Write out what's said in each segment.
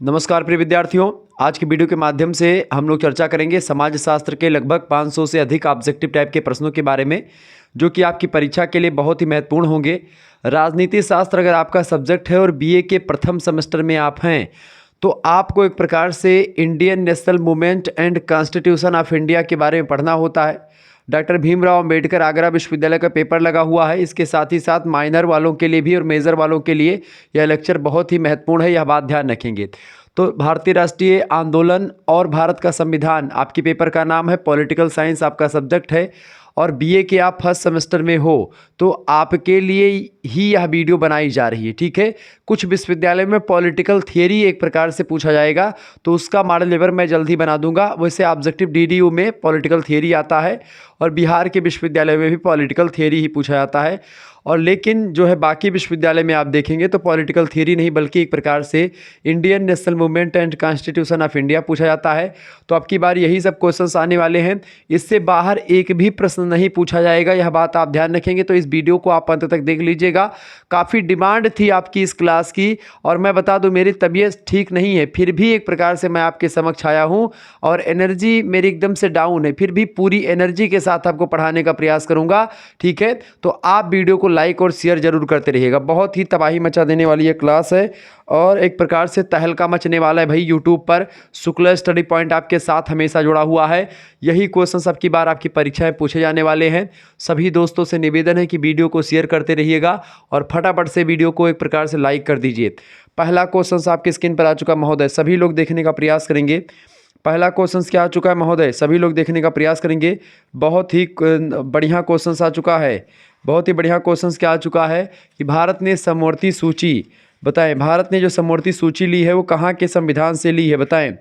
नमस्कार प्रिय विद्यार्थियों। आज की वीडियो के माध्यम से हम लोग चर्चा करेंगे समाज शास्त्र के लगभग 500 से अधिक ऑब्जेक्टिव टाइप के प्रश्नों के बारे में, जो कि आपकी परीक्षा के लिए बहुत ही महत्वपूर्ण होंगे। राजनीति शास्त्र अगर आपका सब्जेक्ट है और बीए के प्रथम सेमेस्टर में आप हैं, तो आपको एक प्रकार से Indian national movement and constitution of India के बारे में पढ़ना होता है। डॉक्टर भीमराव अंबेडकर आगरा विश्वविद्यालय का पेपर लगा हुआ है। इसके साथ ही साथ माइनर वालों के लिए भी और मेजर वालों के लिए यह लेक्चर बहुत ही महत्वपूर्ण है, यह बात ध्यान रखेंगे। तो भारतीय राष्ट्रीय आंदोलन और भारत का संविधान आपके पेपर का नाम है, पॉलिटिकल साइंस आपका सब्जेक्ट है और बीए के आप फर्स्ट सेमेस्टर में हो, तो आपके लिए ही यह वीडियो बनाई जा रही है। ठीक है, कुछ विश्वविद्यालय में पॉलिटिकल थियरी एक प्रकार से पूछा जाएगा, तो उसका मॉडल पेपर मैं जल्द ही बना दूंगा। वैसे ऑब्जेक्टिव डीडीयू में पॉलिटिकल थियरी आता है और बिहार के विश्वविद्यालय में भी पॉलिटिकल थियरी ही पूछा जाता है। और लेकिन जो है बाकी विश्वविद्यालय में आप देखेंगे तो पॉलिटिकल थियरी नहीं बल्कि एक प्रकार से Indian national movement and constitution of India पूछा जाता है। तो आपकी बार यही सब क्वेश्चंस आने वाले हैं, इससे बाहर एक भी प्रश्न नहीं पूछा जाएगा, यह बात आप ध्यान रखेंगे। तो इस वीडियो को आप अंत तक देख लीजिएगा। काफ़ी डिमांड थी आपकी इस क्लास की, और मैं बता दूं मेरी तबीयत ठीक नहीं है, फिर भी एक प्रकार से मैं आपके समक्ष आया हूं और एनर्जी मेरी एकदम से डाउन है, फिर भी पूरी एनर्जी के साथ आपको पढ़ाने का प्रयास करूंगा। ठीक है, तो आप वीडियो को लाइक और शेयर जरूर करते रहिएगा। बहुत ही तबाही मचा देने वाली ये क्लास है और एक प्रकार से तहलका मचने वाला है भाई। यूट्यूब पर शुक्ला स्टडी पॉइंट आपके साथ हमेशा जुड़ा हुआ है। यही क्वेश्चन सबकी बार आपकी परीक्षा में पूछे जाने वाले हैं। सभी दोस्तों से निवेदन है कि वीडियो को शेयर करते रहिएगा और फटाफट से वीडियो को एक प्रकार से लाइक कर दीजिए। पहला क्वेश्चन आपकी स्क्रीन पर आ चुका महोदय, सभी लोग देखने का प्रयास करेंगे। पहला क्वेश्चन क्या आ चुका है महोदय, सभी लोग देखने का प्रयास करेंगे। बहुत ही बढ़िया क्वेश्चन आ चुका है, बहुत ही बढ़िया क्वेश्चन क्या आ चुका है कि भारत ने समवर्ती सूची, बताएं भारत ने जो समवर्ती सूची ली है वो कहाँ के संविधान से ली है, बताएं।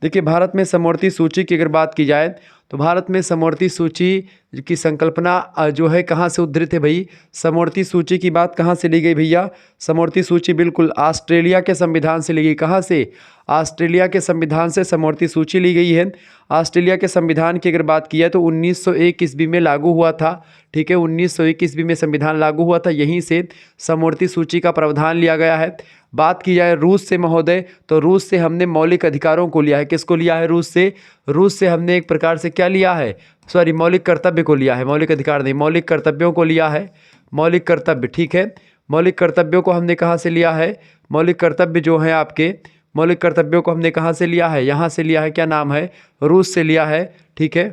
देखिए, भारत में समवर्ती सूची की अगर बात की जाए तो भारत में समवर्ती सूची की संकल्पना जो है कहाँ से उद्धृत है भाई। समवर्ती सूची की बात कहाँ से ली गई भैया? समवर्ती सूची बिल्कुल ऑस्ट्रेलिया के संविधान से ली गई। कहाँ से? ऑस्ट्रेलिया के संविधान से समवर्ती सूची ली गई है। ऑस्ट्रेलिया के संविधान की अगर बात की है तो 1901 ईस्वी में लागू हुआ था। ठीक है, 1901 ईस्वी में संविधान लागू हुआ था, यहीं से समवर्ती सूची का प्रावधान लिया गया है। बात की जाए रूस से महोदय, तो रूस से हमने मौलिक अधिकारों को लिया है। किसको लिया है? रूस से। रूस से हमने एक प्रकार से क्या लिया है, सॉरी मौलिक कर्तव्य को लिया है, मौलिक अधिकार नहीं, मौलिक कर्तव्यों को लिया है। मौलिक कर्तव्य, ठीक है, मौलिक कर्तव्यों को हमने कहाँ से लिया है? मौलिक कर्तव्य जो है आपके, मौलिक कर्तव्यों को हमने कहाँ से लिया है? यहाँ से लिया है, क्या नाम है? रूस से लिया है। ठीक है,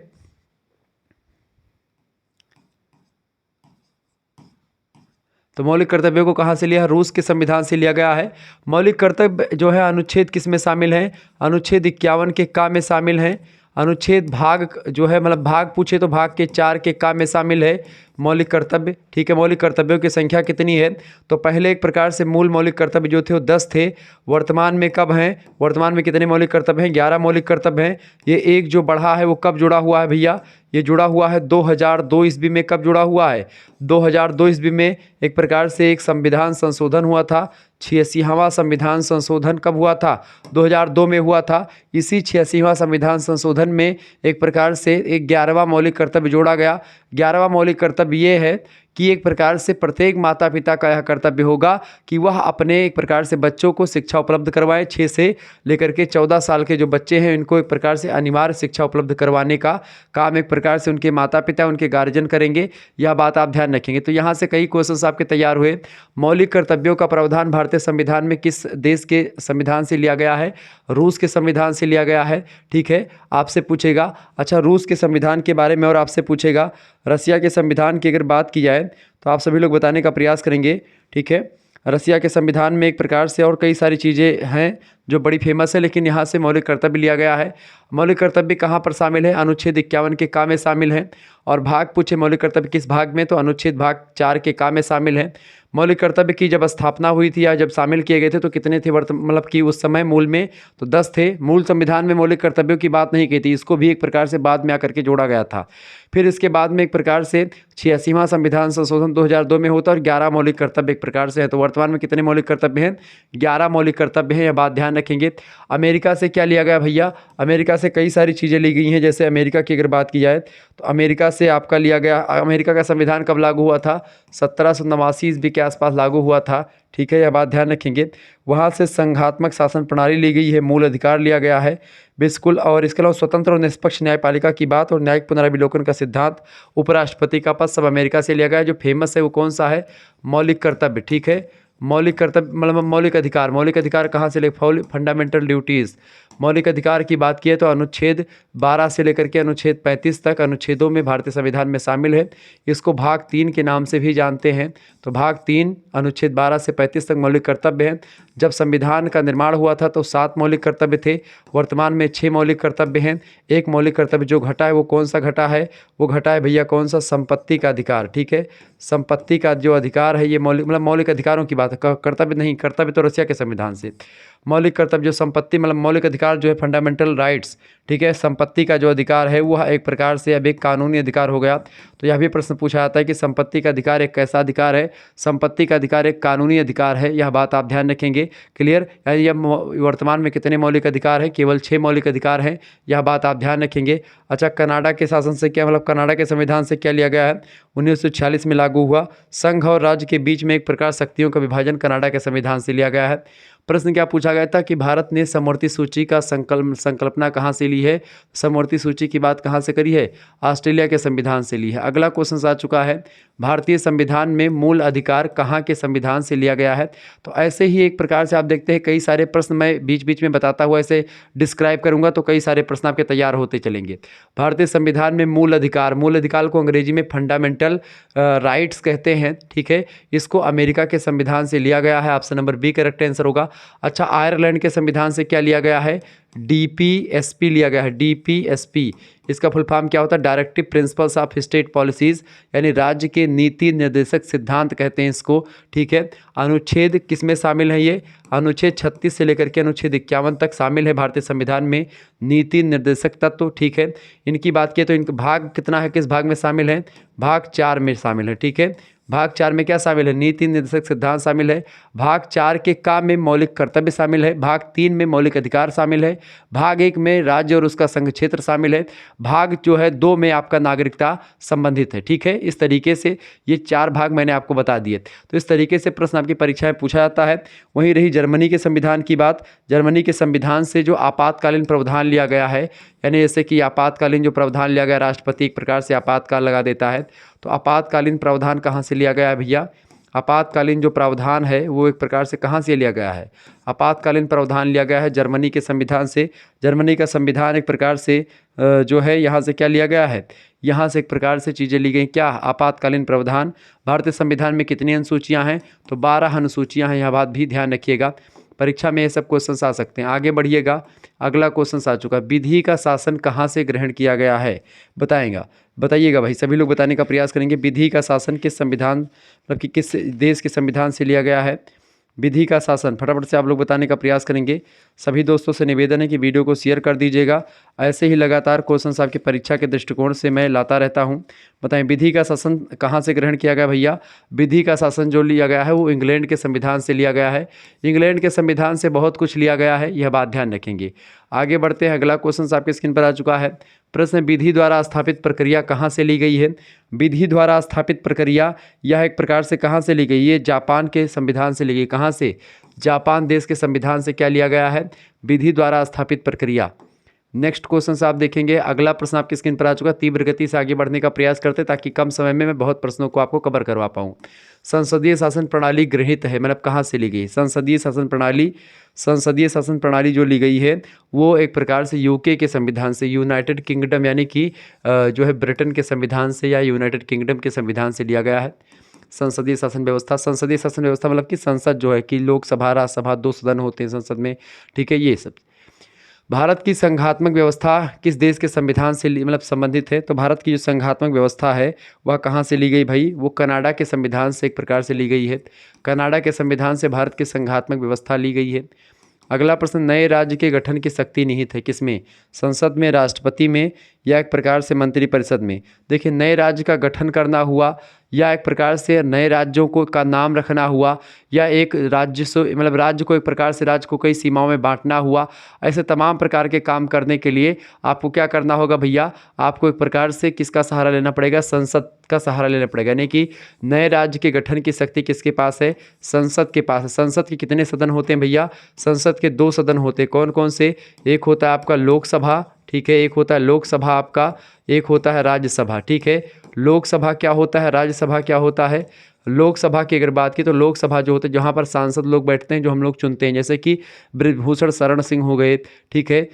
तो मौलिक कर्तव्यों को कहाँ से लिया है? रूस के संविधान से लिया गया है। मौलिक कर्तव्य जो है अनुच्छेद किस में शामिल है? अनुच्छेद 51 के का में शामिल है। अनुच्छेद भाग जो है, मतलब भाग पूछे तो भाग के 4 के का में शामिल है मौलिक कर्तव्य। ठीक है, मौलिक कर्तव्यों की संख्या कितनी है? तो पहले एक प्रकार से मूल मौलिक कर्तव्य जो थे वो 10 थे। वर्तमान में कब हैं? वर्तमान में कितने मौलिक कर्तव्य हैं? 11 मौलिक कर्तव्य हैं। ये एक जो बढ़ा है वो कब जुड़ा हुआ है भैया? ये जुड़ा हुआ है 2002 ईस्वी में। कब जुड़ा हुआ है? 2002 ईस्वी में एक प्रकार से एक संविधान संशोधन हुआ था। 86वां संविधान संशोधन कब हुआ था? 2002 में हुआ था। इसी 86वां संविधान संशोधन में एक प्रकार से एक 11वां मौलिक कर्तव्य जोड़ा गया। 11वां मौलिक कर्तव्य ये है कि एक प्रकार से प्रत्येक माता पिता का यह कर्तव्य होगा कि वह अपने एक प्रकार से बच्चों को शिक्षा उपलब्ध करवाएं। 6 से लेकर के 14 साल के जो बच्चे हैं इनको एक प्रकार से अनिवार्य शिक्षा उपलब्ध करवाने का काम एक प्रकार से उनके माता पिता, उनके गार्जियन करेंगे। यह बात आप ध्यान रखेंगे। तो यहाँ से कई क्वेश्चंस आपके तैयार हुए। मौलिक कर्तव्यों का प्रावधान भारतीय संविधान में किस देश के संविधान से लिया गया है? रूस के संविधान से लिया गया है। ठीक है, आपसे पूछेगा अच्छा रूस के संविधान के बारे में, और आपसे पूछेगा रसिया के संविधान की अगर बात की जाए तो आप सभी लोग बताने का प्रयास करेंगे। ठीक है, रसिया के संविधान में एक प्रकार से और कई सारी चीज़ें हैं जो बड़ी फेमस है, लेकिन यहाँ से मौलिक कर्तव्य लिया गया है। मौलिक कर्तव्य कहाँ पर शामिल है? अनुच्छेद 51 के का में शामिल है। और भाग पूछे मौलिक कर्तव्य किस भाग में? तो अनुच्छेद भाग 4 के का में शामिल है। मौलिक कर्तव्य की जब स्थापना हुई थी या जब शामिल किए गए थे तो कितने थे? मतलब कि उस समय मूल में तो 10 थे। मूल संविधान में मौलिक कर्तव्यों की बात नहीं की थी, इसको भी एक प्रकार से बाद में आकर के जोड़ा गया था। फिर इसके बाद में एक प्रकार से 86वां संविधान संशोधन 2002 में होता है और 11 मौलिक कर्तव्य एक प्रकार से है। तो वर्तमान में कितने मौलिक कर्तव्य हैं? 11 मौलिक कर्तव्य हैं, यह बात ध्यान रखेंगे। अमेरिका से क्या लिया गया भैया? अमेरिका से कई सारी चीज़ें ली गई हैं। जैसे अमेरिका की अगर बात की जाए तो अमेरिका से आपका लिया गया, अमेरिका का संविधान कब लागू हुआ था? 1789 ईस्वी के आसपास लागू हुआ था, ठीक है, यह बात ध्यान रखेंगे। वहाँ से संघात्मक शासन प्रणाली ली गई है, मूल अधिकार लिया गया है, बिल्कुल। और इसके अलावा स्वतंत्र और निष्पक्ष न्यायपालिका की बात और न्यायिक पुनरावलोकन का सिद्धांत, उपराष्ट्रपति का पद सब अमेरिका से लिया गया है। जो फेमस है वो कौन सा है? मौलिक कर्तव्य, ठीक है। मौलिक कर्तव्य मतलब मौलिक अधिकार। मौलिक अधिकार कहाँ से ले? Fundamental duties. मौलिक अधिकार की बात की है तो अनुच्छेद 12 से लेकर के अनुच्छेद 35 तक अनुच्छेदों में भारतीय संविधान में शामिल है। इसको भाग 3 के नाम से भी जानते हैं। तो भाग 3 अनुच्छेद 12 से 35 तक मौलिक कर्तव्य हैं। जब संविधान का निर्माण हुआ था तो 7 मौलिक कर्तव्य थे, वर्तमान में 6 मौलिक कर्तव्य हैं। एक मौलिक कर्तव्य जो घटा है वो कौन सा घटा है? वो घटा है भैया कौन सा? संपत्ति का अधिकार, ठीक है। संपत्ति का जो अधिकार है ये मौलिक अधिकारों की बात है, कर्तव्य नहीं। कर्तव्य तो रसिया के संविधान से। मौलिक कर्तव्य जो संपत्ति मौलिक अधिकार जो है फंडामेंटल राइट्स, ठीक है। संपत्ति का जो अधिकार है वह एक प्रकार से अब एक कानूनी अधिकार हो गया। तो यह भी प्रश्न पूछा जाता है कि संपत्ति का अधिकार एक कैसा अधिकार है? संपत्ति का अधिकार एक कानूनी अधिकार है, यह बात आप ध्यान रखेंगे। क्लियर? यानी वर्तमान में कितने मौलिक अधिकार हैं? केवल 6 मौलिक अधिकार हैं, यह बात आप ध्यान रखेंगे। अच्छा, कनाडा के शासन से क्या कनाडा के संविधान से क्या लिया गया है? 1946 में लागू हुआ। संघ और राज्य के बीच में एक प्रकार शक्तियों का विभाजन कनाडा के संविधान से लिया गया है। प्रश्न क्या पूछा गया था कि भारत ने समवर्ती सूची का संकल्पना कहाँ से ली है? समवर्ती सूची की बात कहाँ से करी है? ऑस्ट्रेलिया के संविधान से ली है। अगला क्वेश्चन आ चुका है, भारतीय संविधान में मूल अधिकार कहाँ के संविधान से लिया गया है? तो ऐसे ही एक प्रकार से आप देखते हैं कई सारे प्रश्न मैं बीच बीच में बताता हुआ ऐसे डिस्क्राइब करूंगा तो कई सारे प्रश्न आपके तैयार होते चलेंगे। भारतीय संविधान में मूल अधिकार को अंग्रेजी में फंडामेंटल राइट्स कहते हैं, ठीक है। इसको अमेरिका के संविधान से लिया गया है। Option number B correct answer होगा। अच्छा, आयरलैंड के संविधान से क्या लिया गया है? DPSP लिया गया है, DPSP। इसका फुल फॉर्म क्या होता है? Directive principles of state policies, यानी राज्य के नीति निर्देशक सिद्धांत कहते हैं इसको, ठीक है। अनुच्छेद किस में शामिल है ये? अनुच्छेद 36 से लेकर के अनुच्छेद 51 तक शामिल है भारतीय संविधान में नीति निर्देशक तत्व, ठीक है। इनकी बात की तो इनका भाग कितना है, किस भाग में शामिल है? भाग 4 में शामिल है, ठीक है। भाग 4 में क्या शामिल है? नीति निर्देशक सिद्धांत शामिल है। भाग 4 के काम में मौलिक कर्तव्य शामिल है। भाग 3 में मौलिक अधिकार शामिल है। भाग 1 में राज्य और उसका संघ क्षेत्र शामिल है। भाग जो है 2 में आपका नागरिकता संबंधित है, ठीक है। इस तरीके से ये 4 भाग मैंने आपको बता दिए। तो इस तरीके से प्रश्न आपकी परीक्षा में पूछा जाता है। वहीं रही जर्मनी के संविधान की बात। जर्मनी के संविधान से जो आपातकालीन प्रावधान लिया गया है, यानी जैसे कि आपातकालीन जो प्रावधान लिया गया, राष्ट्रपति एक प्रकार से आपातकाल लगा देता है। तो आपातकालीन प्रावधान कहाँ से लिया गया है भैया? आपातकालीन जो प्रावधान है वो एक प्रकार से कहाँ से लिया गया है? आपातकालीन प्रावधान लिया गया है जर्मनी के संविधान से। जर्मनी का संविधान एक प्रकार से जो है यहाँ से क्या लिया गया है? यहाँ से एक प्रकार से चीज़ें ली गई। क्या? आपातकालीन प्रावधान। भारतीय संविधान में कितनी अनुसूचियाँ हैं? तो 12 अनुसूचियाँ हैं, यह बात भी ध्यान रखिएगा। परीक्षा में ये सब क्वेश्चन आ सकते हैं। आगे बढ़िएगा, अगला क्वेश्चन आ चुका है, विधि का शासन कहाँ से ग्रहण किया गया है? बताइएगा भाई, सभी लोग बताने का प्रयास करेंगे। विधि का शासन किस संविधान मतलब कि किस देश के संविधान से लिया गया है? विधि का शासन फटाफट से आप लोग बताने का प्रयास करेंगे। सभी दोस्तों से निवेदन है कि वीडियो को शेयर कर दीजिएगा। ऐसे ही लगातार क्वेश्चन आपकी परीक्षा के दृष्टिकोण से मैं लाता रहता हूं। बताएं, विधि का शासन कहां से ग्रहण किया गया भैया? विधि का शासन जो लिया गया है वो इंग्लैंड के संविधान से लिया गया है। इंग्लैंड के संविधान से बहुत कुछ लिया गया है, यह बात ध्यान रखेंगे। आगे बढ़ते हैं, अगला क्वेश्चन आपके स्क्रीन पर आ चुका है। प्रश्न, विधि द्वारा स्थापित प्रक्रिया कहाँ से ली गई है? विधि द्वारा स्थापित प्रक्रिया यह एक प्रकार से कहाँ से ली गई? ये जापान के संविधान से ली गई। कहाँ से? जापान देश के संविधान से क्या लिया गया है? विधि द्वारा स्थापित प्रक्रिया। नेक्स्ट क्वेश्चन आप देखेंगे। अगला प्रश्न आपकी स्क्रीन पर आ चुका है। तीव्र गति से आगे बढ़ने का प्रयास करते ताकि कम समय में मैं बहुत प्रश्नों को आपको कवर करवा पाऊँ। संसदीय शासन प्रणाली गृहीत है, मतलब कहाँ से ली गई? संसदीय शासन प्रणाली जो ली गई है वो एक प्रकार से यूके के संविधान से, यूनाइटेड किंगडम यानी कि जो है ब्रिटेन के संविधान से या यूनाइटेड किंगडम के संविधान से लिया गया है। संसदीय शासन व्यवस्था मतलब कि संसद जो है कि लोकसभा राज्यसभा 2 सदन होते हैं संसद में, ठीक है। ये सब भारत की संघात्मक व्यवस्था किस देश के संविधान से मतलब संबंधित है? तो भारत की जो संघात्मक व्यवस्था है वह कहाँ से ली गई भाई? वो कनाडा के संविधान से एक प्रकार से ली गई है। कनाडा के संविधान से भारत की संघात्मक व्यवस्था ली गई है। अगला प्रश्न, नए राज्य के गठन की शक्ति निहित है किसमें? संसद में, राष्ट्रपति में या एक प्रकार से मंत्रिपरिषद में। देखिए, नए राज्य का गठन करना हुआ, या एक प्रकार से नए राज्यों को का नाम रखना हुआ, या एक राज्य से मतलब राज्य को एक प्रकार से राज्य को कई सीमाओं में बांटना हुआ। ऐसे तमाम प्रकार के काम करने के लिए आपको क्या करना होगा भैया, आपको एक प्रकार से किसका सहारा लेना पड़ेगा, संसद का सहारा लेना पड़ेगा। यानी कि नए राज्य के गठन की शक्ति किसके पास है, संसद के पास है। संसद के कितने सदन होते हैं भैया, संसद के 2 सदन होते हैं। कौन कौन से, एक होता है आपका लोकसभा, ठीक है, एक होता है लोकसभा आपका, एक होता है राज्यसभा, ठीक है। लोकसभा क्या होता है, राज्यसभा क्या होता है। लोकसभा की अगर बात की तो लोकसभा जो होते हैं जहाँ पर सांसद लोग बैठते हैं, जो हम लोग चुनते हैं, जैसे कि बृजभूषण शरण सिंह हो गए, ठीक है,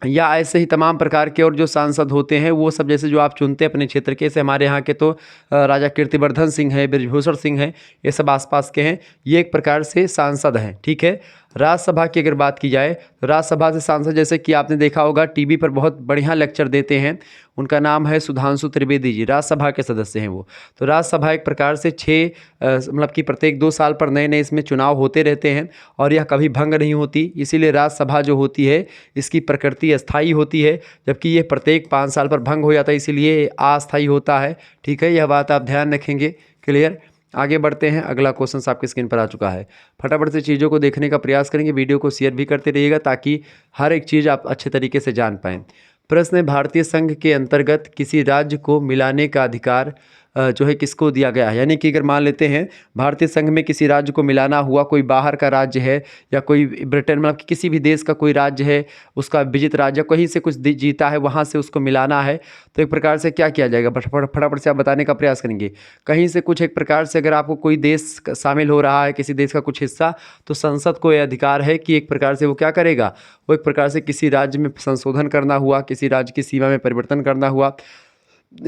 या ऐसे ही तमाम प्रकार के और जो सांसद होते हैं वो सब जैसे जो आप चुनते हैं अपने क्षेत्र के, जैसे हमारे यहाँ के तो राजा कीर्तिवर्धन सिंह है, बृजभूषण सिंह हैं, ये सब आसपास के हैं, ये एक प्रकार से सांसद हैं, ठीक है। राज्यसभा की अगर बात की जाए तो राज्यसभा से सांसद जैसे कि आपने देखा होगा टीवी पर बहुत बढ़िया लेक्चर देते हैं, उनका नाम है सुधांशु त्रिवेदी जी, राज्यसभा के सदस्य हैं वो। तो राज्यसभा एक प्रकार से 6 मतलब कि प्रत्येक 2 साल पर नए नए इसमें चुनाव होते रहते हैं और यह कभी भंग नहीं होती, इसीलिए राज्यसभा जो होती है इसकी प्रकृति अस्थायी होती है, जबकि ये प्रत्येक 5 साल पर भंग हो जाता है, इसीलिए अस्थायी होता है, ठीक है। यह बात आप ध्यान रखेंगे, क्लियर। आगे बढ़ते हैं, अगला क्वेश्चन आपकी स्क्रीन पर आ चुका है। फटाफट से चीज़ों को देखने का प्रयास करेंगे, वीडियो को शेयर भी करते रहिएगा ताकि हर एक चीज़ आप अच्छे तरीके से जान पाएँ। प्रश्न है, भारतीय संघ के अंतर्गत किसी राज्य को मिलाने का अधिकार जो है किसको दिया गया है। यानी कि अगर मान लेते हैं भारतीय संघ में किसी राज्य को मिलाना हुआ, कोई बाहर का राज्य है या कोई ब्रिटेन मतलब कि किसी भी देश का कोई राज्य है, उसका विजित राज्य कहीं से कुछ जीता है, वहाँ से उसको मिलाना है, तो एक प्रकार से क्या किया जाएगा, फटाफट से आप बताने का प्रयास करेंगे। कहीं से कुछ एक प्रकार से अगर आपको कोई देश शामिल हो रहा है, किसी देश का कुछ हिस्सा, तो संसद को यह अधिकार है कि एक प्रकार से वो क्या करेगा, वो एक प्रकार से किसी राज्य में संशोधन करना हुआ, किसी राज्य की सीमा में परिवर्तन करना हुआ,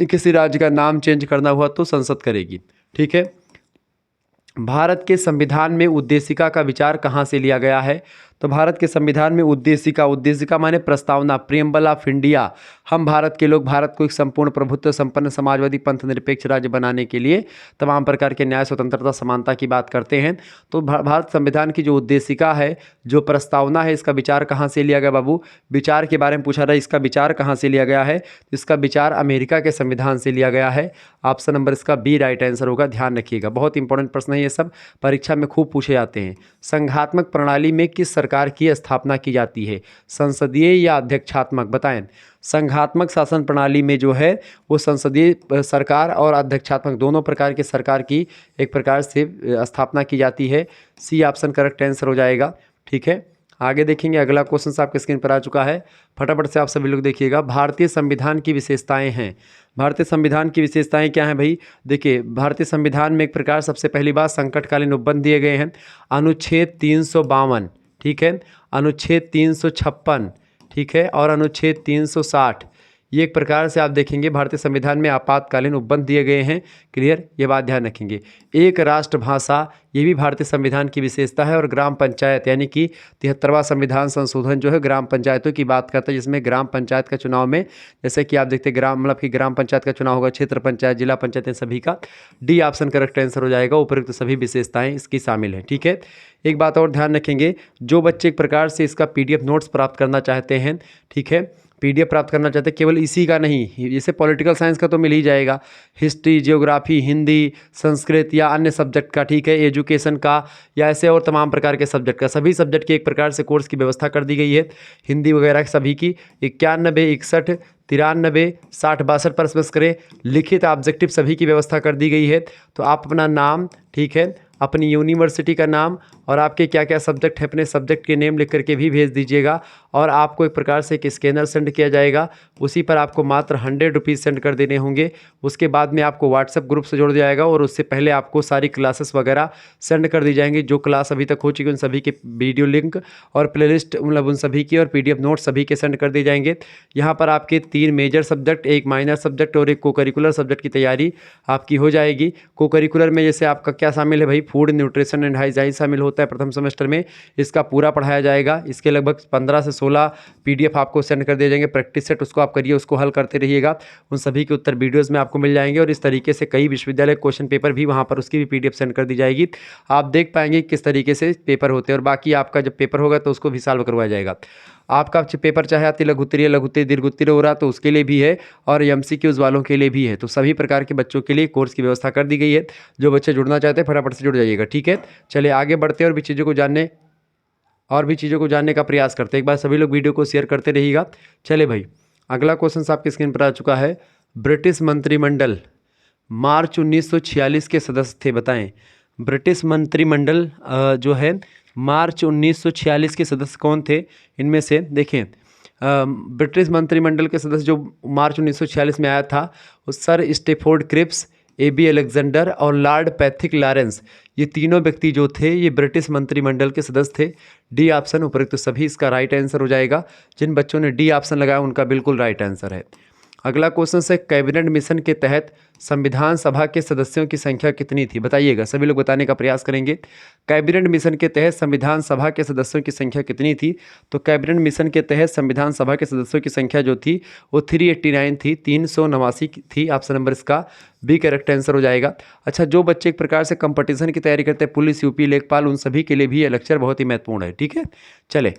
किसी राज्य का नाम चेंज करना हुआ तो संसद करेगी, ठीक है। भारत के संविधान में उद्देशिका का विचार कहाँ से लिया गया है, तो भारत के संविधान में उद्देशिका माने प्रस्तावना, प्रियम्बल ऑफ इंडिया, हम भारत के लोग भारत को एक संपूर्ण प्रभुत्व संपन्न समाजवादी पंथ निरपेक्ष राज्य बनाने के लिए तमाम प्रकार के न्याय, स्वतंत्रता, समानता की बात करते हैं। तो भारत संविधान की जो उद्देशिका है, जो प्रस्तावना है, इसका विचार कहाँ से लिया गया बाबू, विचार के बारे में पूछा रहा है, इसका विचार कहाँ से लिया गया है, इसका विचार अमेरिका के संविधान से लिया गया है। ऑप्शन नंबर इसका बी राइट आंसर होगा, ध्यान रखिएगा, बहुत इंपॉर्टेंट प्रश्न है ये सब, परीक्षा में खूब पूछे जाते हैं। संघात्मक प्रणाली में किस सरकार की स्थापना की जाती है, संसदीय या अध्यक्षात्मक, बताएं। संघात्मक शासन प्रणाली में जो है वो संसदीय सरकार और अध्यक्षात्मक दोनों प्रकार के सरकार की एक प्रकार से स्थापना की जाती है। सी ऑप्शन करेक्ट आंसर हो जाएगा, ठीक है। आगे देखेंगे, अगला क्वेश्चन आपके स्क्रीन पर आ चुका है, फटाफट से आप सभी लोग देखिएगा। भारतीय संविधान की विशेषताएं हैं, भारतीय संविधान की विशेषताएं क्या हैं भाई, देखिए भारतीय संविधान में एक प्रकार सबसे पहली बात संकटकालीन उपबंध दिए गए हैं, अनुच्छेद 352, ठीक है, अनुच्छेद 356, ठीक है, और अनुच्छेद 360, ये एक प्रकार से आप देखेंगे भारतीय संविधान में आपातकालीन उपबंध दिए गए हैं, क्लियर, ये बात ध्यान रखेंगे। एक राष्ट्र भाषा, ये भी भारतीय संविधान की विशेषता है, और ग्राम पंचायत यानी कि 73वां संविधान संशोधन जो है ग्राम पंचायतों की बात करता है, जिसमें ग्राम पंचायत का चुनाव में जैसे कि आप देखते हैं ग्राम मतलब कि ग्राम पंचायत का चुनाव होगा, क्षेत्र पंचायत, जिला पंचायत, सभी का डी ऑप्शन करेक्ट आंसर हो जाएगा, उपयुक्त सभी विशेषताएं इसकी शामिल हैं, ठीक है। एक बात और ध्यान रखेंगे, जो बच्चे एक प्रकार से इसका PDF नोट्स प्राप्त करना चाहते हैं, ठीक है, PDF प्राप्त करना चाहते हैं, केवल इसी का नहीं, जैसे पॉलिटिकल साइंस का तो मिल ही जाएगा, हिस्ट्री, जियोग्राफी, हिंदी, संस्कृत या अन्य सब्जेक्ट का, ठीक है, एजुकेशन का या ऐसे और तमाम प्रकार के सब्जेक्ट का, सभी सब्जेक्ट की एक प्रकार से कोर्स की व्यवस्था कर दी गई है। हिंदी वगैरह सभी की 91, 61, 93, 60, 62 पर स्पर्श करें, लिखित ऑब्जेक्टिव सभी की व्यवस्था कर दी गई है। तो आप अपना नाम, ठीक है, अपनी यूनिवर्सिटी का नाम और आपके क्या क्या सब्जेक्ट है, अपने सब्जेक्ट के नेम लिख करके भी भेज दीजिएगा, और आपको एक प्रकार से एक स्कैनर सेंड किया जाएगा, उसी पर आपको मात्र 100 रुपीज़ सेंड कर देने होंगे। उसके बाद में आपको व्हाट्सएप ग्रुप से जोड़ दिया जाएगा और उससे पहले आपको सारी क्लासेस वगैरह सेंड कर दी जाएंगी, जो क्लास अभी तक हो चुकी है उन सभी के वीडियो लिंक और प्लेलिस्ट मतलब उन सभी की और PDF नोट सभी के सेंड कर दिए जाएंगे। यहाँ पर आपके 3 मेजर सब्जेक्ट, एक माइनर सब्जेक्ट और एक को करिकुलर सब्जेक्ट की तैयारी आपकी हो जाएगी। को करिकुलर में जैसे आपका क्या शामिल है भाई, फूड, न्यूट्रिशन एंड हाइजीन शामिल होता है प्रथम सेमेस्टर में, इसका पूरा पढ़ाया जाएगा। इसके लगभग 15 से 16 PDF आपको सेंड कर दिए जाएंगे, प्रैक्टिस सेट उसको आप करिए, उसको हल करते रहिएगा, उन सभी के उत्तर वीडियोस में आपको मिल जाएंगे, और इस तरीके से कई विश्वविद्यालय क्वेश्चन पेपर भी वहाँ पर उसकी भी PDF सेंड कर दी जाएगी। आप देख पाएंगे किस तरीके से पेपर होते हैं, और बाकी आपका जब पेपर होगा तो उसको भी सॉल्व करवाया जाएगा। आपका पेपर चाहे अति लघु उत्तरीय, लघु उत्तरीय, दीर्घ उत्तरीय हो रहा तो उसके लिए भी है, और MCQs वालों के लिए भी है। तो सभी प्रकार के बच्चों के लिए कोर्स की व्यवस्था कर दी गई है। जो बच्चे जुड़ना चाहते हैं फटाफट से जुड़ जाइएगा, ठीक है। चलिए आगे बढ़ते हैं और भी चीज़ों को जानने का प्रयास करते हैं। एक बार सभी लोग वीडियो को शेयर करते रहिएगा। चले भाई, अगला क्वेश्चन आपकी स्क्रीन पर आ चुका है। ब्रिटिश मंत्रिमंडल मार्च 1946 के सदस्य थे, बताएं। ब्रिटिश मंत्रिमंडल जो है मार्च 1946 के सदस्य कौन थे? इनमें से देखें, ब्रिटिश मंत्रिमंडल के सदस्य जो मार्च 1946 में आया था वो Sir Stafford Cripps, AB Alexander और लॉर्ड पैथिक लॉरेंस, ये तीनों व्यक्ति जो थे ये ब्रिटिश मंत्रिमंडल के सदस्य थे। डी ऑप्शन उपरोक्त सभी इसका राइट आंसर हो जाएगा। जिन बच्चों ने डी ऑप्शन लगाया उनका बिल्कुल राइट आंसर है। अगला क्वेश्चन से, कैबिनेट मिशन के तहत संविधान सभा के सदस्यों की संख्या कितनी थी? बताइएगा, सभी लोग बताने का प्रयास करेंगे। कैबिनेट मिशन के तहत संविधान सभा के सदस्यों की संख्या कितनी थी? तो कैबिनेट मिशन के तहत संविधान सभा के सदस्यों की संख्या जो थी वो 389 थी, 389 थी। ऑप्शन नंबर इसका बी करेक्ट आंसर हो जाएगा। अच्छा, जो बच्चे एक प्रकार से कंपटीशन की तैयारी करते हैं, पुलिस, यूपी, लेखपाल, उन सभी के लिए भी ये लेक्चर बहुत ही महत्वपूर्ण है, ठीक है। चले,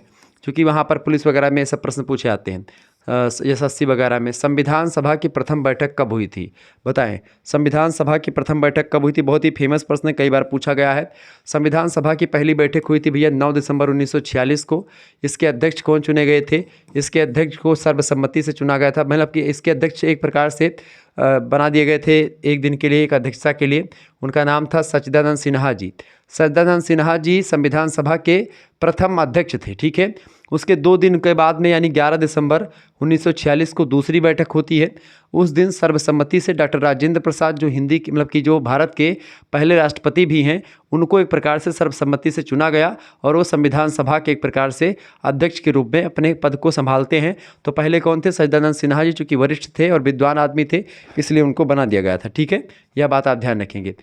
क्योंकि वहाँ पर पुलिस वगैरह में सब प्रश्न पूछे आते हैं, SSC वगैरह में। संविधान सभा की प्रथम बैठक कब हुई थी? बताएं, संविधान सभा की प्रथम बैठक कब हुई थी? बहुत ही फेमस प्रश्न है, कई बार पूछा गया है। संविधान सभा की पहली बैठक हुई थी भैया 9 दिसंबर 1946 को। इसके अध्यक्ष कौन चुने गए थे? इसके अध्यक्ष को सर्वसम्मति से चुना गया था, मतलब कि इसके अध्यक्ष एक प्रकार से बना दिए गए थे एक दिन के लिए, एक अध्यक्षता के लिए। उनका नाम था सच्चिदानंद सिन्हा जी। सच्चिदानंद सिन्हा जी संविधान सभा के प्रथम अध्यक्ष थे, ठीक है। उसके 2 दिन के बाद में यानी 11 दिसंबर 1946 को दूसरी बैठक होती है। उस दिन सर्वसम्मति से डॉक्टर राजेंद्र प्रसाद, जो हिंदी की मतलब कि जो भारत के पहले राष्ट्रपति भी हैं, उनको एक प्रकार से सर्वसम्मति से चुना गया और वो संविधान सभा के एक प्रकार से अध्यक्ष के रूप में अपने पद को संभालते हैं। तो पहले कौन थे? सच्चिदानंद सिन्हा जी, चूँकि वरिष्ठ थे और विद्वान आदमी थे, इसलिए उनको बना दिया गया था, ठीक है। यह बात आप ध्यान रखेंगे।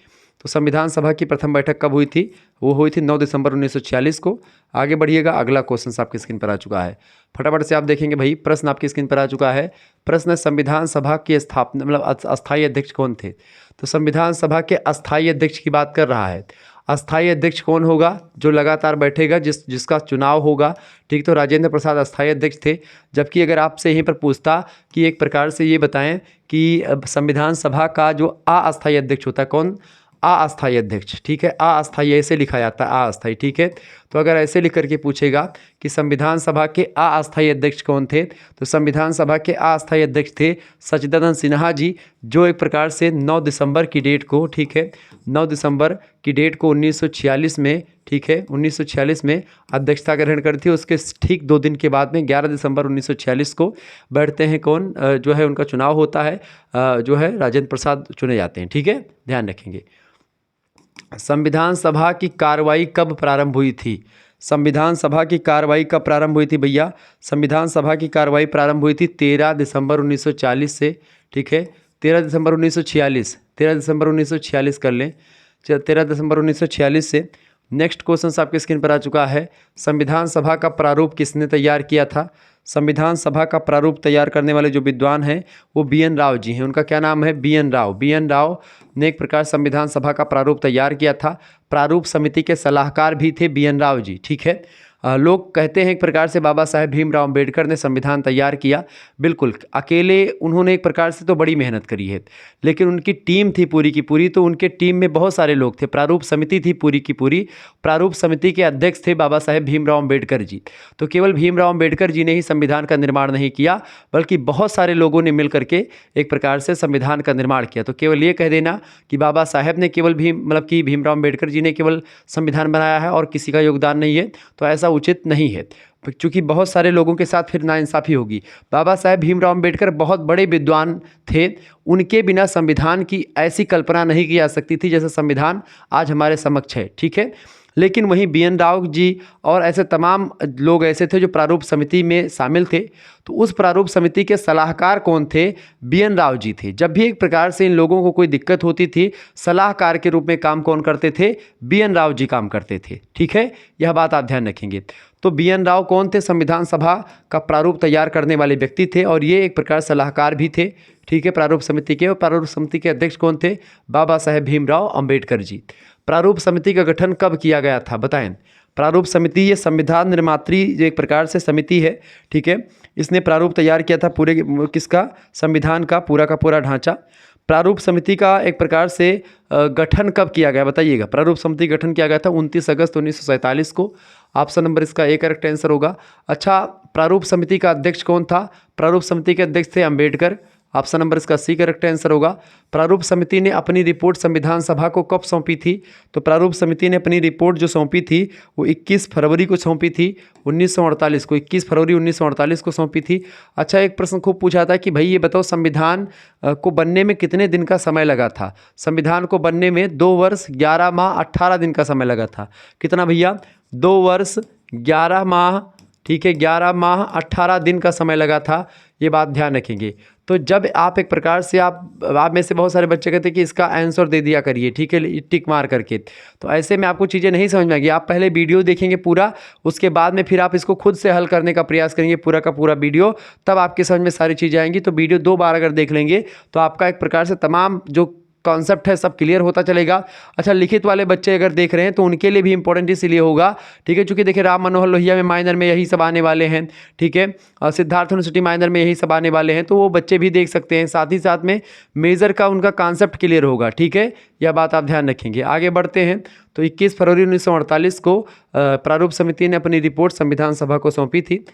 तो संविधान सभा की प्रथम बैठक कब हुई थी? वो हुई थी 9 दिसंबर 1946 को। आगे बढ़िएगा, अगला क्वेश्चन आपकी स्क्रीन पर आ चुका है। फटाफट से आप देखेंगे भाई, प्रश्न आपकी स्क्रीन पर आ चुका है। प्रश्न, संविधान सभा की स्थापना मतलब अस्थायी अध्यक्ष कौन थे? तो संविधान सभा के अस्थायी अध्यक्ष की बात कर रहा है। अस्थायी अध्यक्ष कौन होगा? जो लगातार बैठेगा, जिसका चुनाव होगा, ठीक। तो राजेंद्र प्रसाद अस्थायी अध्यक्ष थे। जबकि अगर आपसे यहीं पर पूछता कि एक प्रकार से ये बताएं कि संविधान सभा का जो अस्थायी अध्यक्ष होता है, कौन? अस्थायी अध्यक्ष, ठीक है। अस्थायी ऐसे लिखा जाता है, अस्थायी, ठीक है। तो अगर ऐसे लिख करके पूछेगा कि संविधान सभा के अस्थायी अध्यक्ष कौन थे, तो संविधान सभा के अस्थायी अध्यक्ष थे सच्चिदानंद सिन्हा जी, जो एक प्रकार से 9 दिसंबर की डेट को, ठीक है, 9 दिसंबर की डेट को 1946 में, ठीक है, 1946 में अध्यक्षता ग्रहण करी थी। उसके ठीक 2 दिन के बाद में 11 दिसंबर 1946 को बैठते हैं कौन? जो है उनका चुनाव होता है, जो है राजेंद्र प्रसाद चुने जाते हैं, ठीक है, ध्यान रखेंगे। संविधान सभा की कार्रवाई कब प्रारंभ हुई थी? संविधान सभा की कार्रवाई कब प्रारंभ हुई थी भैया? संविधान सभा की कार्रवाई प्रारंभ हुई थी 13 दिसंबर 1940 से, ठीक है। 13 दिसंबर 1946, 13 दिसंबर 1946 कर लें, 13 दिसंबर 1946 से। नेक्स्ट क्वेश्चन आपके स्क्रीन पर आ चुका है। संविधान सभा का प्रारूप किसने तैयार किया था? संविधान सभा का प्रारूप तैयार करने वाले जो विद्वान हैं वो BN राव जी हैं। उनका क्या नाम है? BN राव। BN राव ने एक प्रकार संविधान सभा का प्रारूप तैयार किया था। प्रारूप समिति के सलाहकार भी थे BN राव जी, ठीक है। लोग कहते हैं एक प्रकार से बाबा साहेब भीमराव अम्बेडकर ने संविधान तैयार किया। बिल्कुल अकेले उन्होंने एक प्रकार से तो बड़ी मेहनत करी है, लेकिन उनकी टीम थी पूरी की पूरी, तो उनके टीम में बहुत सारे लोग थे। प्रारूप समिति थी पूरी की पूरी। प्रारूप समिति के अध्यक्ष थे बाबा साहेब भीमराव अम्बेडकर जी। तो केवल भीमराव अम्बेडकर जी ने ही संविधान का निर्माण नहीं किया, बल्कि बहुत सारे लोगों ने मिल करके एक प्रकार से संविधान का निर्माण किया। तो केवल ये कह देना कि बाबा साहेब ने केवल भीमराव अम्बेडकर जी ने केवल संविधान बनाया है और किसी का योगदान नहीं है, तो ऐसा उचित नहीं है, क्योंकि बहुत सारे लोगों के साथ फिर नाइंसाफ़ी होगी। बाबा साहेब भीमराव अम्बेडकर बहुत बड़े विद्वान थे। उनके बिना संविधान की ऐसी कल्पना नहीं की जा सकती थी जैसे संविधान आज हमारे समक्ष है, ठीक है। लेकिन वहीं BN राव जी और ऐसे तमाम लोग ऐसे थे जो प्रारूप समिति में शामिल थे। तो उस प्रारूप समिति के सलाहकार कौन थे? BN राव जी थे। जब भी एक प्रकार से इन लोगों को कोई दिक्कत होती थी, सलाहकार के रूप में काम कौन करते थे? BN राव जी काम करते थे, ठीक है। यह बात आप ध्यान रखेंगे। तो BN राव कौन थे? संविधान सभा का प्रारूप तैयार करने वाले व्यक्ति थे और ये एक प्रकार सलाहकार भी थे, ठीक है, प्रारूप समिति के। और प्रारूप समिति के अध्यक्ष कौन थे? बाबा साहेब भीमराव अम्बेडकर जी। प्रारूप समिति का गठन कब किया गया था? बताएं। प्रारूप समिति ये संविधान निर्मात्री जो एक प्रकार से समिति है, ठीक है, इसने प्रारूप तैयार किया था पूरे किसका, संविधान का पूरा ढांचा। प्रारूप समिति का एक प्रकार से गठन कब किया गया बताइएगा। प्रारूप समिति गठन किया गया था 29 अगस्त 1947 को। ऑप्शन नंबर इसका ए करेक्ट आंसर होगा। अच्छा, प्रारूप समिति का अध्यक्ष कौन था? प्रारूप समिति के अध्यक्ष थे अंबेडकर। ऑप्शन नंबर इसका सी करेक्ट आंसर होगा। प्रारूप समिति ने अपनी रिपोर्ट संविधान सभा को कब सौंपी थी? तो प्रारूप समिति ने अपनी रिपोर्ट जो सौंपी थी वो 21 फरवरी को सौंपी थी 1948 को, 21 फरवरी 1948 को सौंपी थी। अच्छा, एक प्रश्न खूब पूछा था कि भाई ये बताओ संविधान को बनने में कितने दिन का समय लगा था? संविधान को बनने में 2 वर्ष 11 माह 18 दिन का समय लगा था। कितना भैया? 2 वर्ष 11 माह, ठीक है, 11 माह 18 दिन का समय लगा था। ये बात ध्यान रखेंगे। तो जब आप एक प्रकार से आप में से बहुत सारे बच्चे कहते हैं कि इसका आंसर दे दिया करिए, ठीक है, टिक मार करके, तो ऐसे में आपको चीज़ें नहीं समझ में आएगी। आप पहले वीडियो देखेंगे पूरा, उसके बाद में फिर आप इसको खुद से हल करने का प्रयास करेंगे पूरा का पूरा वीडियो, तब आपके समझ में सारी चीज़ें आएंगी। तो वीडियो 2 बार अगर देख लेंगे तो आपका एक प्रकार से तमाम जो कॉन्सेप्ट है सब क्लियर होता चलेगा। अच्छा, लिखित वाले बच्चे अगर देख रहे हैं तो उनके लिए भी इंपॉर्टेंट इसलिए होगा, ठीक है, क्योंकि देखिए राम मनोहर लोहिया में माइनर में यही सब आने वाले हैं, ठीक है, और सिद्धार्थ यूनिवर्सिटी माइनर में यही सब आने वाले हैं, तो वो बच्चे भी देख सकते हैं। साथ ही साथ में मेजर का उनका कॉन्सेप्ट क्लियर होगा, ठीक है, यह बात आप ध्यान रखेंगे। आगे बढ़ते हैं। तो 21 फरवरी 1948 को प्रारूप समिति ने अपनी रिपोर्ट संविधान सभा को सौंपी थी।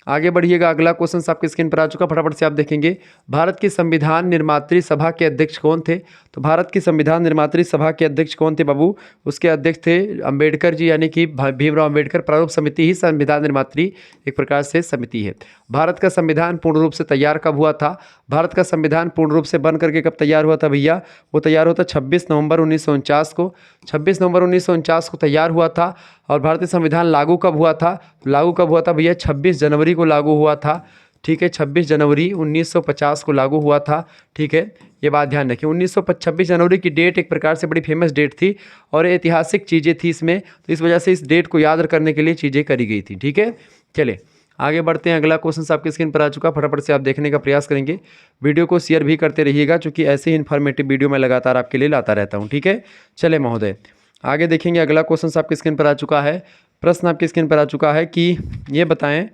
आगे बढ़िएगा, अगला क्वेश्चन आपके स्क्रीन पर आ चुका, फटाफट से आप देखेंगे। भारत की संविधान निर्मात्री सभा के अध्यक्ष कौन थे? तो भारत की संविधान निर्मात्री सभा के अध्यक्ष कौन थे बाबू? उसके अध्यक्ष थे अंबेडकर जी, यानी कि भीमराव अंबेडकर। प्रारूप समिति ही संविधान निर्मात्री एक प्रकार से समिति है। भारत का संविधान पूर्ण रूप से तैयार कब हुआ था? भारत का संविधान पूर्ण रूप से बन करके कब तैयार हुआ था भैया? वो तैयार हुआ था 26 नवंबर 1949 को। 26 नवंबर 1949 को तैयार हुआ था। और भारतीय संविधान लागू कब हुआ था? लागू कब हुआ था भैया? 26 जनवरी को लागू हुआ था, ठीक है, 26 जनवरी 1950 को लागू हुआ था, ठीक है, ये बात ध्यान रखिए। 26 जनवरी की डेट एक प्रकार से बड़ी फेमस डेट थी और ऐतिहासिक चीज़ें थी इसमें, तो इस वजह से इस डेट को याद करने के लिए चीज़ें करी गई थी, ठीक है। चले आगे बढ़ते हैं। अगला क्वेश्चन आपकी स्क्रीन पर आ चुका, फटाफट से आप देखने का प्रयास करेंगे। वीडियो को शेयर भी करते रहिएगा, क्योंकि ऐसे ही इन्फॉर्मेटिव वीडियो मैं लगातार आपके लिए लाता रहता हूँ, ठीक है। चले महोदय आगे देखेंगे। अगला क्वेश्चन आपकी स्क्रीन पर आ चुका है, प्रश्न आपकी स्क्रीन पर आ चुका है कि ये बताएं,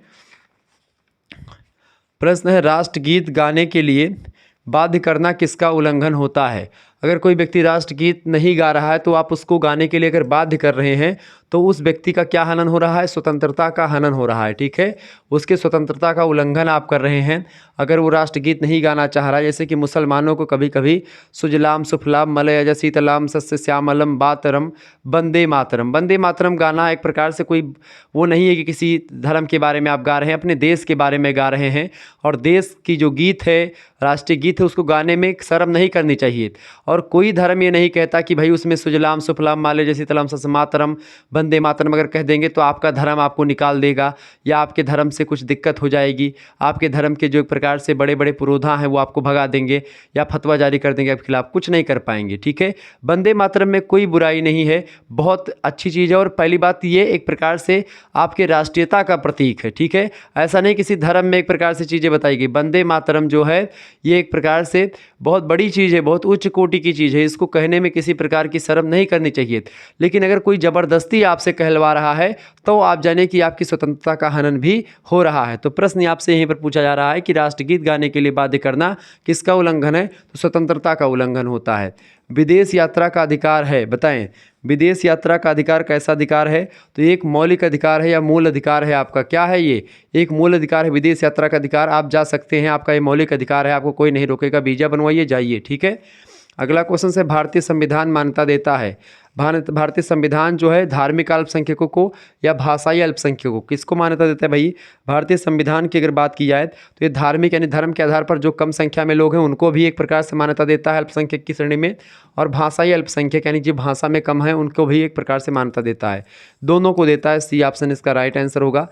प्रश्न है राष्ट्रगीत गाने के लिए बाध्य करना किसका उल्लंघन होता है? अगर कोई व्यक्ति राष्ट्रगीत नहीं गा रहा है तो आप उसको गाने के लिए अगर बाध्य कर रहे हैं तो उस व्यक्ति का क्या हनन हो रहा है? स्वतंत्रता का हनन हो रहा है, ठीक है, उसके स्वतंत्रता का उल्लंघन आप कर रहे हैं। अगर वो राष्ट्रगीत नहीं गाना चाह रहा है, जैसे कि मुसलमानों को कभी कभी सुजलाम सुफलाम मलयज शीतलाम सस्य श्यामलम बातरम वंदे मातरम, वंदे मातरम गाना एक प्रकार से कोई वो नहीं है कि किसी धर्म के बारे में आप गा रहे हैं, अपने देश के बारे में गा रहे हैं। और देश की जो गीत है, राष्ट्रीय गीत है, उसको गाने में शर्म नहीं करनी चाहिए। और कोई धर्म ये नहीं कहता कि भाई उसमें सुजलाम सुफलाम मालयज शीतलाम सस्य मातरम वंदे मातरम अगर कह देंगे तो आपका धर्म आपको निकाल देगा, या आपके धर्म से कुछ दिक्कत हो जाएगी, आपके धर्म के जो एक प्रकार से बड़े बड़े पुरोधा हैं वो आपको भगा देंगे या फतवा जारी कर देंगे, आपके खिलाफ कुछ नहीं कर पाएंगे, ठीक है। वंदे मातरम में कोई बुराई नहीं है, बहुत अच्छी चीज़ है। और पहली बात ये एक प्रकार से आपके राष्ट्रीयता का प्रतीक है, ठीक है, ऐसा नहीं किसी धर्म में एक प्रकार से चीज़ें बताई गई। वंदे मातरम जो है ये एक प्रकार से बहुत बड़ी चीज़ है, बहुत उच्च कोटि की चीज़ है, इसको कहने में किसी प्रकार की शर्म नहीं करनी चाहिए। लेकिन अगर कोई ज़बरदस्ती आपसे कहलवा रहा है तो आप जाने कि आपकी स्वतंत्रता का हनन भी हो रहा है। तो प्रश्न आपसे यहीं पर पूछा जा रहा है कि राष्ट्रगीत गाने के लिए बाध्य करना किसका उल्लंघन है? तो स्वतंत्रता का उल्लंघन होता है। विदेश यात्रा का अधिकार है, बताएं विदेश यात्रा का अधिकार कैसा अधिकार है? तो एक मौलिक अधिकार है या मूल अधिकार है आपका? क्या है ये? एक मूल अधिकार है विदेश यात्रा का अधिकार, आप जा सकते हैं, आपका ये मौलिक अधिकार है, आपको कोई नहीं रोकेगा, वीजा बनवाइए जाइए, ठीक है। अगला क्वेश्चन से भारतीय संविधान मान्यता देता है, भारतीय संविधान जो है धार्मिक अल्पसंख्यकों को या भाषाई अल्पसंख्यकों को किसको मान्यता देता है भाई? भारतीय संविधान की अगर बात की जाए तो ये धार्मिक यानी धर्म के आधार पर जो कम संख्या में लोग हैं उनको भी एक प्रकार से मान्यता देता है अल्पसंख्यक की श्रेणी में, और भाषाई अल्पसंख्यक यानी जो भाषा में कम है उनको भी एक प्रकार से मान्यता देता है, दोनों को देता है। सी ऑप्शन इसका राइट आंसर होगा।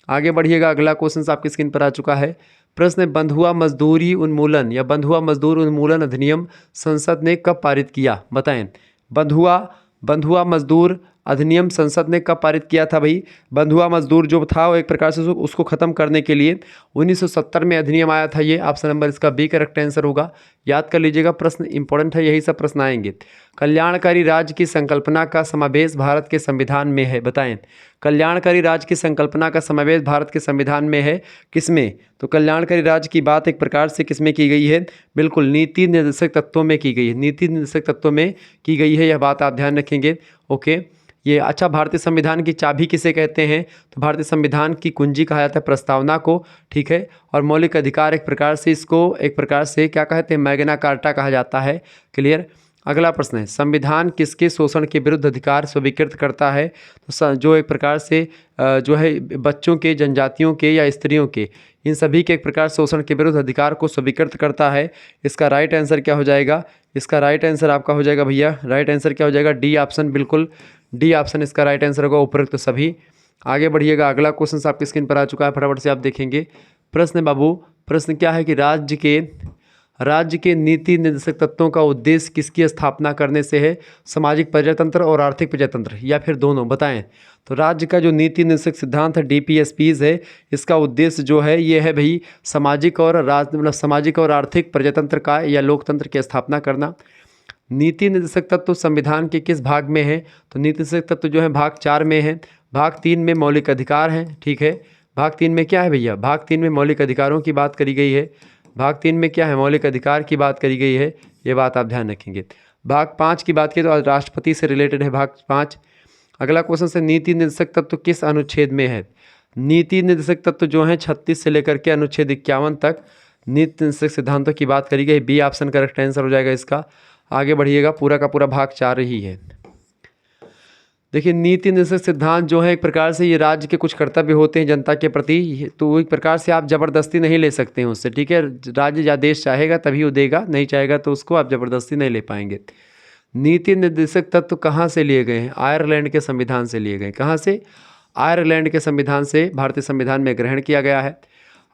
आगे बढ़िएगा, अगला क्वेश्चन आपकी स्क्रीन पर आ चुका है, प्रश्न बंधुआ मजदूरी उन्मूलन या बंधुआ मजदूर उन्मूलन अधिनियम संसद ने कब पारित किया? बताएं। बंधुआ मजदूर अधिनियम संसद ने कब पारित किया था भाई? बंधुआ मजदूर जो था वो एक प्रकार से उसको ख़त्म करने के लिए 1970 में अधिनियम आया था। ये ऑप्शन नंबर इसका बी करेक्ट आंसर होगा। याद कर लीजिएगा, प्रश्न इंपॉर्टेंट है, यही सब प्रश्न आएंगे। कल्याणकारी राज्य की संकल्पना का समावेश भारत के संविधान में है, बताएं। कल्याणकारी राज्य की संकल्पना का समावेश भारत के संविधान में है, किसमें? तो कल्याणकारी राज्य की बात एक प्रकार से किसमें की गई है? बिल्कुल नीति निर्देशक तत्वों में की गई है, नीति निर्देशक तत्वों में की गई है, यह बात आप ध्यान रखेंगे। ओके, ये अच्छा, भारतीय संविधान की चाबी किसे कहते हैं? तो भारतीय संविधान की कुंजी कहा जाता है प्रस्तावना को, ठीक है। और मौलिक अधिकार एक प्रकार से इसको एक प्रकार से क्या कहते हैं? मैग्ना कार्टा कहा जाता है। क्लियर। अगला प्रश्न है, संविधान किसके शोषण के विरुद्ध अधिकार स्वीकृत करता है? तो जो एक प्रकार से जो है बच्चों के, जनजातियों के या स्त्रियों के, इन सभी के एक प्रकार शोषण के विरुद्ध अधिकार को स्वीकृत करता है। इसका राइट आंसर क्या हो जाएगा? इसका राइट आंसर आपका हो जाएगा भैया, राइट आंसर क्या हो जाएगा? डी ऑप्शन, बिल्कुल डी ऑप्शन इसका राइट आंसर होगा, उपरोक्त सभी। आगे बढ़िएगा, अगला क्वेश्चन आपकी स्क्रीन पर आ चुका है, फटाफट से आप देखेंगे। प्रश्न बाबू, प्रश्न क्या है कि राज्य के नीति निर्देशक तत्वों का उद्देश्य किसकी स्थापना करने से है? सामाजिक प्रजातंत्र और आर्थिक प्रजातंत्र, या फिर दोनों, बताएं। तो राज्य का जो नीति निर्देशक सिद्धांत है, डीपीएसपीज है, इसका उद्देश्य जो है ये है भाई सामाजिक और आर्थिक प्रजातंत्र का या लोकतंत्र की स्थापना करना। नीति निर्देशक तत्व संविधान के किस भाग में है? तो नीति निर्देशक तत्व जो है भाग 4 में है। भाग 3 में मौलिक अधिकार हैं, ठीक है। भाग 3 में क्या है भैया? भाग 3 में मौलिक अधिकारों की बात करी गई है। भाग 3 में क्या है? मौलिक अधिकार की बात करी गई है, ये बात आप ध्यान रखेंगे। भाग 5 की बात की तो राष्ट्रपति से रिलेटेड है भाग 5। अगला क्वेश्चन से नीति निर्देशक तत्व किस अनुच्छेद में है? नीति निर्देशक तत्व जो है 36 से लेकर के अनुच्छेद 51 तक नीति निर्देशक सिद्धांतों की बात करी गई। बी ऑप्शन करेक्ट आंसर हो जाएगा इसका। आगे बढ़िएगा, पूरा का पूरा भाग 4 ही है। देखिए, नीति निर्देशक सिद्धांत जो है एक प्रकार से ये राज्य के कुछ कर्तव्य होते हैं जनता के प्रति, तो एक प्रकार से आप ज़बरदस्ती नहीं ले सकते हैं उससे, ठीक है। राज्य या देश चाहेगा तभी वो देगा, नहीं चाहेगा तो उसको आप ज़बरदस्ती नहीं ले पाएंगे। नीति निर्देशक तत्व कहाँ से लिए गए हैं? आयरलैंड के संविधान से लिए गए। कहाँ से? आयरलैंड के संविधान से भारतीय संविधान में ग्रहण किया गया है।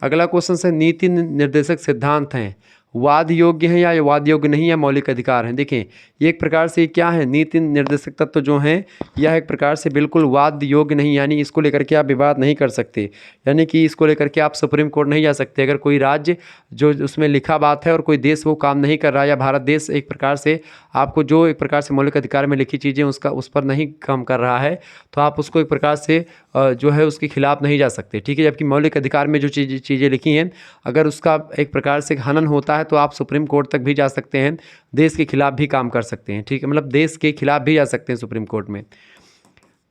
अगला क्वेश्चन से नीति निर्देशक सिद्धांत हैं वाद योग्य हैं या वाद योग्य नहीं या मौलिक अधिकार हैं? देखें, ये एक प्रकार से क्या है, नीति निर्देशक तत्व जो हैं यह एक प्रकार से बिल्कुल वाद योग्य नहीं, यानी इसको लेकर के आप विवाद नहीं कर सकते, यानी कि इसको लेकर के आप सुप्रीम कोर्ट नहीं जा सकते। अगर कोई राज्य जो उसमें लिखा बात है और कोई देश वो काम नहीं कर रहा, या भारत देश एक प्रकार से आपको जो एक प्रकार से मौलिक अधिकार में लिखी चीज़ें उस पर नहीं काम कर रहा है, तो आप उसको एक प्रकार से जो है उसके खिलाफ नहीं जा सकते, ठीक है। जबकि मौलिक अधिकार में जो चीज़ें लिखी हैं, अगर उसका एक प्रकार से हनन होता है तो आप सुप्रीम कोर्ट तक भी जा सकते हैं, देश के खिलाफ भी काम कर सकते हैं, ठीक है। मतलब देश के खिलाफ भी जा सकते हैं सुप्रीम कोर्ट में।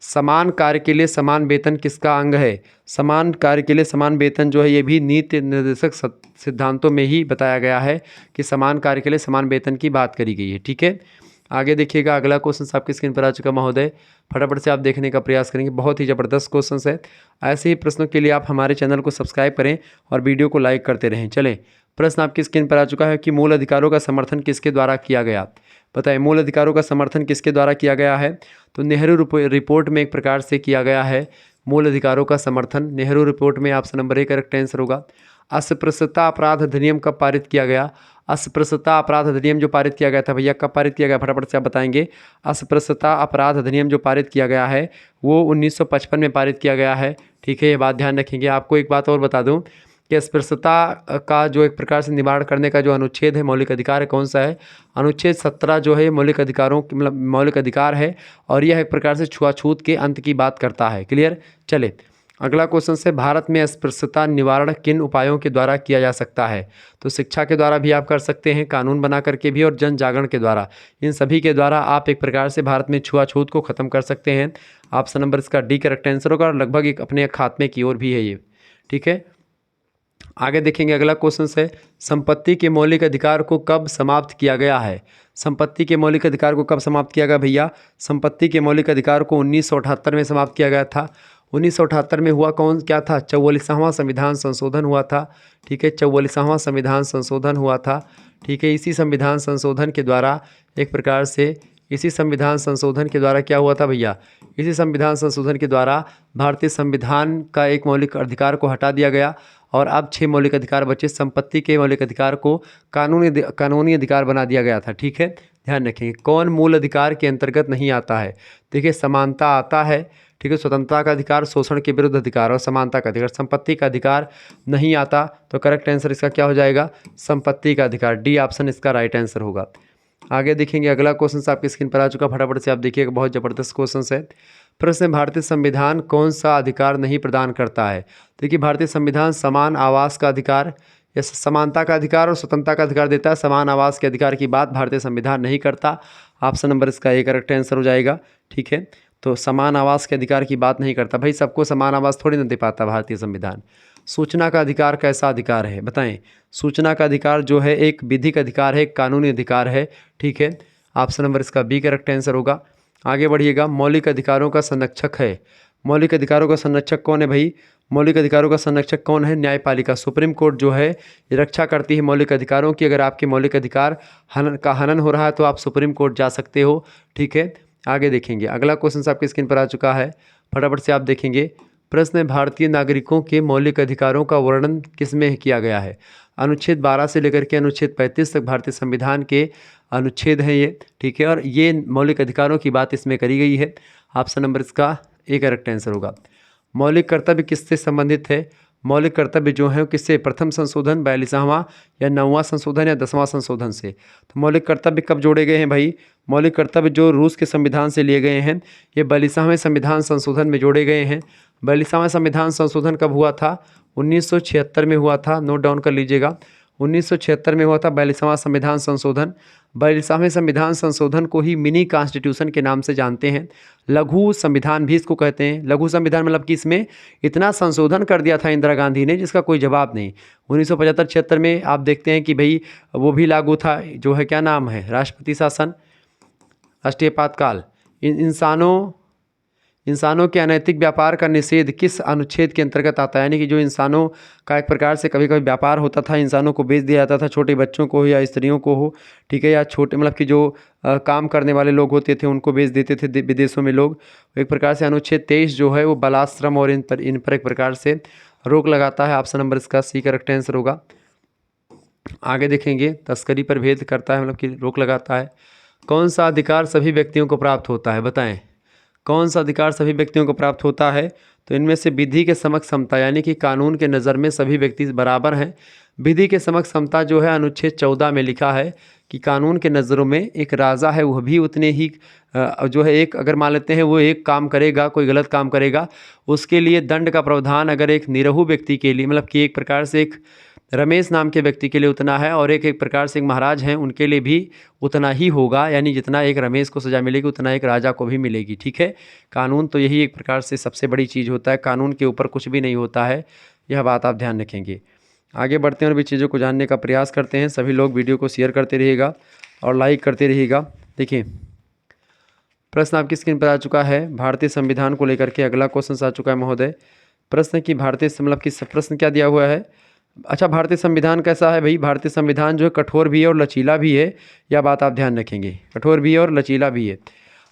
समान कार्य के लिए समान वेतन किसका अंग है? समान कार्य के लिए समान वेतन जो है ये भी नीति निर्देशक सिद्धांतों में ही बताया गया है कि समान कार्य के लिए समान वेतन की बात करी गई है, ठीक है। आगे देखिएगा, अगला क्वेश्चन आपकी स्क्रीन पर आ चुका महोदय, फटाफट से आप देखने का प्रयास करेंगे। बहुत ही ज़बरदस्त क्वेश्चन है। ऐसे ही प्रश्नों के लिए आप हमारे चैनल को सब्सक्राइब करें और वीडियो को लाइक करते रहें। चलें, प्रश्न आपकी स्क्रीन पर आ चुका है कि मूल अधिकारों का समर्थन किसके द्वारा किया गया? बताइए, मूल अधिकारों का समर्थन किसके द्वारा किया गया है? तो नेहरू रिपोर्ट में एक प्रकार से किया गया है मूल अधिकारों का समर्थन। नेहरू रिपोर्ट में ऑप्शन नंबर 1 करेक्ट आंसर होगा। अस्पृश्यता अपराध अधिनियम कब पारित किया गया? अस्पृश्यता अपराध अधिनियम जो पारित किया गया था भैया, कब पारित किया गया? फटाफट से आप बताएंगे। अस्पृश्यता अपराध अधिनियम जो पारित किया गया है वो 1955 में पारित किया गया है, ठीक है। ये बात ध्यान रखेंगे। आपको एक बात और बता दूं कि अस्पृश्यता का जो एक प्रकार से निवारण करने का जो अनुच्छेद है, मौलिक अधिकार है, कौन सा है? अनुच्छेद 17 जो है मौलिक अधिकारों की मतलब मौलिक अधिकार है, और यह एक प्रकार से छुआछूत के अंत की बात करता है। क्लियर। चले, अगला क्वेश्चन से भारत में अस्पृश्यता निवारण किन उपायों के द्वारा किया जा सकता है? तो शिक्षा के द्वारा भी आप कर सकते हैं, कानून बना करके भी, और जन जागरण के द्वारा। इन सभी के द्वारा आप एक प्रकार से भारत में छुआछूत को ख़त्म कर सकते हैं। ऑप्शन नंबर इसका डी करेक्ट आंसर होगा, और लगभग एक अपने खात्मे की ओर भी है ये, ठीक है। आगे देखेंगे, अगला क्वेश्चन है संपत्ति के मौलिक अधिकार को कब समाप्त किया गया है? संपत्ति के मौलिक अधिकार को कब समाप्त किया गया भैया? संपत्ति के मौलिक अधिकार को 1978 में समाप्त किया गया था। 1978 में हुआ क्या था? 44वां संविधान संशोधन हुआ था, ठीक है। 44वां संविधान संशोधन हुआ था, ठीक है। इसी संविधान संशोधन के द्वारा एक प्रकार से क्या हुआ था भैया? इसी संविधान संशोधन के द्वारा भारतीय संविधान का एक मौलिक अधिकार को हटा दिया गया, और अब 6 मौलिक अधिकार बचे। संपत्ति के मौलिक अधिकार को कानूनी अधिकार बना दिया गया था, ठीक है। ध्यान रखेंगे। कौन मूल अधिकार के अंतर्गत नहीं आता है? देखिए, समानता आता है, ठीक है, स्वतंत्रता का अधिकार, शोषण के विरुद्ध अधिकार और समानता का अधिकार। संपत्ति का अधिकार नहीं आता, तो करेक्ट आंसर इसका क्या हो जाएगा? संपत्ति का अधिकार। डी ऑप्शन इसका राइट आंसर होगा। आगे देखेंगे, अगला क्वेश्चन आपकी स्क्रीन पर आ चुका, फटाफट से आप देखिएगा, बहुत ज़बरदस्त क्वेश्चन है। प्रश्न है, भारतीय संविधान कौन सा अधिकार नहीं प्रदान करता है? देखिए, भारतीय संविधान समान आवास का अधिकार या समानता का अधिकार और स्वतंत्रता का अधिकार देता है। समान आवास के अधिकार की बात भारतीय संविधान नहीं करता। ऑप्शन नंबर इसका ए करेक्ट आंसर हो जाएगा, ठीक है। तो समान आवास के अधिकार की बात नहीं करता। भाई, सबको समान आवास थोड़ी ना दे पाता भारतीय संविधान। सूचना का अधिकार कैसा अधिकार है, बताएं? सूचना का अधिकार जो है एक विधिक अधिकार है, एक कानूनी अधिकार है, ठीक है। ऑप्शन नंबर इसका बी करेक्ट आंसर होगा। आगे बढ़िएगा, मौलिक अधिकारों का संरक्षक है। मौलिक अधिकारों का संरक्षक कौन है भाई? मौलिक अधिकारों का संरक्षक कौन है? न्यायपालिका, सुप्रीम कोर्ट जो है ये रक्षा करती है मौलिक अधिकारों की। अगर आपके मौलिक अधिकार हनन हो रहा है तो आप सुप्रीम कोर्ट जा सकते हो, ठीक है। आगे देखेंगे, अगला क्वेश्चन आपकी स्क्रीन पर आ चुका है, फटाफट से आप देखेंगे। प्रश्न है, भारतीय नागरिकों के मौलिक अधिकारों का वर्णन किसमें किया गया है? अनुच्छेद 12 से लेकर के अनुच्छेद 35 तक भारतीय संविधान के अनुच्छेद हैं ये, ठीक है, और ये मौलिक अधिकारों की बात इसमें करी गई है। ऑप्शन नंबर इसका ए करेक्ट आंसर होगा। मौलिक कर्तव्य किससे संबंधित है? मौलिक कर्तव्य जो है किससे? प्रथम संशोधन, 42वां या 9वां संशोधन या 10वां संशोधन से। तो मौलिक कर्तव्य कब जोड़े गए हैं भाई? मौलिक कर्तव्य जो रूस के संविधान से लिए गए हैं, ये 42वें संविधान संशोधन में जोड़े गए हैं। 42वां संविधान संशोधन कब हुआ था? 1976 में हुआ था, नोट डाउन कर लीजिएगा। 1976 में हुआ था 42वां संविधान संशोधन। 42वें संविधान संशोधन को ही मिनी कॉन्स्टिट्यूशन के नाम से जानते हैं। लघु संविधान भी इसको कहते हैं। लघु संविधान मतलब कि इसमें इतना संशोधन कर दिया था इंदिरा गांधी ने जिसका कोई जवाब नहीं। 1975-76 में आप देखते हैं कि भाई वो भी लागू था, जो है क्या नाम है, राष्ट्रपति शासन, राष्ट्रीय आपातकाल। इंसानों के अनैतिक व्यापार का निषेध किस अनुच्छेद के अंतर्गत आता है? यानी कि जो इंसानों का एक प्रकार से कभी कभी व्यापार होता था, इंसानों को बेच दिया जाता था, छोटे बच्चों को हो या स्त्रियों को हो, ठीक है, या छोटे मतलब कि जो काम करने वाले लोग होते थे उनको बेच देते थे विदेशों में लोग। एक प्रकार से अनुच्छेद 23 जो है वो बालाश्रम और इन पर एक प्रकार से रोक लगाता है। ऑप्शन नंबर इसका सी करेक्ट आंसर होगा। आगे देखेंगे, तस्करी पर भेद करता है, मतलब कि रोक लगाता है। कौन सा अधिकार सभी व्यक्तियों को प्राप्त होता है, बताएं? कौन सा अधिकार सभी व्यक्तियों को प्राप्त होता है? तो इनमें से विधि के समक्ष समता, यानी कि कानून के नज़र में सभी व्यक्ति बराबर हैं। विधि के समक्ष समता जो है अनुच्छेद 14 में लिखा है कि कानून के नज़रों में एक राजा है वह भी उतने ही जो है, एक अगर मान लेते हैं वो एक काम करेगा, कोई गलत काम करेगा, उसके लिए दंड का प्रावधान अगर एक निरहु व्यक्ति के लिए, मतलब कि एक प्रकार से एक रमेश नाम के व्यक्ति के लिए उतना है, और एक प्रकार से एक महाराज हैं उनके लिए भी उतना ही होगा। यानी जितना एक रमेश को सज़ा मिलेगी उतना एक राजा को भी मिलेगी, ठीक है। कानून तो यही एक प्रकार से सबसे बड़ी चीज़ होता है, कानून के ऊपर कुछ भी नहीं होता है, यह बात आप ध्यान रखेंगे। आगे बढ़ते हैं और भी चीज़ों को जानने का प्रयास करते हैं। सभी लोग वीडियो को शेयर करते रहिएगा और लाइक करते रहिएगा। देखिए, प्रश्न आपकी स्क्रीन पर आ चुका है, भारतीय संविधान को लेकर के अगला क्वेश्चन आ चुका है महोदय। प्रश्न की भारतीय मतलब कि प्रश्न क्या दिया हुआ है? अच्छा, भारतीय संविधान कैसा है भाई? भारतीय संविधान जो है कठोर भी है और लचीला भी है, यह बात आप ध्यान रखेंगे, कठोर भी है और लचीला भी है।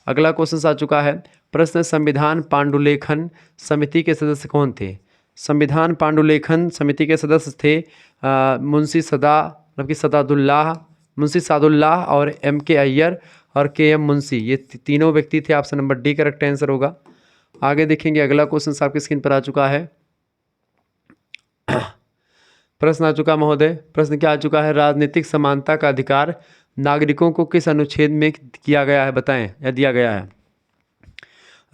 अगला क्वेश्चन आ चुका है, प्रश्न संविधान पांडुलेखन समिति के सदस्य कौन थे? संविधान पांडुलेखन समिति के सदस्य थे मुंशी सादुल्लाह और M.K. अय्यर और K.M. मुंशी, ये तीनों व्यक्ति थे। Option number D correct answer होगा। आगे देखेंगे, अगला क्वेश्चन आपकी स्क्रीन पर आ चुका है। प्रश्न आ चुका महोदय, प्रश्न क्या आ चुका है? राजनीतिक समानता का अधिकार नागरिकों को किस अनुच्छेद में किया गया है, बताएं, या दिया गया है?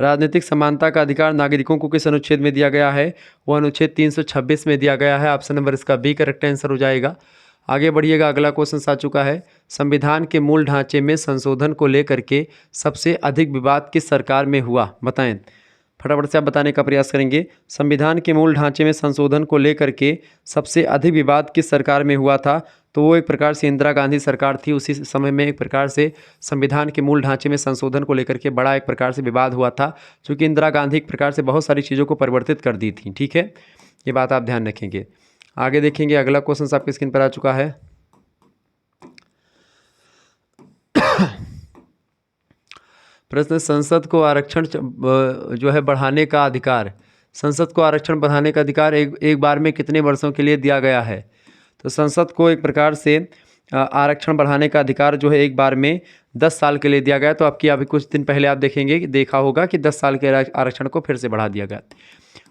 राजनीतिक समानता का अधिकार नागरिकों को किस अनुच्छेद में दिया गया है? वो अनुच्छेद 326 में दिया गया है। ऑप्शन नंबर इसका बी करेक्ट आंसर हो जाएगा। आगे बढ़िएगा, अगला क्वेश्चन आ चुका है, संविधान के मूल ढांचे में संशोधन को लेकर के सबसे अधिक विवाद किस सरकार में हुआ, बताएं? फटाफट से आप बताने का प्रयास करेंगे। संविधान के मूल ढांचे में संशोधन को लेकर के सबसे अधिक विवाद किस सरकार में हुआ था? तो वो एक प्रकार से इंदिरा गांधी सरकार थी। उसी समय में एक प्रकार से संविधान के मूल ढांचे में संशोधन को लेकर के बड़ा एक प्रकार से विवाद हुआ था, क्योंकि इंदिरा गांधी एक प्रकार से बहुत सारी चीज़ों को परिवर्तित कर दी थी, ठीक है, ये बात आप ध्यान रखेंगे। आगे देखेंगे, अगला क्वेश्चन आपकी स्क्रीन पर आ चुका है। प्रश्न, संसद को आरक्षण जो है बढ़ाने का अधिकार, संसद को आरक्षण बढ़ाने का अधिकार एक बार में कितने वर्षों के लिए दिया गया है? तो संसद को एक प्रकार से आरक्षण बढ़ाने का अधिकार जो है एक बार में 10 साल के लिए दिया गया। तो आपकी अभी कुछ दिन पहले आप देखेंगे कि देखा होगा कि 10 साल के आरक्षण को फिर से बढ़ा दिया गया।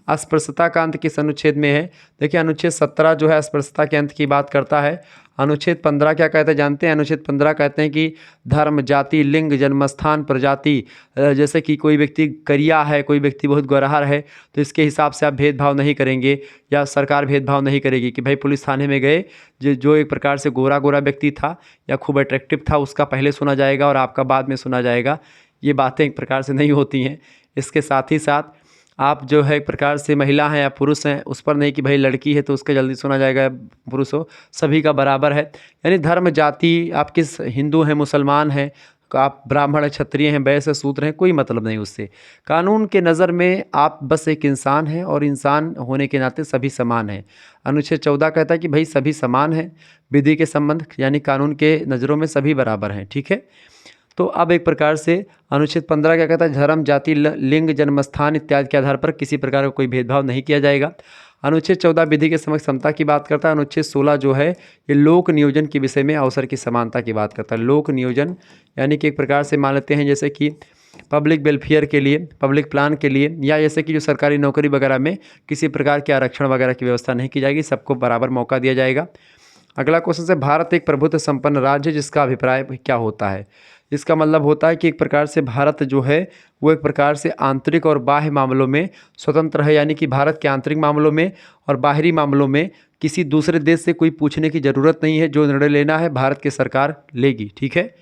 अस्पृश्यता का अंत किस अनुच्छेद में है? देखिए अनुच्छेद 17 जो है अस्पृश्यता के अंत की बात करता है। अनुच्छेद 15 क्या कहते हैं जानते हैं? अनुच्छेद 15 कहते हैं कि धर्म, जाति, लिंग, जन्मस्थान, प्रजाति, जैसे कि कोई व्यक्ति करिया है, कोई व्यक्ति बहुत गोरहर है, तो इसके हिसाब से आप भेदभाव नहीं करेंगे या सरकार भेदभाव नहीं करेगी कि भाई पुलिस थाने में गए, जो एक प्रकार से गोरा गोरा व्यक्ति था या खूब अट्रैक्टिव था उसका पहले सुना जाएगा और आपका बाद में सुना जाएगा। ये बातें एक प्रकार से नहीं होती हैं। इसके साथ ही साथ आप जो है एक प्रकार से महिला हैं या पुरुष हैं उस पर नहीं कि भाई लड़की है तो उसका जल्दी सुना जाएगा, पुरुष हो, सभी का बराबर है। यानी धर्म, जाति, आप किस हिंदू हैं, मुसलमान हैं, आप ब्राह्मण हैं, क्षत्रिय हैं, वैश्य, शूद्र हैं, कोई मतलब नहीं उससे। कानून के नज़र में आप बस एक इंसान हैं और इंसान होने के नाते सभी समान हैं। अनुच्छेद 14 कहता है कि भाई सभी समान हैं विधि के संबंध, यानी कानून के नज़रों में सभी बराबर हैं। ठीक है। तो अब एक प्रकार से अनुच्छेद 15 क्या कहता है? धर्म, जाति, लिंग, जन्मस्थान इत्यादि के आधार पर किसी प्रकार का कोई भेदभाव नहीं किया जाएगा। अनुच्छेद 14 विधि के समक्ष समता की बात करता है। अनुच्छेद 16 जो है ये लोक नियोजन के विषय में अवसर की समानता की बात करता है। लोक नियोजन यानी कि एक प्रकार से मान लेते हैं जैसे कि पब्लिक वेलफेयर के लिए, पब्लिक प्लान के लिए, या जैसे कि जो सरकारी नौकरी वगैरह में किसी प्रकार के आरक्षण वगैरह की व्यवस्था नहीं की जाएगी, सबको बराबर मौका दिया जाएगा। अगला क्वेश्चन से भारत एक प्रभुत्व संपन्न राज्य है, जिसका अभिप्राय क्या होता है? इसका मतलब होता है कि एक प्रकार से भारत जो है वो एक प्रकार से आंतरिक और बाह्य मामलों में स्वतंत्र है, यानी कि भारत के आंतरिक मामलों में और बाहरी मामलों में किसी दूसरे देश से कोई पूछने की ज़रूरत नहीं है। जो निर्णय लेना है भारत की सरकार लेगी। ठीक है,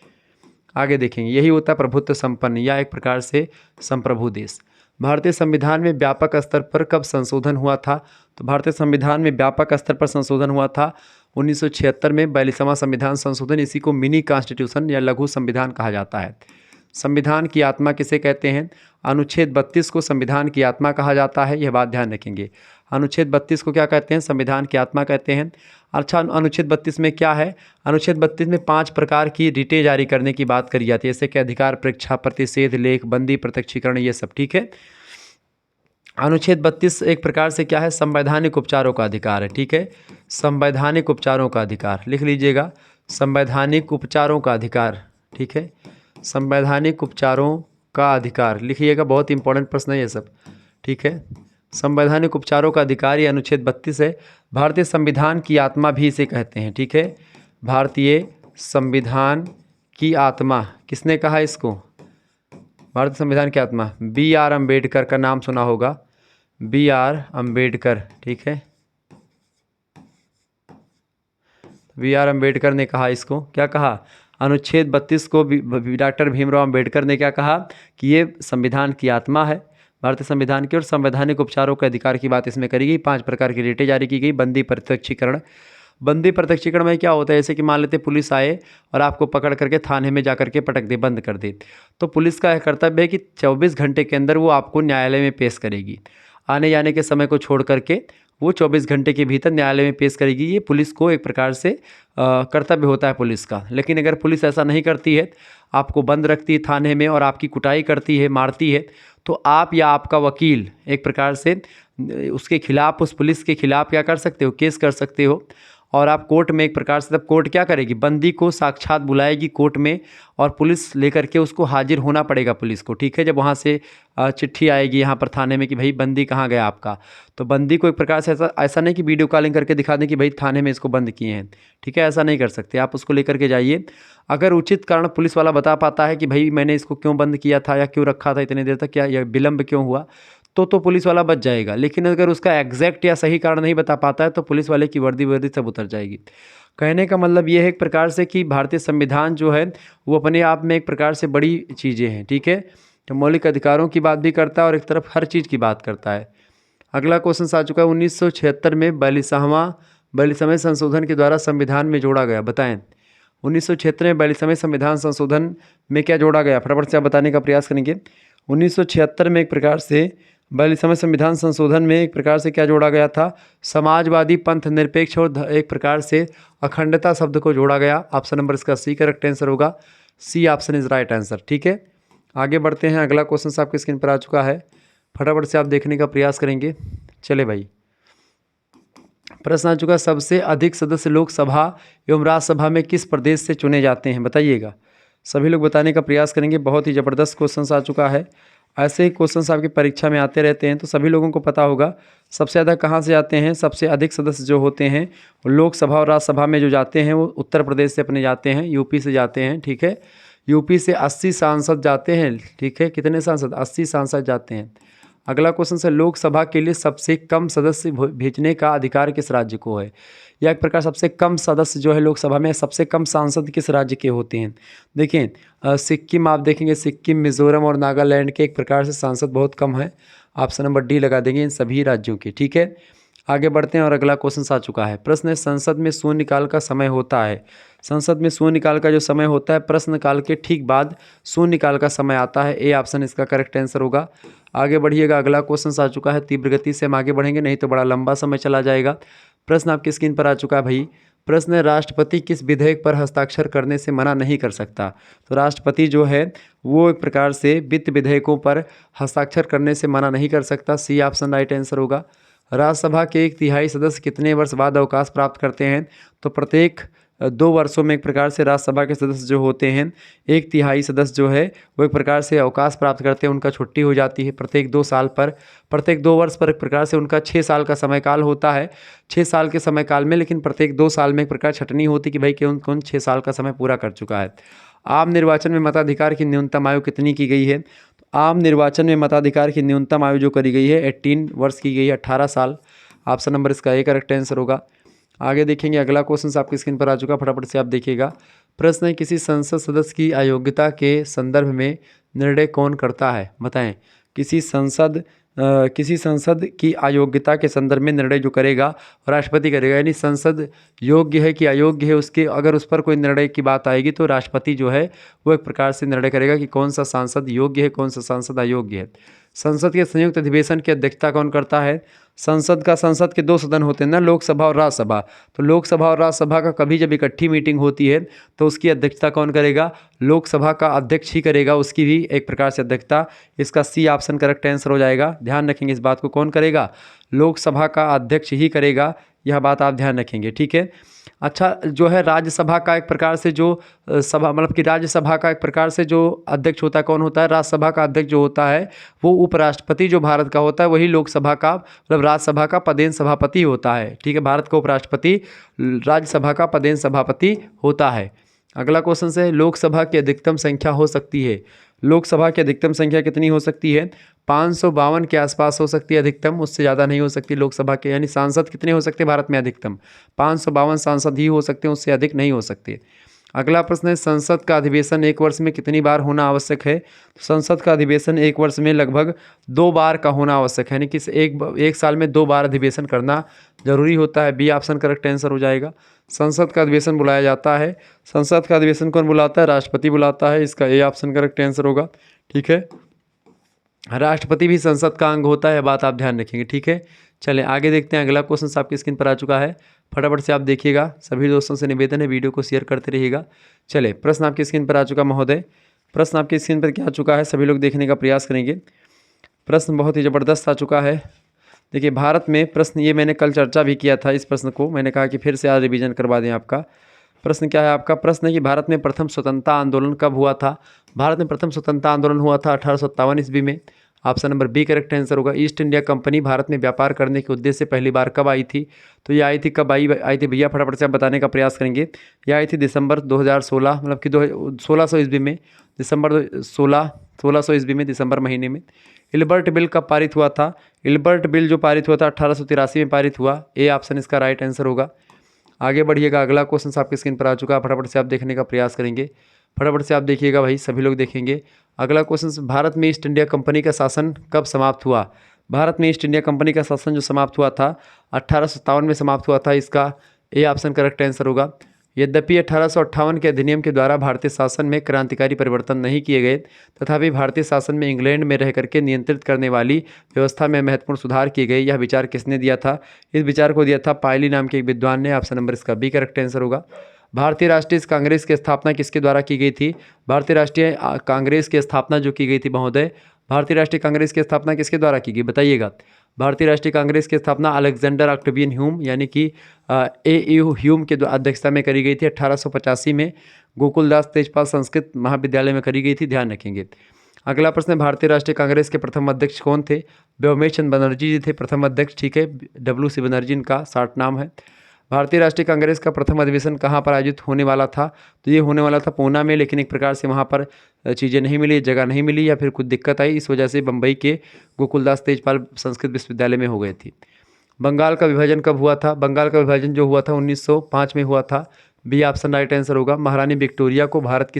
आगे देखेंगे। यही होता है प्रभुत्व संपन्न या एक प्रकार से संप्रभु देश। भारतीय संविधान में व्यापक स्तर पर कब संशोधन हुआ था? तो भारतीय संविधान में व्यापक स्तर पर संशोधन हुआ था 1976 में, 42वां संविधान संशोधन। इसी को मिनी कॉन्स्टिट्यूशन या लघु संविधान कहा जाता है। संविधान की आत्मा किसे कहते हैं? अनुच्छेद 32 को संविधान की आत्मा कहा जाता है, यह बात ध्यान रखेंगे। अनुच्छेद 32 को क्या कहते हैं? संविधान की आत्मा कहते हैं। अच्छा, अनुच्छेद 32 में क्या है? अनुच्छेद 32 में 5 प्रकार की रिटें जारी करने की बात करी जाती है, जैसे कि अधिकार, परीक्षा, प्रतिषेध, लेख, बंदी, प्रत्यक्षीकरण, ये सब। ठीक है। अनुच्छेद 32 एक प्रकार से क्या है? संवैधानिक उपचारों का अधिकार है। ठीक है, संवैधानिक उपचारों का अधिकार लिख लीजिएगा, संवैधानिक उपचारों का अधिकार। ठीक है, संवैधानिक उपचारों का अधिकार लिखिएगा, बहुत इंपॉर्टेंट प्रश्न है ये सब। ठीक है, संवैधानिक उपचारों का अधिकार ये अनुच्छेद 32 है। भारतीय संविधान की आत्मा भी इसे कहते हैं। ठीक है, भारतीय संविधान की आत्मा किसने कहा इसको? भारतीय संविधान की आत्मा B.R. अम्बेडकर का नाम सुना होगा, B.R. अम्बेडकर। ठीक है, B.R. अम्बेडकर ने कहा इसको, क्या कहा? अनुच्छेद 32 को डॉक्टर भीमराव अम्बेडकर ने क्या कहा कि ये संविधान की आत्मा है भारतीय संविधान की, और संवैधानिक उपचारों के अधिकार की बात इसमें करी गई। 5 प्रकार की रिटें जारी की गई। बंदी, प्रत्यक्षीकरण। बंदी प्रत्यक्षीकरण में क्या होता है? जैसे कि मान लेते पुलिस आए और आपको पकड़ करके थाने में जा करके पटक दे, बंद कर दे, तो पुलिस का यह कर्तव्य है कि 24 घंटे के अंदर वो आपको न्यायालय में पेश करेगी। आने जाने के समय को छोड़ करके वो 24 घंटे के भीतर न्यायालय में पेश करेगी। ये पुलिस को एक प्रकार से कर्तव्य होता है पुलिस का। लेकिन अगर पुलिस ऐसा नहीं करती है, आपको बंद रखती है थाने में और आपकी कुटाई करती है, मारती है, तो आप या आपका वकील एक प्रकार से उसके खिलाफ, उस पुलिस के खिलाफ क्या कर सकते हो? केस कर सकते हो। और आप कोर्ट में एक प्रकार से, तब कोर्ट क्या करेगी? बंदी को साक्षात बुलाएगी कोर्ट में और पुलिस लेकर के उसको हाजिर होना पड़ेगा पुलिस को। ठीक है, जब वहाँ से चिट्ठी आएगी यहाँ पर थाने में कि भाई बंदी कहाँ गया आपका, तो बंदी को एक प्रकार से ऐसा नहीं कि वीडियो कॉलिंग करके दिखा दें कि भाई थाने में इसको बंद किए हैं। ठीक है, ऐसा नहीं कर सकते, आप उसको लेकर के जाइए। अगर उचित कारण पुलिस वाला बता पाता है कि भाई मैंने इसको क्यों बंद किया था या क्यों रखा था इतनी देर तक, क्या यह विलम्ब क्यों हुआ, तो पुलिस वाला बच जाएगा। लेकिन अगर उसका एग्जैक्ट या सही कारण नहीं बता पाता है तो पुलिस वाले की वर्दी सब उतर जाएगी। कहने का मतलब ये है एक प्रकार से कि भारतीय संविधान जो है वो अपने आप में एक प्रकार से बड़ी चीज़ें हैं। ठीक है, तो मौलिक अधिकारों की बात भी करता है और एक तरफ हर चीज़ की बात करता है। अगला क्वेश्चन आ चुका है 1976 में 42वें संशोधन के द्वारा संविधान में जोड़ा गया, बताएं। 1976 में 42वें संविधान संशोधन में क्या जोड़ा गया? फटाफट से आप बताने का प्रयास करेंगे। 1976 में एक प्रकार से 42वें संविधान संशोधन में एक प्रकार से क्या जोड़ा गया था? समाजवादी, पंथ निरपेक्ष और एक प्रकार से अखंडता शब्द को जोड़ा गया। ऑप्शन नंबर इसका सी करेक्ट आंसर होगा। C option is right answer. ठीक है, आगे बढ़ते हैं। अगला क्वेश्चन आपके स्क्रीन पर आ चुका है, फटाफट से आप देखने का प्रयास करेंगे। चले भाई, प्रश्न आ चुका, सबसे अधिक सदस्य लोकसभा एवं राज्यसभा में किस प्रदेश से चुने जाते हैं? बताइएगा। सभी लोग बताने का प्रयास करेंगे। बहुत ही ज़बरदस्त क्वेश्चन आ चुका है। ऐसे ही क्वेश्चन आपकी परीक्षा में आते रहते हैं, तो सभी लोगों को पता होगा सबसे ज़्यादा कहाँ से आते हैं। सबसे अधिक सदस्य जो होते हैं वो लोकसभा और राज्यसभा में जो जाते हैं वो उत्तर प्रदेश से अपने जाते हैं, यूपी से जाते हैं, ठीक है। यूपी से 80 सांसद जाते हैं, ठीक है। कितने सांसद? 80 सांसद जाते हैं। अगला क्वेश्चन है, लोकसभा के लिए सबसे कम सदस्य भेजने का अधिकार किस राज्य को है? या एक प्रकार सबसे कम सदस्य जो है लोकसभा में, सबसे कम सांसद किस राज्य के होते हैं? देखिए सिक्किम, आप देखेंगे सिक्किम, मिजोरम और नागालैंड के एक प्रकार से सांसद बहुत कम है। ऑप्शन नंबर डी लगा देंगे इन सभी राज्यों के, ठीक है। आगे बढ़ते हैं और अगला क्वेश्चन आ चुका है। प्रश्न है, संसद में शून्यकाल का समय होता है। संसद में शून्यकाल का जो समय होता है, प्रश्नकाल के ठीक बाद शून्यकाल का समय आता है। ए ऑप्शन इसका करेक्ट आंसर होगा। आगे बढ़िएगा, अगला क्वेश्चन आ चुका है। तीव्र गति से हम आगे बढ़ेंगे, नहीं तो बड़ा लंबा समय चला जाएगा। प्रश्न आपकी स्क्रीन पर आ चुका है भाई। प्रश्न है, राष्ट्रपति किस विधेयक पर हस्ताक्षर करने से मना नहीं कर सकता? तो राष्ट्रपति जो है वो एक प्रकार से वित्त विधेयकों पर हस्ताक्षर करने से मना नहीं कर सकता। सी ऑप्शन राइट आंसर होगा। राज्यसभा के 1/3 सदस्य कितने वर्ष बाद अवकाश प्राप्त करते हैं? तो प्रत्येक 2 वर्षों में एक प्रकार से राज्यसभा के सदस्य जो होते हैं, 1/3 सदस्य जो है वो एक प्रकार से अवकाश प्राप्त करते हैं, उनका छुट्टी हो जाती है प्रत्येक 2 साल पर। प्रत्येक 2 वर्ष पर एक प्रकार से उनका 6 साल का समय काल होता है। 6 साल के समय काल में, लेकिन प्रत्येक 2 साल में एक प्रकार छटनी होती कि भाई कौन कौन 6 साल का समय पूरा कर चुका है। आम निर्वाचन में मताधिकार की न्यूनतम आयु कितनी की गई है? आम निर्वाचन में मताधिकार की न्यूनतम आयु जो करी गई है 18 वर्ष की गई है, 18 साल। ऑप्शन नंबर इसका ए करेक्ट आंसर होगा। आगे देखेंगे, अगला क्वेश्चन आपकी स्क्रीन पर आ चुका, फटाफट से आप देखिएगा। प्रश्न है, किसी संसद सदस्य की अयोग्यता के संदर्भ में निर्णय कौन करता है? बताएं। किसी संसद की अयोग्यता के संदर्भ में निर्णय जो करेगा राष्ट्रपति करेगा, यानी संसद योग्य है कि अयोग्य है, उसके अगर उस पर कोई निर्णय की बात आएगी तो राष्ट्रपति जो है वो एक प्रकार से निर्णय करेगा कि कौन सा सांसद योग्य है, कौन सा सांसद अयोग्य है। संसद के संयुक्त अधिवेशन की अध्यक्षता कौन करता है? संसद के 2 सदन होते हैं ना, लोकसभा और राज्यसभा। तो लोकसभा और राज्यसभा का कभी जब इकट्ठी मीटिंग होती है तो उसकी अध्यक्षता कौन करेगा? लोकसभा का अध्यक्ष ही करेगा, उसकी भी एक प्रकार से अध्यक्षता। इसका सी ऑप्शन करेक्ट आंसर हो जाएगा। ध्यान रखेंगे इस बात को, कौन करेगा? लोकसभा का अध्यक्ष ही करेगा, यह बात आप ध्यान रखेंगे, ठीक है। अच्छा, जो है राज्यसभा का एक प्रकार से जो सभा, मतलब कि राज्यसभा का एक प्रकार से जो अध्यक्ष होता है, कौन होता है? राज्यसभा का अध्यक्ष जो होता है वो उपराष्ट्रपति जो भारत का होता है, वही लोकसभा का मतलब राज्यसभा का पदेन सभापति होता है, ठीक है। भारत का उपराष्ट्रपति राज्यसभा का पदेन सभापति होता है। अगला क्वेश्चन है, लोकसभा की अधिकतम संख्या हो सकती है। लोकसभा की अधिकतम संख्या कितनी हो सकती है? 552 के आसपास हो सकती है अधिकतम, उससे ज़्यादा नहीं हो सकती लोकसभा के। यानी सांसद कितने हो सकते हैं भारत में? अधिकतम 552 सांसद ही हो सकते हैं, उससे अधिक नहीं हो सकते। अगला प्रश्न है, संसद का अधिवेशन 1 वर्ष में कितनी बार होना आवश्यक है? तो संसद का अधिवेशन 1 वर्ष में लगभग 2 बार का होना आवश्यक है, यानी कि एक साल में 2 बार अधिवेशन करना जरूरी होता है। बी ऑप्शन करेक्ट आंसर हो जाएगा। संसद का अधिवेशन बुलाया जाता है। संसद का अधिवेशन कौन बुलाता है? राष्ट्रपति बुलाता है, इसका ए ऑप्शन करेक्ट आंसर होगा, ठीक है। राष्ट्रपति भी संसद का अंग होता है, बात आप ध्यान रखेंगे, ठीक है। चलें आगे देखते हैं, अगला क्वेश्चन आपकी स्क्रीन पर आ चुका है, फटाफट से आप देखिएगा। सभी दोस्तों से निवेदन है वीडियो को शेयर करते रहिएगा। चले, प्रश्न आपकी स्क्रीन पर आ चुका महोदय। प्रश्न आपकी स्क्रीन पर क्या आ चुका है, सभी लोग देखने का प्रयास करेंगे। प्रश्न बहुत ही ज़बरदस्त आ चुका है। देखिए, भारत में प्रश्न, ये मैंने कल चर्चा भी किया था इस प्रश्न को, मैंने कहा कि फिर से आज रिवीजन करवा दें आपका। प्रश्न क्या है आपका? प्रश्न है कि भारत में प्रथम स्वतंत्रता आंदोलन कब हुआ था? भारत में प्रथम स्वतंत्रता आंदोलन हुआ था 1857 ईस्वी में। Option number B correct answer होगा। ईस्ट इंडिया कंपनी भारत में व्यापार करने के उद्देश्य से पहली बार कब आई थी? तो ये आई थी, कब आई थी भैया, फटाफट से आप बताने का प्रयास करेंगे। ये आई थी दिसंबर 2016, मतलब कि 1600 ईस्वी में, दिसंबर 1600 ईस्वी में, दिसंबर महीने में। इल्बर्ट बिल कब पारित हुआ था? इल्बर्ट बिल जो पारित हुआ था 1883 में पारित हुआ। ए ऑप्शन इसका राइट आंसर होगा। आगे बढ़िएगा, अगला क्वेश्चन आपके स्क्रीन पर आ चुका है, फटाफट से आप देखने का प्रयास करेंगे। फटाफट से आप देखिएगा भाई, सभी लोग देखेंगे। अगला क्वेश्चन, भारत में ईस्ट इंडिया कंपनी का शासन कब समाप्त हुआ? भारत में ईस्ट इंडिया कंपनी का शासन जो समाप्त हुआ था 1857 में समाप्त हुआ था, इसका ए ऑप्शन करेक्ट आंसर होगा। यद्यपि 1858 के अधिनियम के द्वारा भारतीय शासन में क्रांतिकारी परिवर्तन नहीं किए गए, तथापि भारतीय शासन में इंग्लैंड में रह करके नियंत्रित करने वाली व्यवस्था में महत्वपूर्ण सुधार किए गए। यह विचार किसने दिया था? इस विचार को दिया था पायली नाम के एक विद्वान ने। ऑप्शन नंबर इसका बी करेक्ट आंसर होगा। भारतीय राष्ट्रीय कांग्रेस की स्थापना किसके द्वारा की गई थी? भारतीय राष्ट्रीय कांग्रेस की स्थापना जो की गई थी महोदय, भारतीय राष्ट्रीय कांग्रेस की स्थापना किसके द्वारा की गई, बताइएगा। भारतीय राष्ट्रीय कांग्रेस की स्थापना अलेक्जेंडर ऑक्टेवियन ह्यूम, यानी कि ए यू ह्यूम के अध्यक्षता में करी गई थी 1885 में। गोकुलदास तेजपाल संस्कृत महाविद्यालय में करी गई थी, ध्यान रखेंगे। अगला प्रश्न है, भारतीय राष्ट्रीय कांग्रेस के प्रथम अध्यक्ष कौन थे? व्योमेश चंद्र बनर्जी जी थे प्रथम अध्यक्ष, ठीक है। WC बनर्जी इनका शार्ट नाम है। भारतीय राष्ट्रीय कांग्रेस का प्रथम अधिवेशन कहाँ पर आयोजित होने वाला था? तो ये होने वाला था पूना में, लेकिन एक प्रकार से वहाँ पर चीज़ें नहीं मिली, जगह नहीं मिली या फिर कुछ दिक्कत आई, इस वजह से बम्बई के गोकुलदास तेजपाल संस्कृत विश्वविद्यालय में हो गई थी। बंगाल का विभाजन कब हुआ था? बंगाल का विभाजन जो हुआ था 1905 में हुआ था। बी ऑप्शन राइट आंसर होगा। महारानी विक्टोरिया को भारत की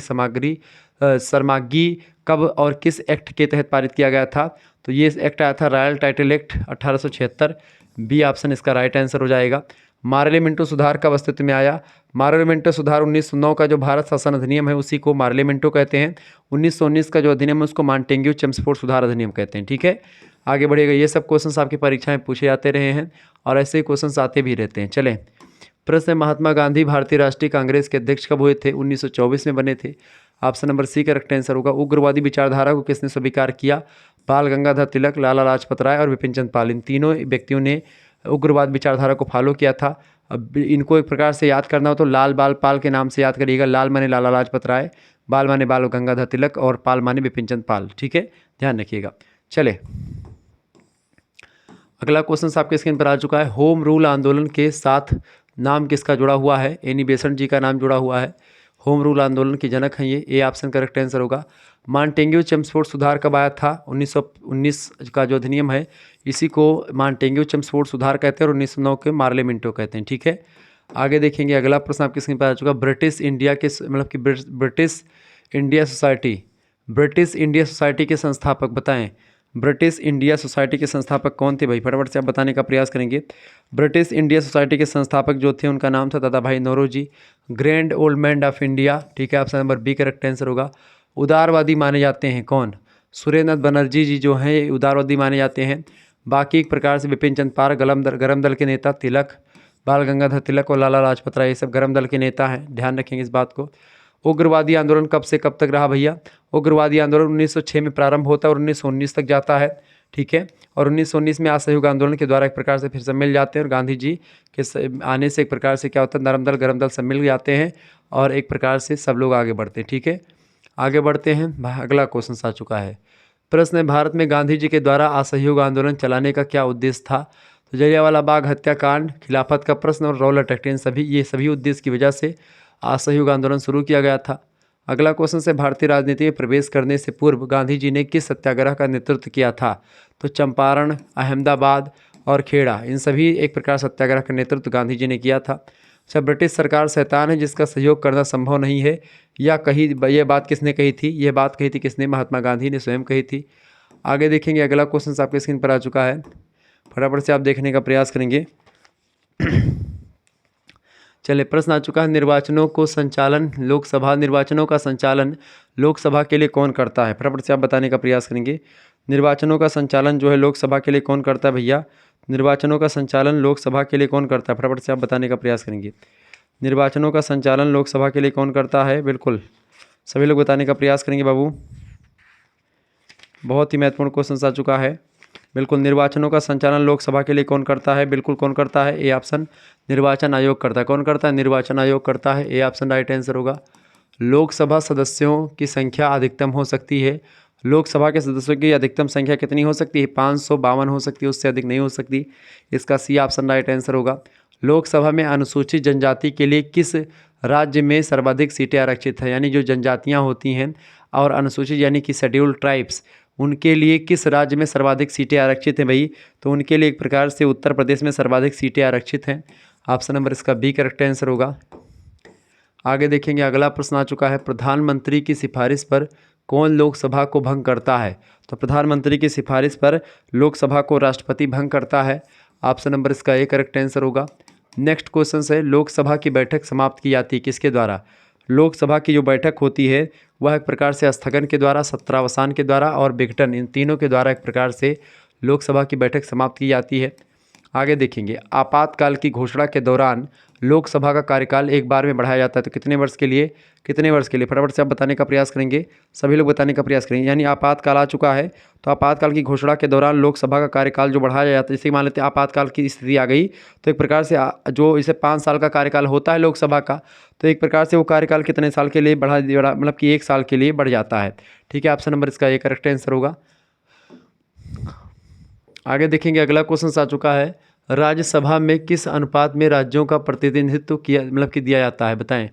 शर्मागी कब और किस एक्ट के तहत पारित किया गया था? तो ये एक्ट आया था Royal Title Act 1876। B option इसका राइट आंसर हो जाएगा। मार्लियामेंटो सुधार कब अस्तित्व में आया? मार्लियामेंटो सुधार 1909 का जो भारत शासन अधिनियम है उसी को मार्लियामेंटो कहते हैं। 1919 का जो अधिनियम है उसको मॉन्टेग्यू चेम्सफोर्ड सुधार अधिनियम कहते हैं, ठीक है। आगे बढ़ेगा। ये सब क्वेश्चंस आपकी परीक्षा में पूछे जाते रहे हैं और ऐसे ही क्वेश्चंस आते भी रहते हैं। चलें, प्रश्न है, महात्मा गांधी भारतीय राष्ट्रीय कांग्रेस के अध्यक्ष कब हुए थे? 1924 में बने थे। Option number C correct answer होगा। उग्रवादी विचारधारा को किसने स्वीकार किया? बाल गंगाधर तिलक, लाला लाजपत राय और विपिन चंद्र पाल, इन तीनों व्यक्तियों ने उग्रवाद विचारधारा को फॉलो किया था। अब इनको एक प्रकार से याद करना हो तो लाल बाल पाल के नाम से याद करिएगा। लाल माने लाला लाजपत राय, बाल माने बाल गंगाधर तिलक और पाल माने विपिन चंद्र पाल, ठीक है, ध्यान रखिएगा। चले, अगला क्वेश्चन आपके स्क्रीन पर आ चुका है। होम रूल आंदोलन के साथ नाम किसका जुड़ा हुआ है? एनी बेसेंट जी का नाम जुड़ा हुआ है। होम रूल आंदोलन के जनक हैं ये। ए ऑप्शन करेक्ट आंसर होगा। मॉन्टेग्यू चेम्सफोर्ड सुधार कब आया था? 1919 का जो अधिनियम है इसी को मॉन्टेग्यू चेम्सफोर्ड सुधार कहते हैं और 1909 के मार्लियामेंटो कहते हैं, ठीक है। आगे देखेंगे, अगला प्रश्न आपके स्क्रीन पर आ चुका। ब्रिटिश इंडिया के मतलब कि ब्रिटिश इंडिया सोसाइटी के संस्थापक बताएं। ब्रिटिश इंडिया सोसाइटी के संस्थापक कौन थे भाई? फटाफट से आप बताने का प्रयास करेंगे। ब्रिटिश इंडिया सोसाइटी के संस्थापक जो थे उनका नाम था Dadabhai Naoroji. Grand old man of India, ठीक है, option number B correct answer होगा। उदारवादी माने जाते हैं कौन? सुरेंद्रनाथ बनर्जी जी जो हैं उदारवादी माने जाते हैं। बाकी एक प्रकार से विपिन चंद्र पाल, गरम दल के नेता तिलक, बाल गंगाधर तिलक और लाला लाजपत राय, ये सब गरम दल के नेता हैं, ध्यान रखेंगे इस बात को। उग्रवादी आंदोलन कब से कब तक रहा भैया? उग्रवादी आंदोलन 1906 में प्रारंभ होता है और 1919 तक जाता है, ठीक है। और 1919 में असहयोग आंदोलन के द्वारा एक प्रकार से फिर सब मिल जाते हैं और गांधी जी के आने से एक प्रकार से क्या होता है, नरम दल गरम दल सब मिल जाते हैं और एक प्रकार से सब लोग आगे बढ़ते हैं, ठीक है। आगे बढ़ते हैं, अगला क्वेश्चन आ चुका है। प्रश्न है, भारत में गांधी जी के द्वारा असहयोग आंदोलन चलाने का क्या उद्देश्य था? तो जलियांवाला बाग हत्याकांड, खिलाफत का प्रश्न और रॉलेट एक्ट, ये सभी उद्देश्य की वजह से असहयोग आंदोलन शुरू किया गया था। अगला क्वेश्चन से, भारतीय राजनीति में प्रवेश करने से पूर्व गांधी जी ने किस सत्याग्रह का नेतृत्व किया था? तो चंपारण, अहमदाबाद और खेड़ा, इन सभी एक प्रकार सत्याग्रह का नेतृत्व गांधी जी ने किया था। अच्छा, ब्रिटिश सरकार शैतान है जिसका सहयोग करना संभव नहीं है, या यह बात किसने कही थी? यह बात कही थी किसने? महात्मा गांधी ने स्वयं कही थी। आगे देखेंगे, अगला क्वेश्चन आपके स्क्रीन पर आ चुका है, फटाफट से आप देखने का प्रयास करेंगे। चलिए, प्रश्न आ चुका है, लोकसभा निर्वाचनों का संचालन लोकसभा के लिए कौन करता है? फटाफट से आप बताने का प्रयास करेंगे। निर्वाचनों का संचालन जो है लोकसभा के लिए कौन करता है भैया? निर्वाचनों का संचालन लोकसभा के लिए कौन करता है? फटाफट से आप बताने का प्रयास करेंगे। निर्वाचनों का संचालन लोकसभा के लिए कौन करता है? बिल्कुल सभी लोग बताने का प्रयास करेंगे बाबू। बहुत ही महत्वपूर्ण क्वेश्चन आ चुका है। बिल्कुल, निर्वाचनों का संचालन लोकसभा के लिए कौन करता है? बिल्कुल, कौन करता है? ए ऑप्शन, निर्वाचन आयोग करता है। कौन करता है? निर्वाचन आयोग करता है। ए ऑप्शन राइट आंसर होगा। लोकसभा सदस्यों की संख्या अधिकतम हो सकती है। लोकसभा के सदस्यों की अधिकतम संख्या कितनी हो सकती है? 552 हो सकती है, उससे अधिक नहीं हो सकती। इसका सी ऑप्शन राइट आंसर होगा। लोकसभा में अनुसूचित जनजाति के लिए किस राज्य में सर्वाधिक सीटें आरक्षित हैं? यानी जो जनजातियाँ होती हैं और अनुसूचित यानी कि शेड्यूल्ड ट्राइब्स, उनके लिए किस राज्य में सर्वाधिक सीटें आरक्षित हैं भाई? तो उनके लिए एक प्रकार से उत्तर प्रदेश में सर्वाधिक सीटें आरक्षित हैं। ऑप्शन नंबर इसका बी करेक्ट आंसर होगा। आगे देखेंगे, अगला प्रश्न आ चुका है, प्रधानमंत्री की सिफारिश पर कौन लोकसभा को भंग करता है? तो प्रधानमंत्री की सिफारिश पर लोकसभा को राष्ट्रपति भंग करता है। ऑप्शन नंबर इसका ए करेक्ट आंसर होगा। नेक्स्ट क्वेश्चन है, लोकसभा की बैठक समाप्त की जाती है किसके द्वारा? लोकसभा की जो बैठक होती है वह एक प्रकार से स्थगन के द्वारा, सत्रावसान के द्वारा और विघटन, इन तीनों के द्वारा एक प्रकार से लोकसभा की बैठक समाप्त की जाती है। आगे देखेंगे, आपातकाल की घोषणा के दौरान लोकसभा का कार्यकाल एक बार में बढ़ाया जाता है तो कितने वर्ष के लिए, कितने वर्ष के लिए, फटाफट से आप बताने का प्रयास करेंगे, सभी लोग बताने का प्रयास करेंगे। यानी आपातकाल आ चुका है तो आपातकाल की घोषणा के दौरान लोकसभा का कार्यकाल जो बढ़ाया जाता है, जैसे मान लेते हैं आपातकाल की स्थिति आ गई तो एक प्रकार से जो इसे 5 साल का कार्यकाल होता है लोकसभा का, तो एक प्रकार से वो कार्यकाल कितने साल के लिए मतलब कि 1 साल के लिए बढ़ जाता है। ठीक है, ऑप्शन नंबर इसका ये करेक्ट आंसर होगा। आगे देखेंगे, अगला क्वेश्चन आ चुका है, राज्यसभा में किस अनुपात में राज्यों का प्रतिनिधित्व किया मतलब कि दिया जाता है, बताएं।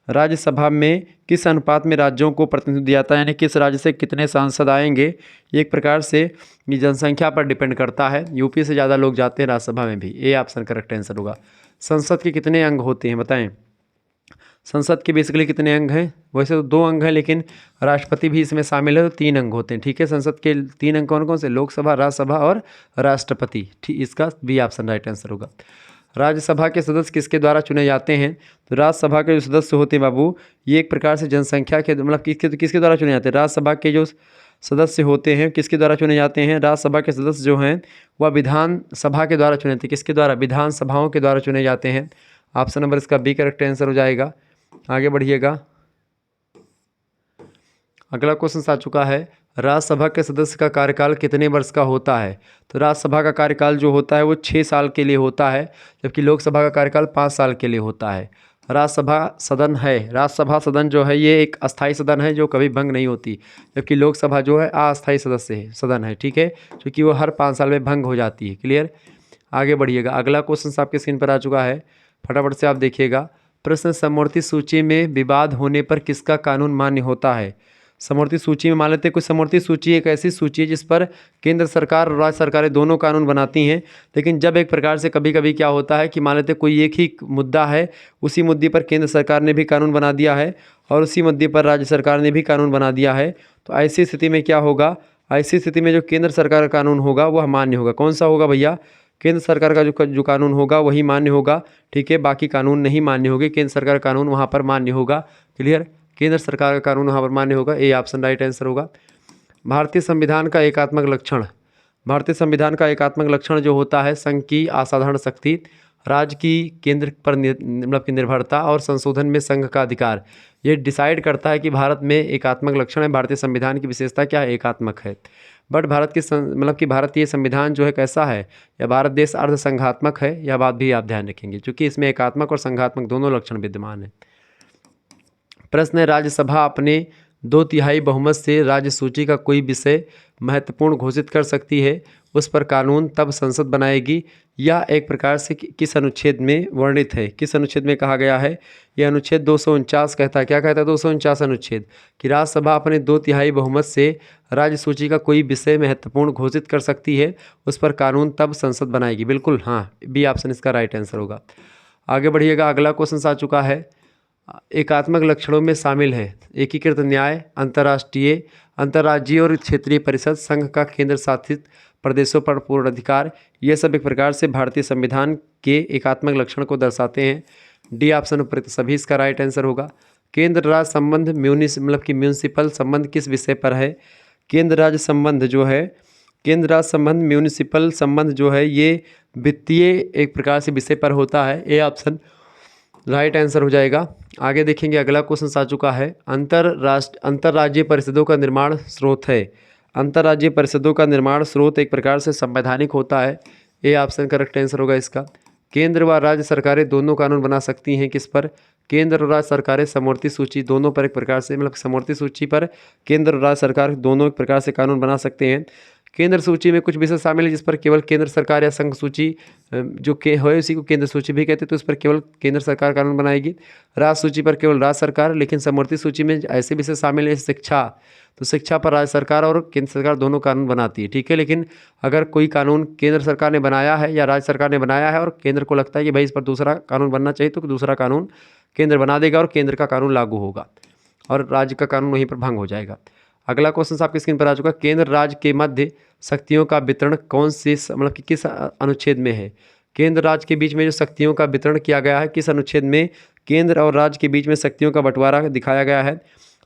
राज्यसभा में किस अनुपात में राज्यों को प्रतिनिधित्व दिया जाता है, यानी किस राज्य से कितने सांसद आएंगे, ये एक प्रकार से ये जनसंख्या पर डिपेंड करता है। यूपी से ज़्यादा लोग जाते हैं राज्यसभा में भी, ये ऑप्शन करेक्ट आंसर होगा। संसद के कितने अंग होते हैं, बताएं। संसद के बेसिकली कितने अंग हैं, वैसे तो 2 अंग हैं लेकिन राष्ट्रपति भी इसमें शामिल है तो 3 अंग होते हैं। ठीक है, संसद के 3 अंग कौन कौन से, लोकसभा, राज्यसभा और राष्ट्रपति। ठीक, इसका बी ऑप्शन राइट आंसर होगा। राज्यसभा के सदस्य किसके द्वारा चुने जाते हैं, तो राज्यसभा के जो सदस्य होते हैं बाबू, ये एक प्रकार से जनसंख्या के मतलब किसके द्वारा चुने जाते हैं, राज्यसभा के जो सदस्य होते हैं किसके द्वारा चुने जाते हैं, राज्यसभा के सदस्य जो हैं वह विधानसभा के द्वारा चुने जाते हैं। किसके द्वारा, विधानसभाओं के द्वारा चुने जाते हैं। ऑप्शन नंबर इसका बी करेक्ट आंसर हो जाएगा। आगे बढ़िएगा, अगला क्वेश्चन आ चुका है, राज्यसभा के सदस्य का कार्यकाल कितने वर्ष का होता है, तो राज्यसभा का कार्यकाल जो होता है वो 6 साल के लिए होता है, जबकि लोकसभा का कार्यकाल 5 साल के लिए होता है। राज्यसभा सदन है, राज्यसभा सदन जो है ये एक अस्थायी सदन है जो कभी भंग नहीं होती, जबकि लोकसभा जो है अस्थायी सदस्य है सदन है। ठीक है, क्योंकि वो हर 5 साल में भंग हो जाती है। क्लियर, आगे बढ़िएगा, अगला क्वेश्चन आपके स्क्रीन पर आ चुका है, फटाफट से आप देखिएगा। प्रश्न, समवर्ती सूची में विवाद होने पर किसका कानून मान्य होता है। समवर्ती सूची में मान लेते हैं कोई समवर्ती सूची एक ऐसी सूची है जिस पर केंद्र सरकार और राज्य सरकारें दोनों कानून बनाती हैं, लेकिन जब एक प्रकार से कभी कभी क्या होता है कि मान लेते हैं कोई एक ही मुद्दा है, उसी मुद्दे पर केंद्र सरकार ने भी कानून बना दिया है और उसी मुद्दे पर राज्य सरकार ने भी कानून बना दिया है, तो ऐसी स्थिति में क्या होगा, ऐसी स्थिति में जो केंद्र सरकार का कानून होगा वह मान्य होगा। कौन सा होगा भैया, केंद्र सरकार का जो कानून होगा वही मान्य होगा। ठीक है, बाकी कानून नहीं मान्य होंगे, केंद्र सरकार का कानून वहाँ पर मान्य होगा। क्लियर, केंद्र सरकार का कानून वहाँ पर मान्य होगा, ए ऑप्शन राइट आंसर होगा। भारतीय संविधान का एकात्मक लक्षण, भारतीय संविधान का एकात्मक लक्षण जो होता है, संघ की असाधारण शक्ति, राज्य की केंद्र पर मतलब की निर्भरता और संशोधन में संघ का अधिकार, ये डिसाइड करता है कि भारत में एकात्मक लक्षण है। भारतीय संविधान की विशेषता क्या है, एकात्मक है। बट भारत की मतलब कि भारतीय संविधान जो है कैसा है, या भारत देश अर्ध संघात्मक है, यह बात भी आप ध्यान रखेंगे क्योंकि इसमें एकात्मक और संघात्मक दोनों लक्षण विद्यमान है। प्रश्न है, राज्यसभा अपने 2/3 बहुमत से राज्य सूची का कोई विषय महत्वपूर्ण घोषित कर सकती है, उस पर कानून तब संसद बनाएगी, या एक प्रकार से किस अनुच्छेद में वर्णित है, किस अनुच्छेद में कहा गया है, यह अनुच्छेद 249 कहता है। क्या कहता है 249 अनुच्छेद, कि राज्यसभा अपने 2/3 बहुमत से राज्य सूची का कोई विषय महत्वपूर्ण घोषित कर सकती है, उस पर कानून तब संसद बनाएगी। बिल्कुल हाँ, बी ऑप्शन इसका राइट आंसर होगा। आगे बढ़िएगा, अगला क्वेश्चन आ चुका है, एकात्मक लक्षणों में शामिल है एकीकृत न्याय, अंतर्राष्ट्रीय अंतर्राज्यीय और क्षेत्रीय परिषद, संघ का केंद्र शासित प्रदेशों पर पूर्ण अधिकार, ये सब एक प्रकार से भारतीय संविधान के एकात्मक लक्षण को दर्शाते हैं। डी ऑप्शन उपयुक्त सभी इसका राइट आंसर होगा। केंद्र राज्य संबंध मतलब कि म्यूनिसिपल संबंध किस विषय पर है, केंद्र राज्य संबंध जो है, केंद्र राज्य संबंध म्यूनिसिपल संबंध जो है ये वित्तीय एक प्रकार से विषय पर होता है, ए ऑप्शन राइट आंसर हो जाएगा। आगे देखेंगे, अगला क्वेश्चन आ चुका है, अंतर्राज्यीय परिषदों का निर्माण स्रोत है, अंतर्राज्यीय परिषदों का निर्माण स्रोत एक प्रकार से संवैधानिक होता है, ए ऑप्शन करेक्ट आंसर होगा इसका। केंद्र व राज्य सरकारें दोनों कानून बना सकती हैं किस पर, केंद्र और राज्य सरकारें समवर्ती सूची दोनों पर एक प्रकार से मतलब समवर्ती सूची पर केंद्र और राज्य सरकार दोनों एक प्रकार से कानून बना सकते हैं। केंद्र सूची में कुछ विषय शामिल है जिस पर केवल केंद्र सरकार या संघ सूची जो के है उसी को केंद्र सूची भी कहते हैं, तो इस पर केवल केंद्र सरकार कानून बनाएगी। राज्य सूची पर केवल राज्य सरकार, लेकिन समवर्ती सूची में ऐसे विषय शामिल है शिक्षा, तो शिक्षा पर राज्य सरकार और केंद्र सरकार दोनों कानून बनाती है। ठीक है, लेकिन अगर कोई कानून केंद्र सरकार ने बनाया है या राज्य सरकार ने बनाया है और केंद्र को लगता है कि भाई इस पर दूसरा कानून बनना चाहिए, तो दूसरा कानून केंद्र बना देगा और केंद्र का कानून लागू होगा और राज्य का कानून वहीं पर भंग हो जाएगा। अगला क्वेश्चन आपकी स्क्रीन पर आ चुका है, केंद्र राज्य के मध्य शक्तियों का वितरण कौन से मतलब कि किस अनुच्छेद में है, केंद्र राज्य के बीच में जो शक्तियों का वितरण किया गया है किस अनुच्छेद में केंद्र और राज्य के बीच में शक्तियों का बंटवारा दिखाया गया है,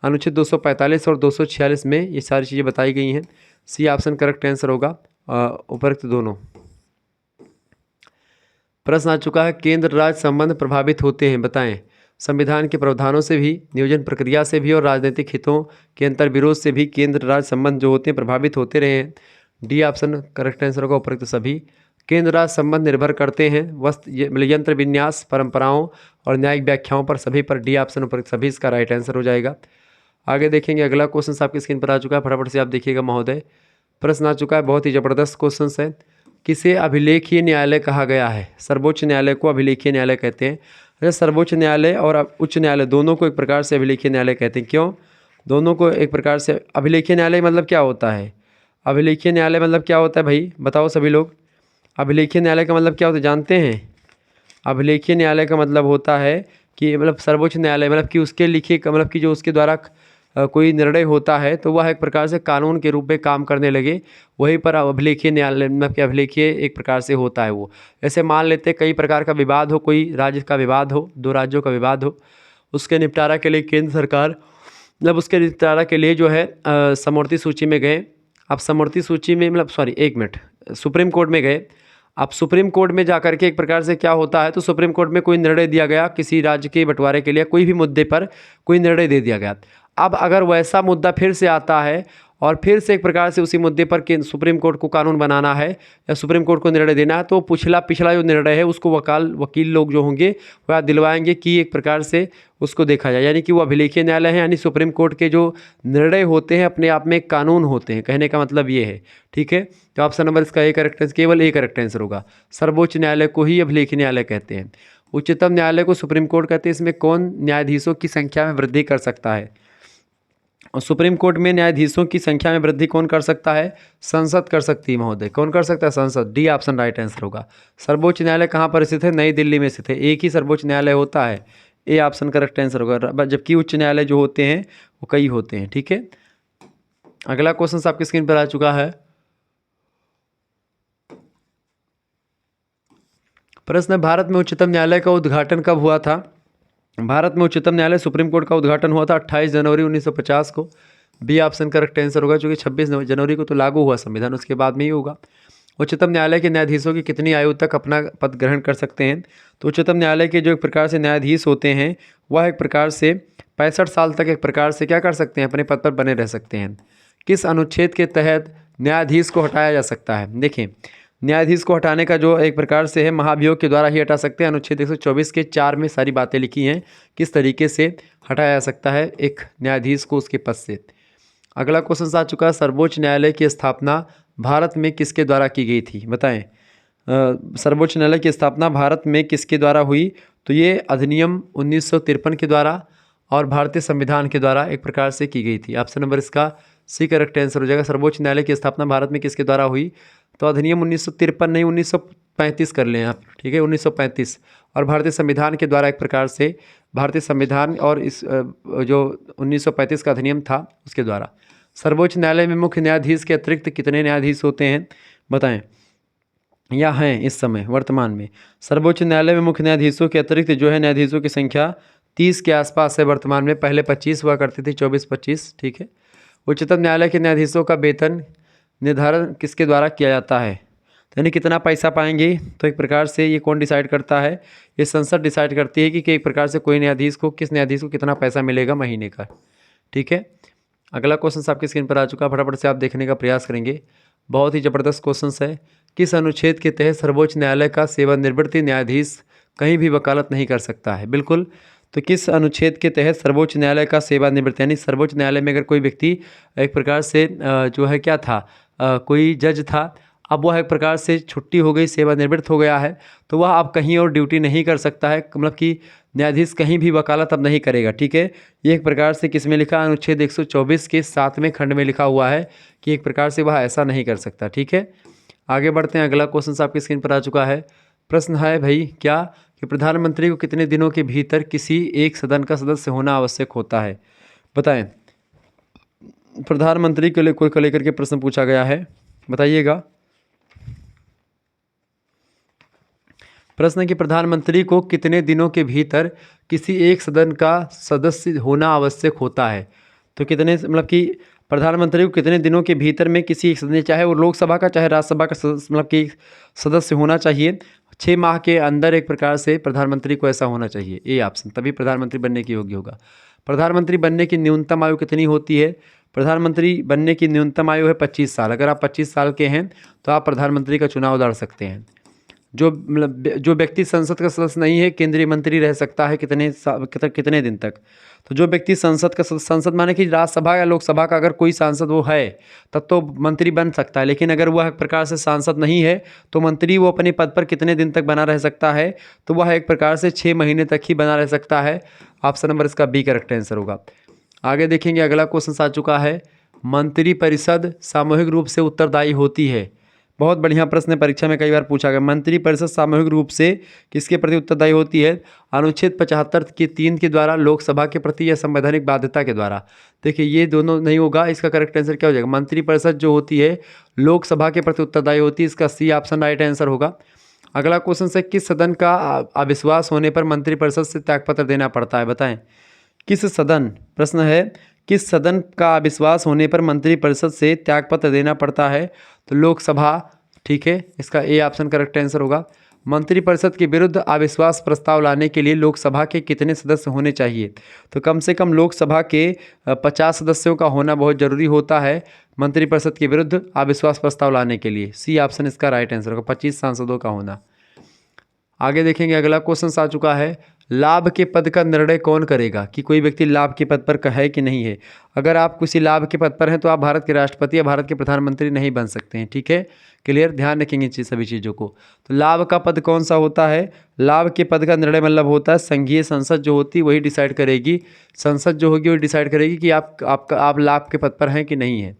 अनुच्छेद 245 और 246 में ये सारी चीज़ें बताई गई हैं। सी ऑप्शन करेक्ट आंसर होगा उपरोक्त दोनों। प्रश्न आ चुका है, केंद्र राज्य संबंध प्रभावित होते हैं, बताएं। संविधान के प्रावधानों से भी, नियोजन प्रक्रिया से भी और राजनीतिक हितों के अंतर्विरोध से भी केंद्र राज्य संबंध जो होते हैं प्रभावित होते रहे हैं। डी ऑप्शन करेक्ट आंसर होगा उपरोक्त सभी। केंद्र राज्य संबंध निर्भर करते हैं यंत्र विन्यास, परंपराओं और न्यायिक व्याख्याओं पर, सभी पर। डी ऑप्शन उपरोक्त सभी इसका राइट आंसर हो जाएगा। आगे देखेंगे, अगला क्वेश्चन आपकी स्क्रीन पर आ चुका है, फटाफट से आप देखिएगा महोदय। प्रश्न आ चुका है, बहुत ही जबरदस्त क्वेश्चन है। किसे अभिलेखीय न्यायालय कहा गया है? सर्वोच्च न्यायालय को अभिलेखीय न्यायालय कहते हैं। अरे सर्वोच्च न्यायालय और उच्च न्यायालय दोनों को एक प्रकार से अभिलेखीय न्यायालय कहते हैं। क्यों? दोनों को एक प्रकार से अभिलेखीय न्यायालय मतलब क्या होता है? अभिलेखीय न्यायालय मतलब क्या होता है भाई, बताओ सभी लोग। अभिलेखीय न्यायालय का मतलब क्या होता है, जानते हैं? अभिलेखीय न्यायालय का मतलब होता है कि मतलब सर्वोच्च न्यायालय मतलब कि उसके लिखे मतलब कि जो उसके द्वारा कोई निर्णय होता है तो वह एक प्रकार से कानून के रूप में काम करने लगे, वहीं पर अभिलेखीय न्यायालय मतलब कि अभिलेखीय एक प्रकार से होता है वो। ऐसे मान लेते कई प्रकार का विवाद हो, कोई राज्य का विवाद हो, दो राज्यों का विवाद हो, उसके निपटारा के लिए केंद्र सरकार मतलब उसके निपटारा के लिए जो है समवर्ती सूची में गए। आप समवर्ती सूची में मतलब सॉरी एक मिनट, सुप्रीम कोर्ट में गए। आप सुप्रीम कोर्ट में जाकर के एक प्रकार से क्या होता है, तो सुप्रीम कोर्ट में कोई निर्णय दिया गया किसी राज्य के बंटवारे के लिए, कोई भी मुद्दे पर कोई निर्णय दे दिया गया। अब अगर वैसा मुद्दा फिर से आता है और फिर से एक प्रकार से उसी मुद्दे पर सुप्रीम कोर्ट को कानून बनाना है या सुप्रीम कोर्ट को निर्णय देना है, तो पिछला जो निर्णय है उसको वकील लोग जो होंगे वह दिलवाएंगे कि एक प्रकार से उसको देखा जाए, यानी कि वो अभिलेखीय न्यायालय है, यानी सुप्रीम कोर्ट के जो निर्णय होते हैं अपने आप में एक कानून होते हैं, कहने का मतलब ये है। ठीक है, तो ऑप्शन नंबर इसका ए करेक्ट आंसर, केवल ए करेक्ट आंसर होगा। सर्वोच्च न्यायालय को ही अभिलेखीय न्यायालय कहते हैं। उच्चतम न्यायालय को सुप्रीम कोर्ट कहते हैं। इसमें कौन न्यायाधीशों की संख्या में वृद्धि कर सकता है? और सुप्रीम कोर्ट में न्यायाधीशों की संख्या में वृद्धि कौन कर सकता है? संसद कर सकती है महोदय। कौन कर सकता है? संसद। डी ऑप्शन राइट आंसर होगा। सर्वोच्च न्यायालय कहाँ पर स्थित है? नई दिल्ली में स्थित है। एक ही सर्वोच्च न्यायालय होता है, ए ऑप्शन करेक्ट आंसर होगा, जबकि उच्च न्यायालय जो होते हैं वो कई होते हैं। ठीक है, अगला क्वेश्चन आपकी स्क्रीन पर आ चुका है। प्रश्न, भारत में उच्चतम न्यायालय का उद्घाटन कब हुआ था? भारत में उच्चतम न्यायालय सुप्रीम कोर्ट का उद्घाटन हुआ था 28 जनवरी 1950 को। बी ऑप्शन करेक्ट आंसर होगा, क्योंकि 26 जनवरी को तो लागू हुआ संविधान, उसके बाद में ही होगा। उच्चतम न्यायालय के न्यायाधीशों की कितनी आयु तक अपना पद ग्रहण कर सकते हैं? तो उच्चतम न्यायालय के जो एक प्रकार से न्यायाधीश होते हैं वह एक प्रकार से 65 साल तक एक प्रकार से क्या कर सकते हैं, अपने पद पर बने रह सकते हैं। किस अनुच्छेद के तहत न्यायाधीश को हटाया जा सकता है? देखें, न्यायाधीश को हटाने का जो एक प्रकार से है महाभियोग के द्वारा ही हटा सकते हैं। अनुच्छेद 124 के 4 में सारी बातें लिखी हैं किस तरीके से हटाया जा सकता है एक न्यायाधीश को उसके पद से। अगला क्वेश्चन आ चुका है, सर्वोच्च न्यायालय की स्थापना भारत में किसके द्वारा की गई थी? बताएं। सर्वोच्च न्यायालय की स्थापना भारत में किसके द्वारा हुई? तो ये अधिनियम 1953 के द्वारा और भारतीय संविधान के द्वारा एक प्रकार से की गई थी। ऑप्शन नंबर इसका सी करेक्ट आंसर हो जाएगा। सर्वोच्च न्यायालय की स्थापना भारत में किसके द्वारा हुई? तो अधिनियम 1953 नहीं 1935 कर लें आप। ठीक है, 1935 और भारतीय संविधान के द्वारा एक प्रकार से भारतीय संविधान और इस जो 1935 का अधिनियम था उसके द्वारा। सर्वोच्च न्यायालय में मुख्य न्यायाधीश के अतिरिक्त कितने न्यायाधीश होते हैं? बताएं, या हैं इस समय वर्तमान में। सर्वोच्च न्यायालय में मुख्य न्यायाधीशों के अतिरिक्त जो है न्यायाधीशों की संख्या 30 के आसपास है वर्तमान में। पहले 25 हुआ करती थी, 24-25। ठीक है, उच्चतम न्यायालय के न्यायाधीशों का वेतन निर्धारण किसके द्वारा किया जाता है? तो यानी कितना पैसा पाएंगे, तो एक प्रकार से ये कौन डिसाइड करता है? ये संसद डिसाइड करती है कि एक प्रकार से कोई न्यायाधीश को किस न्यायाधीश को कितना पैसा मिलेगा महीने का। ठीक है, अगला क्वेश्चन आपकी स्क्रीन पर आ चुका है, फटाफट से आप देखने का प्रयास करेंगे। बहुत ही ज़बरदस्त क्वेश्चन है। किस अनुच्छेद के तहत सर्वोच्च न्यायालय का सेवानिवृत्ति न्यायाधीश कहीं भी वकालत नहीं कर सकता है? बिल्कुल, तो किस अनुच्छेद के तहत सर्वोच्च न्यायालय का सेवानिवृत्ति, यानी सर्वोच्च न्यायालय में अगर कोई व्यक्ति एक प्रकार से जो है क्या था, कोई जज था, अब वह एक प्रकार से छुट्टी हो गई, सेवानिवृत्त हो गया है, तो वह अब कहीं और ड्यूटी नहीं कर सकता है, मतलब कि न्यायाधीश कहीं भी वकालत अब नहीं करेगा। ठीक है, ये एक प्रकार से किस में लिखा? अनुच्छेद 124 के 7वें खंड में लिखा हुआ है कि एक प्रकार से वह ऐसा नहीं कर सकता। ठीक है, आगे बढ़ते हैं। अगला क्वेश्चन आपकी स्क्रीन पर आ चुका है। प्रश्न है भाई क्या कि प्रधानमंत्री को कितने दिनों के भीतर किसी एक सदन का सदस्य होना आवश्यक होता है? बताएं, प्रधानमंत्री के लिए को लेकर के प्रश्न पूछा गया है, बताइएगा। प्रश्न कि प्रधानमंत्री को कितने दिनों के भीतर किसी एक सदन का सदस्य होना आवश्यक होता है? तो कितने मतलब कि प्रधानमंत्री को कितने दिनों के भीतर में किसी एक सदस्य, चाहे वो लोकसभा का चाहे राज्यसभा का मतलब कि सदस्य होना चाहिए, 6 माह के अंदर एक प्रकार से प्रधानमंत्री को ऐसा होना चाहिए, ए ऑप्शन, तभी प्रधानमंत्री बनने के योग्य होगा। प्रधानमंत्री बनने की न्यूनतम आयु कितनी होती है? प्रधानमंत्री बनने की न्यूनतम आयु है 25 साल। अगर आप 25 साल के हैं तो आप प्रधानमंत्री का चुनाव लड़ सकते हैं। जो व्यक्ति संसद का सदस्य नहीं है, केंद्रीय मंत्री रह सकता है कितने दिन तक? तो जो व्यक्ति संसद माने कि राज्यसभा या लोकसभा का अगर कोई सांसद वो है तब तो मंत्री बन सकता है, लेकिन अगर वह एक प्रकार से सांसद नहीं है तो मंत्री वो अपने पद पर कितने दिन तक बना रह सकता है? तो वह एक प्रकार से 6 महीने तक ही बना रह सकता है। ऑप्शन नंबर इसका बी करेक्ट आंसर होगा। आगे देखेंगे, अगला क्वेश्चन आ चुका है, मंत्रिपरिषद सामूहिक रूप से उत्तरदायी होती है। बहुत बढ़िया प्रश्न है, परीक्षा में कई बार पूछा गया। मंत्रिपरिषद सामूहिक रूप से किसके प्रति उत्तरदायी होती है? अनुच्छेद 75 के 3 के द्वारा, लोकसभा के प्रति या संवैधानिक बाध्यता के द्वारा। देखिए ये दोनों नहीं होगा, इसका करेक्ट आंसर क्या हो जाएगा? मंत्रिपरिषद जो होती है लोकसभा के प्रति उत्तरदायी होती है, इसका सी ऑप्शन राइट आंसर होगा। अगला क्वेश्चन से, किस सदन का अविश्वास होने पर मंत्रिपरिषद से त्यागपत्र देना पड़ता है? बताएं किस सदन, प्रश्न है किस सदन का अविश्वास होने पर मंत्रिपरिषद से त्यागपत्र देना पड़ता है? तो लोकसभा, ठीक है, इसका ए ऑप्शन करेक्ट आंसर होगा। मंत्रिपरिषद के विरुद्ध अविश्वास प्रस्ताव लाने के लिए लोकसभा के कितने सदस्य होने चाहिए? तो कम से कम लोकसभा के 50 सदस्यों का होना बहुत जरूरी होता है मंत्रिपरिषद के विरुद्ध अविश्वास प्रस्ताव लाने के लिए। सी ऑप्शन इसका राइट आंसर होगा, 25 सांसदों का होना। आगे देखेंगे, अगला क्वेश्चन आ चुका है, लाभ के पद का निर्णय कौन करेगा कि कोई व्यक्ति लाभ के पद पर है कि नहीं है? अगर आप किसी लाभ के पद पर हैं तो आप भारत के राष्ट्रपति या भारत के प्रधानमंत्री नहीं बन सकते हैं, ठीक है, क्लियर, ध्यान रखेंगे सभी चीज़ों को। तो लाभ का पद कौन सा होता है? लाभ के पद का निर्णय मतलब होता है संघीय संसद जो होती है वही डिसाइड करेगी, संसद जो होगी वही डिसाइड करेगी कि आप लाभ के पद पर हैं कि नहीं है।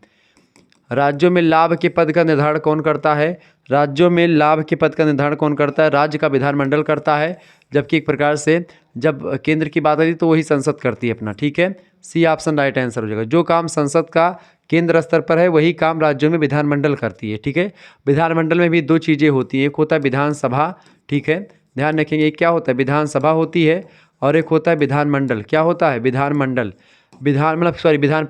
राज्यों में लाभ के पद का निर्धारण कौन करता है? राज्यों में लाभ के पद का निर्धारण कौन करता है? राज्य का विधानमंडल करता है, जबकि एक प्रकार से जब केंद्र की बात आती है तो वही संसद करती है अपना, ठीक है, सी ऑप्शन राइट आंसर हो जाएगा। जो काम संसद का केंद्र स्तर पर है वही काम राज्यों में विधानमंडल करती है, ठीक है। विधानमंडल में भी 2 चीज़ें होती हैं, एक होता है विधानसभा, ठीक है, ध्यान रखेंगे, एक क्या होता है विधानसभा होती है और एक होता है विधानमंडल। क्या होता है? विधानमंडल, विधान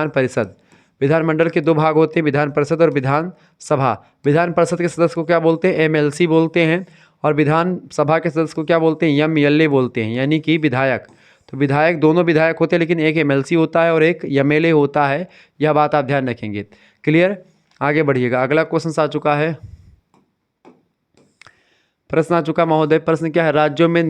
परिषद। विधानमंडल के 2 भाग होते हैं, विधान परिषद और विधानसभा। विधान परिषद के सदस्य को क्या बोलते हैं? एमएलसी बोलते हैं, और विधानसभा के सदस्य को क्या बोलते हैं? एमएलए बोलते हैं, यानी कि विधायक। तो विधायक, दोनों विधायक होते हैं, लेकिन एक एमएलसी होता है और एक एमएलए होता है, यह बात आप ध्यान रखेंगे, क्लियर। आगे बढ़िएगा, अगला क्वेश्चन आ चुका है, प्रश्न आ चुका महोदय। प्रश्न क्या है? राज्यों में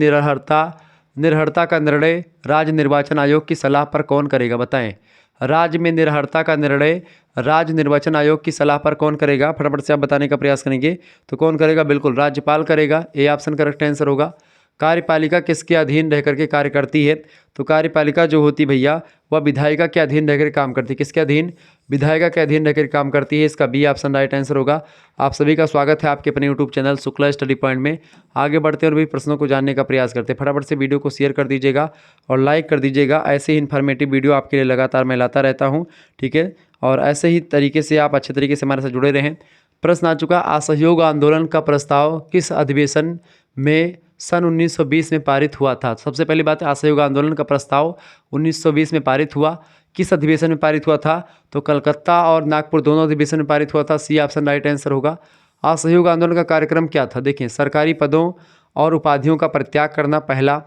निर्हरता का निर्णय राज्य निर्वाचन आयोग की सलाह पर कौन करेगा? बताएं। राज्य में निर्हरता का निर्णय राज्य निर्वाचन आयोग की सलाह पर कौन करेगा? फटाफट से आप बताने का प्रयास करेंगे। तो कौन करेगा? बिल्कुल राज्यपाल करेगा, ए ऑप्शन करेक्ट आंसर होगा। कार्यपालिका किसके अधीन रह करके कार्य करती है? तो कार्यपालिका जो होती भैया वह विधायिका के अधीन रहकर काम करती है। किसके अधीन? विधायिका के अधीन रहकर काम करती है, इसका बी ऑप्शन राइट आंसर होगा। आप सभी का स्वागत है आपके अपने YouTube channel Shukla study point में। आगे बढ़ते हैं और भी प्रश्नों को जानने का प्रयास करते हैं। फटाफट से वीडियो को शेयर कर दीजिएगा और लाइक कर दीजिएगा। ऐसे ही इन्फॉर्मेटिव वीडियो आपके लिए लगातार मैं लाता रहता हूँ, ठीक है, और ऐसे ही तरीके से आप अच्छे तरीके से हमारे साथ जुड़े रहें। प्रश्न आ चुका, असहयोग आंदोलन का प्रस्ताव किस अधिवेशन में सन 1920 में पारित हुआ था? सबसे पहली बात है, असहयोग आंदोलन का प्रस्ताव 1920 में पारित हुआ, किस अधिवेशन में पारित हुआ था? तो कलकत्ता और नागपुर दोनों अधिवेशन में पारित हुआ था, सी ऑप्शन राइट आंसर होगा। असहयोग आंदोलन का कार्यक्रम क्या था? देखिए, सरकारी पदों और उपाधियों का परित्याग करना पहला,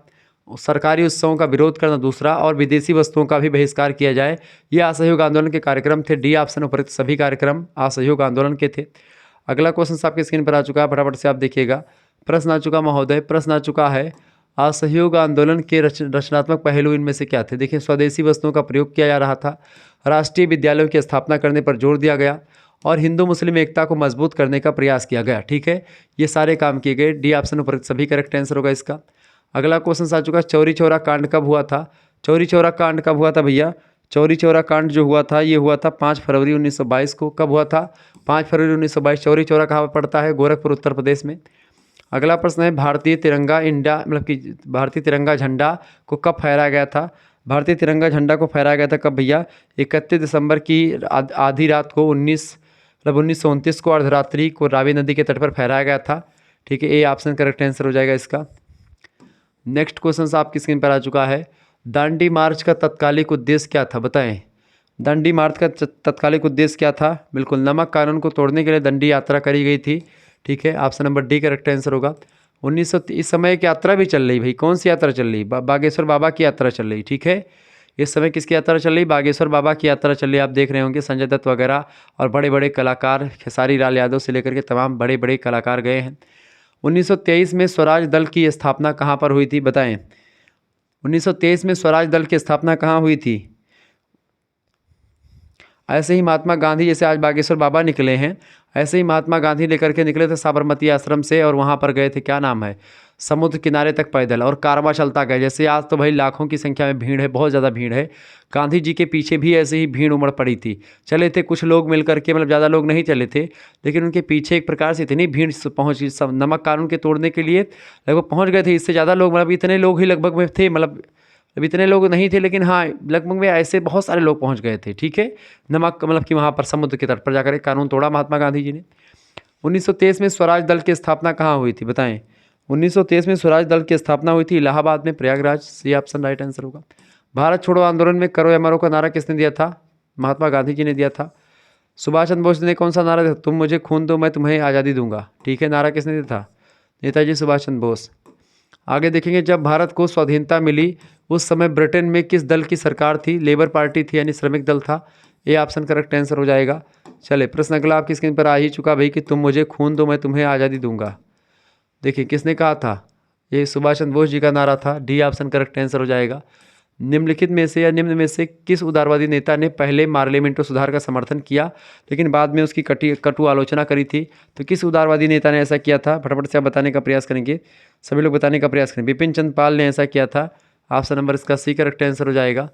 सरकारी उत्सवों का विरोध करना दूसरा, और विदेशी वस्तुओं का भी बहिष्कार किया जाए, ये असहयोग आंदोलन के कार्यक्रम थे। डी ऑप्शन उपरोक्त सभी कार्यक्रम असहयोग आंदोलन के थे। अगला क्वेश्चन आपके स्क्रीन पर आ चुका है, फटाफट से आप देखिएगा। प्रश्न आ चुका महोदय, प्रश्न आ चुका है, असहयोग आंदोलन के रचनात्मक पहलू इनमें से क्या थे? देखिए, स्वदेशी वस्तुओं का प्रयोग किया जा रहा था, राष्ट्रीय विद्यालयों की स्थापना करने पर जोर दिया गया, और हिंदू मुस्लिम एकता को मजबूत करने का प्रयास किया गया, ठीक है, ये सारे काम किए गए। डी ऑप्शन उपरोक्त सभी करेक्ट आंसर होगा इसका। अगला क्वेश्चन आ चुका, चौरी चौरा कांड कब हुआ था? चौरी चौरा कांड कब हुआ था भैया? चौरी चौरा कांड जो हुआ था ये हुआ था 5 फरवरी 1922 को। कब हुआ था? 5 फरवरी 1922। चौरी चौरा कहाँ पर पड़ता है? गोरखपुर, उत्तर प्रदेश में। अगला प्रश्न है, भारतीय तिरंगा भारतीय तिरंगा झंडा को कब फहराया गया था? भारतीय तिरंगा झंडा को फहराया गया था कब भैया? 31 दिसंबर की आधी रात को 1929 को अर्धरात्रि को रावी नदी के तट पर फहराया गया था, ठीक है, ए ऑप्शन करेक्ट आंसर हो जाएगा इसका। नेक्स्ट क्वेश्चन आपकी स्क्रीन पर आ चुका है, दांडी मार्च का तत्कालिक उद्देश्य क्या था? बताएं। दांडी मार्च का तत्कालिक उद्देश्य क्या था? बिल्कुल, नमक कानून को तोड़ने के लिए दांडी यात्रा करी गई थी, ठीक है, option number D correct answer होगा। 1900 इस समय एक यात्रा भी चल रही भाई, कौन सी यात्रा चल रही? बागेश्वर बाबा की यात्रा चल रही, ठीक है। इस समय किसकी यात्रा चल रही? बागेश्वर बाबा की यात्रा चल रही। आप देख रहे होंगे संजय दत्त वगैरह और बड़े बड़े कलाकार, खेसारी लाल यादव से लेकर के तमाम बड़े बड़े कलाकार गए हैं। 1923 में स्वराज दल की स्थापना कहाँ पर हुई थी, बताएं। 1923 में स्वराज दल की स्थापना कहाँ हुई थी? ऐसे ही महात्मा गांधी, जैसे आज बागेश्वर बाबा निकले हैं, ऐसे ही महात्मा गांधी लेकर के निकले थे साबरमती आश्रम से और वहाँ पर गए थे, क्या नाम है, समुद्र किनारे तक पैदल, और कारवां चलता गए। जैसे आज तो भाई लाखों की संख्या में भीड़ है, बहुत ज़्यादा भीड़ है, गांधी जी के पीछे भी ऐसे ही भीड़ उमड़ पड़ी थी। चले थे कुछ लोग मिल करके, मतलब ज़्यादा लोग नहीं चले थे, लेकिन उनके पीछे एक प्रकार से इतनी भीड़ पहुँची, सब नमक कानून के तोड़ने के लिए लगभग पहुँच गए थे। इससे ज़्यादा लोग, मतलब इतने लोग ही लगभग में थे, मतलब अब इतने लोग नहीं थे, लेकिन हाँ लगभग में ऐसे बहुत सारे लोग पहुंच गए थे, ठीक है। नमक मतलब कि वहाँ पर समुद्र के तट पर जाकर एक कानून तोड़ा महात्मा गांधी जी ने। 1923 में स्वराज दल की स्थापना कहाँ हुई थी, बताएं। 1923 में स्वराज दल की स्थापना हुई थी इलाहाबाद में, Prayagraj, C option right answer होगा। भारत छोड़ो आंदोलन में करो या मरो का नारा किसने दिया था? महात्मा गांधी जी ने दिया था। सुभाष चंद्र बोस ने कौन सा नारा दिया? तुम मुझे खून दो मैं तुम्हें आज़ादी दूंगा, ठीक है। नारा किसने दिया था? नेताजी सुभाष चंद्र बोस। आगे देखेंगे, जब भारत को स्वाधीनता मिली उस समय ब्रिटेन में किस दल की सरकार थी? लेबर पार्टी थी, यानी श्रमिक दल था। ये ऑप्शन करेक्ट आंसर हो जाएगा। चले प्रश्न अगला आपकी स्क्रीन पर आ ही चुका भाई कि तुम मुझे खून दो मैं तुम्हें आज़ादी दूंगा। देखिए किसने कहा था? ये सुभाष चंद्र बोस जी का नारा था। डी ऑप्शन करेक्ट आंसर हो जाएगा। निम्नलिखित में से या निम्न में से किस उदारवादी नेता ने पहले पार्लियामेंट सुधार का समर्थन किया लेकिन बाद में उसकी कटु आलोचना करी थी? तो किस उदारवादी नेता ने ऐसा किया था? फटाफट से आप बताने का प्रयास करेंगे, सभी लोग बताने का प्रयास करें। बिपिन चंद्र पाल ने ऐसा किया था। ऑप्शन नंबर इसका सी करेक्ट आंसर हो जाएगा।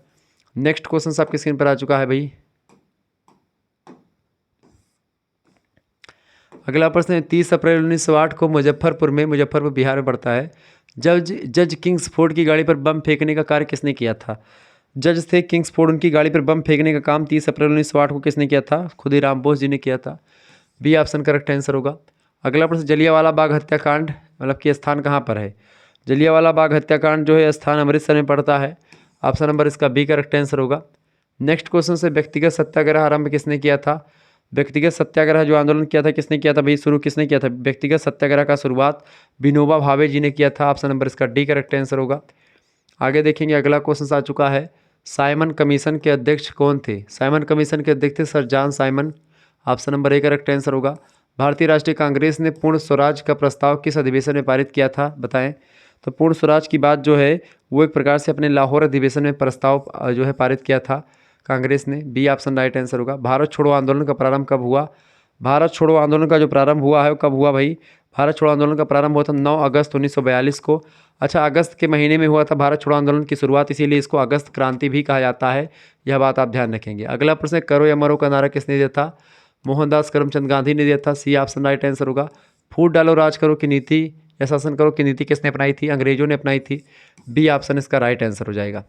नेक्स्ट क्वेश्चन आपकी स्क्रीन पर आ चुका है भाई। अगला प्रश्न है, 30 अप्रैल 1908 को मुजफ्फरपुर बिहार में पड़ता है, जज किंग्सफोर्ड की गाड़ी पर बम फेंकने का कार्य किसने किया था? जज थे किंग्सफोर्ड, उनकी गाड़ी पर बम फेंकने का काम 30 अप्रैल 1908 को किसने किया था? खुदीराम बोस जी ने किया था। बी ऑप्शन करेक्ट आंसर होगा। अगला प्रश्न, जलियांवाला बाग हत्याकांड मतलब कि स्थान कहाँ पर है? जलियांवाला बाग हत्याकांड जो है स्थान अमृतसर में पड़ता है। ऑप्शन नंबर इसका बी करेक्ट आंसर होगा। नेक्स्ट क्वेश्चन से, व्यक्तिगत सत्याग्रह आरंभ किसने किया था? व्यक्तिगत सत्याग्रह जो आंदोलन किया था किसने किया था भाई? शुरू किसने किया था? व्यक्तिगत सत्याग्रह का शुरुआत विनोबा भावे जी ने किया था। ऑप्शन नंबर इसका डी करेक्ट आंसर होगा। आगे देखेंगे, अगला क्वेश्चन आ चुका है, साइमन कमीशन के अध्यक्ष कौन थे? साइमन कमीशन के अध्यक्ष थे sir John Simon. Option number A correct answer होगा। भारतीय राष्ट्रीय कांग्रेस ने पूर्ण स्वराज का प्रस्ताव किस अधिवेशन में पारित किया था, बताएं। तो पूर्ण स्वराज की बात जो है वो एक प्रकार से अपने लाहौर अधिवेशन में प्रस्ताव जो है पारित किया था कांग्रेस ने। बी ऑप्शन राइट आंसर होगा। भारत छोड़ो आंदोलन का प्रारंभ कब हुआ? भारत छोड़ो आंदोलन का जो प्रारंभ हुआ है वो कब हुआ भाई? भारत छोड़ो आंदोलन का प्रारंभ हुआ था 9 अगस्त 1942 को। अच्छा, अगस्त के महीने में हुआ था भारत छोड़ो आंदोलन की शुरुआत, इसीलिए इसको अगस्त क्रांति भी कहा जाता है। यह बात आप ध्यान रखेंगे। अगला प्रश्न, करो या मरो का नारा किसने दिया था? मोहनदास करमचंद गांधी ने दिया था। सी ऑप्शन राइट आंसर होगा। फूट डालो राज करो की नीति या शासन करो की नीति किसने अपनाई थी? अंग्रेजों ने अपनाई थी। बी ऑप्शन इसका राइट आंसर हो जाएगा।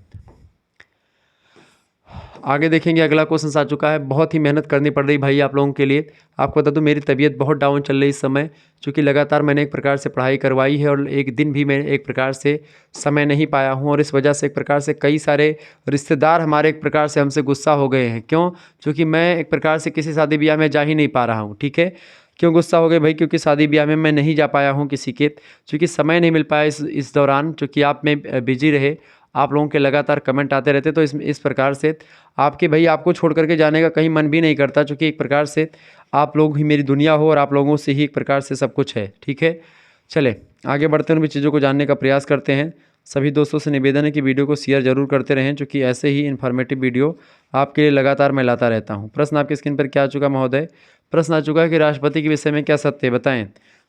आगे देखेंगे, अगला क्वेश्चन आ चुका है। बहुत ही मेहनत करनी पड़ रही भाई आप लोगों के लिए। आपको बता दूं मेरी तबीयत बहुत डाउन चल रही इस समय, क्योंकि लगातार मैंने एक प्रकार से पढ़ाई करवाई है और एक दिन भी मैं एक प्रकार से समय नहीं पाया हूं, और इस वजह से एक प्रकार से कई सारे रिश्तेदार हमारे एक प्रकार से हमसे गुस्सा हो गए हैं। क्यों? क्योंकि मैं एक प्रकार से किसी शादी ब्याह में जा ही नहीं पा रहा हूँ, ठीक है। क्यों गुस्सा हो गए भाई? क्योंकि शादी ब्याह में मैं नहीं जा पाया हूँ किसी के, क्योंकि समय नहीं मिल पाया इस दौरान, क्योंकि आप में बिजी रहे, आप लोगों के लगातार कमेंट आते रहते, तो इस प्रकार से आपके भाई आपको छोड़ करके जाने का कहीं मन भी नहीं करता, क्योंकि एक प्रकार से आप लोग ही मेरी दुनिया हो और आप लोगों से ही एक प्रकार से सब कुछ है, ठीक है। चले आगे बढ़ते हैं, उन भी चीज़ों को जानने का प्रयास करते हैं। सभी दोस्तों से निवेदन है कि वीडियो को शेयर जरूर करते रहें, क्योंकि ऐसे ही इन्फॉर्मेटिव वीडियो आपके लिए लगातार मैं लाता रहता हूँ। प्रश्न आपकी स्क्रीन पर क्या आ चुका महोदय? प्रश्न आ चुका है कि राष्ट्रपति के विषय में क्या सत्य है, बताएं।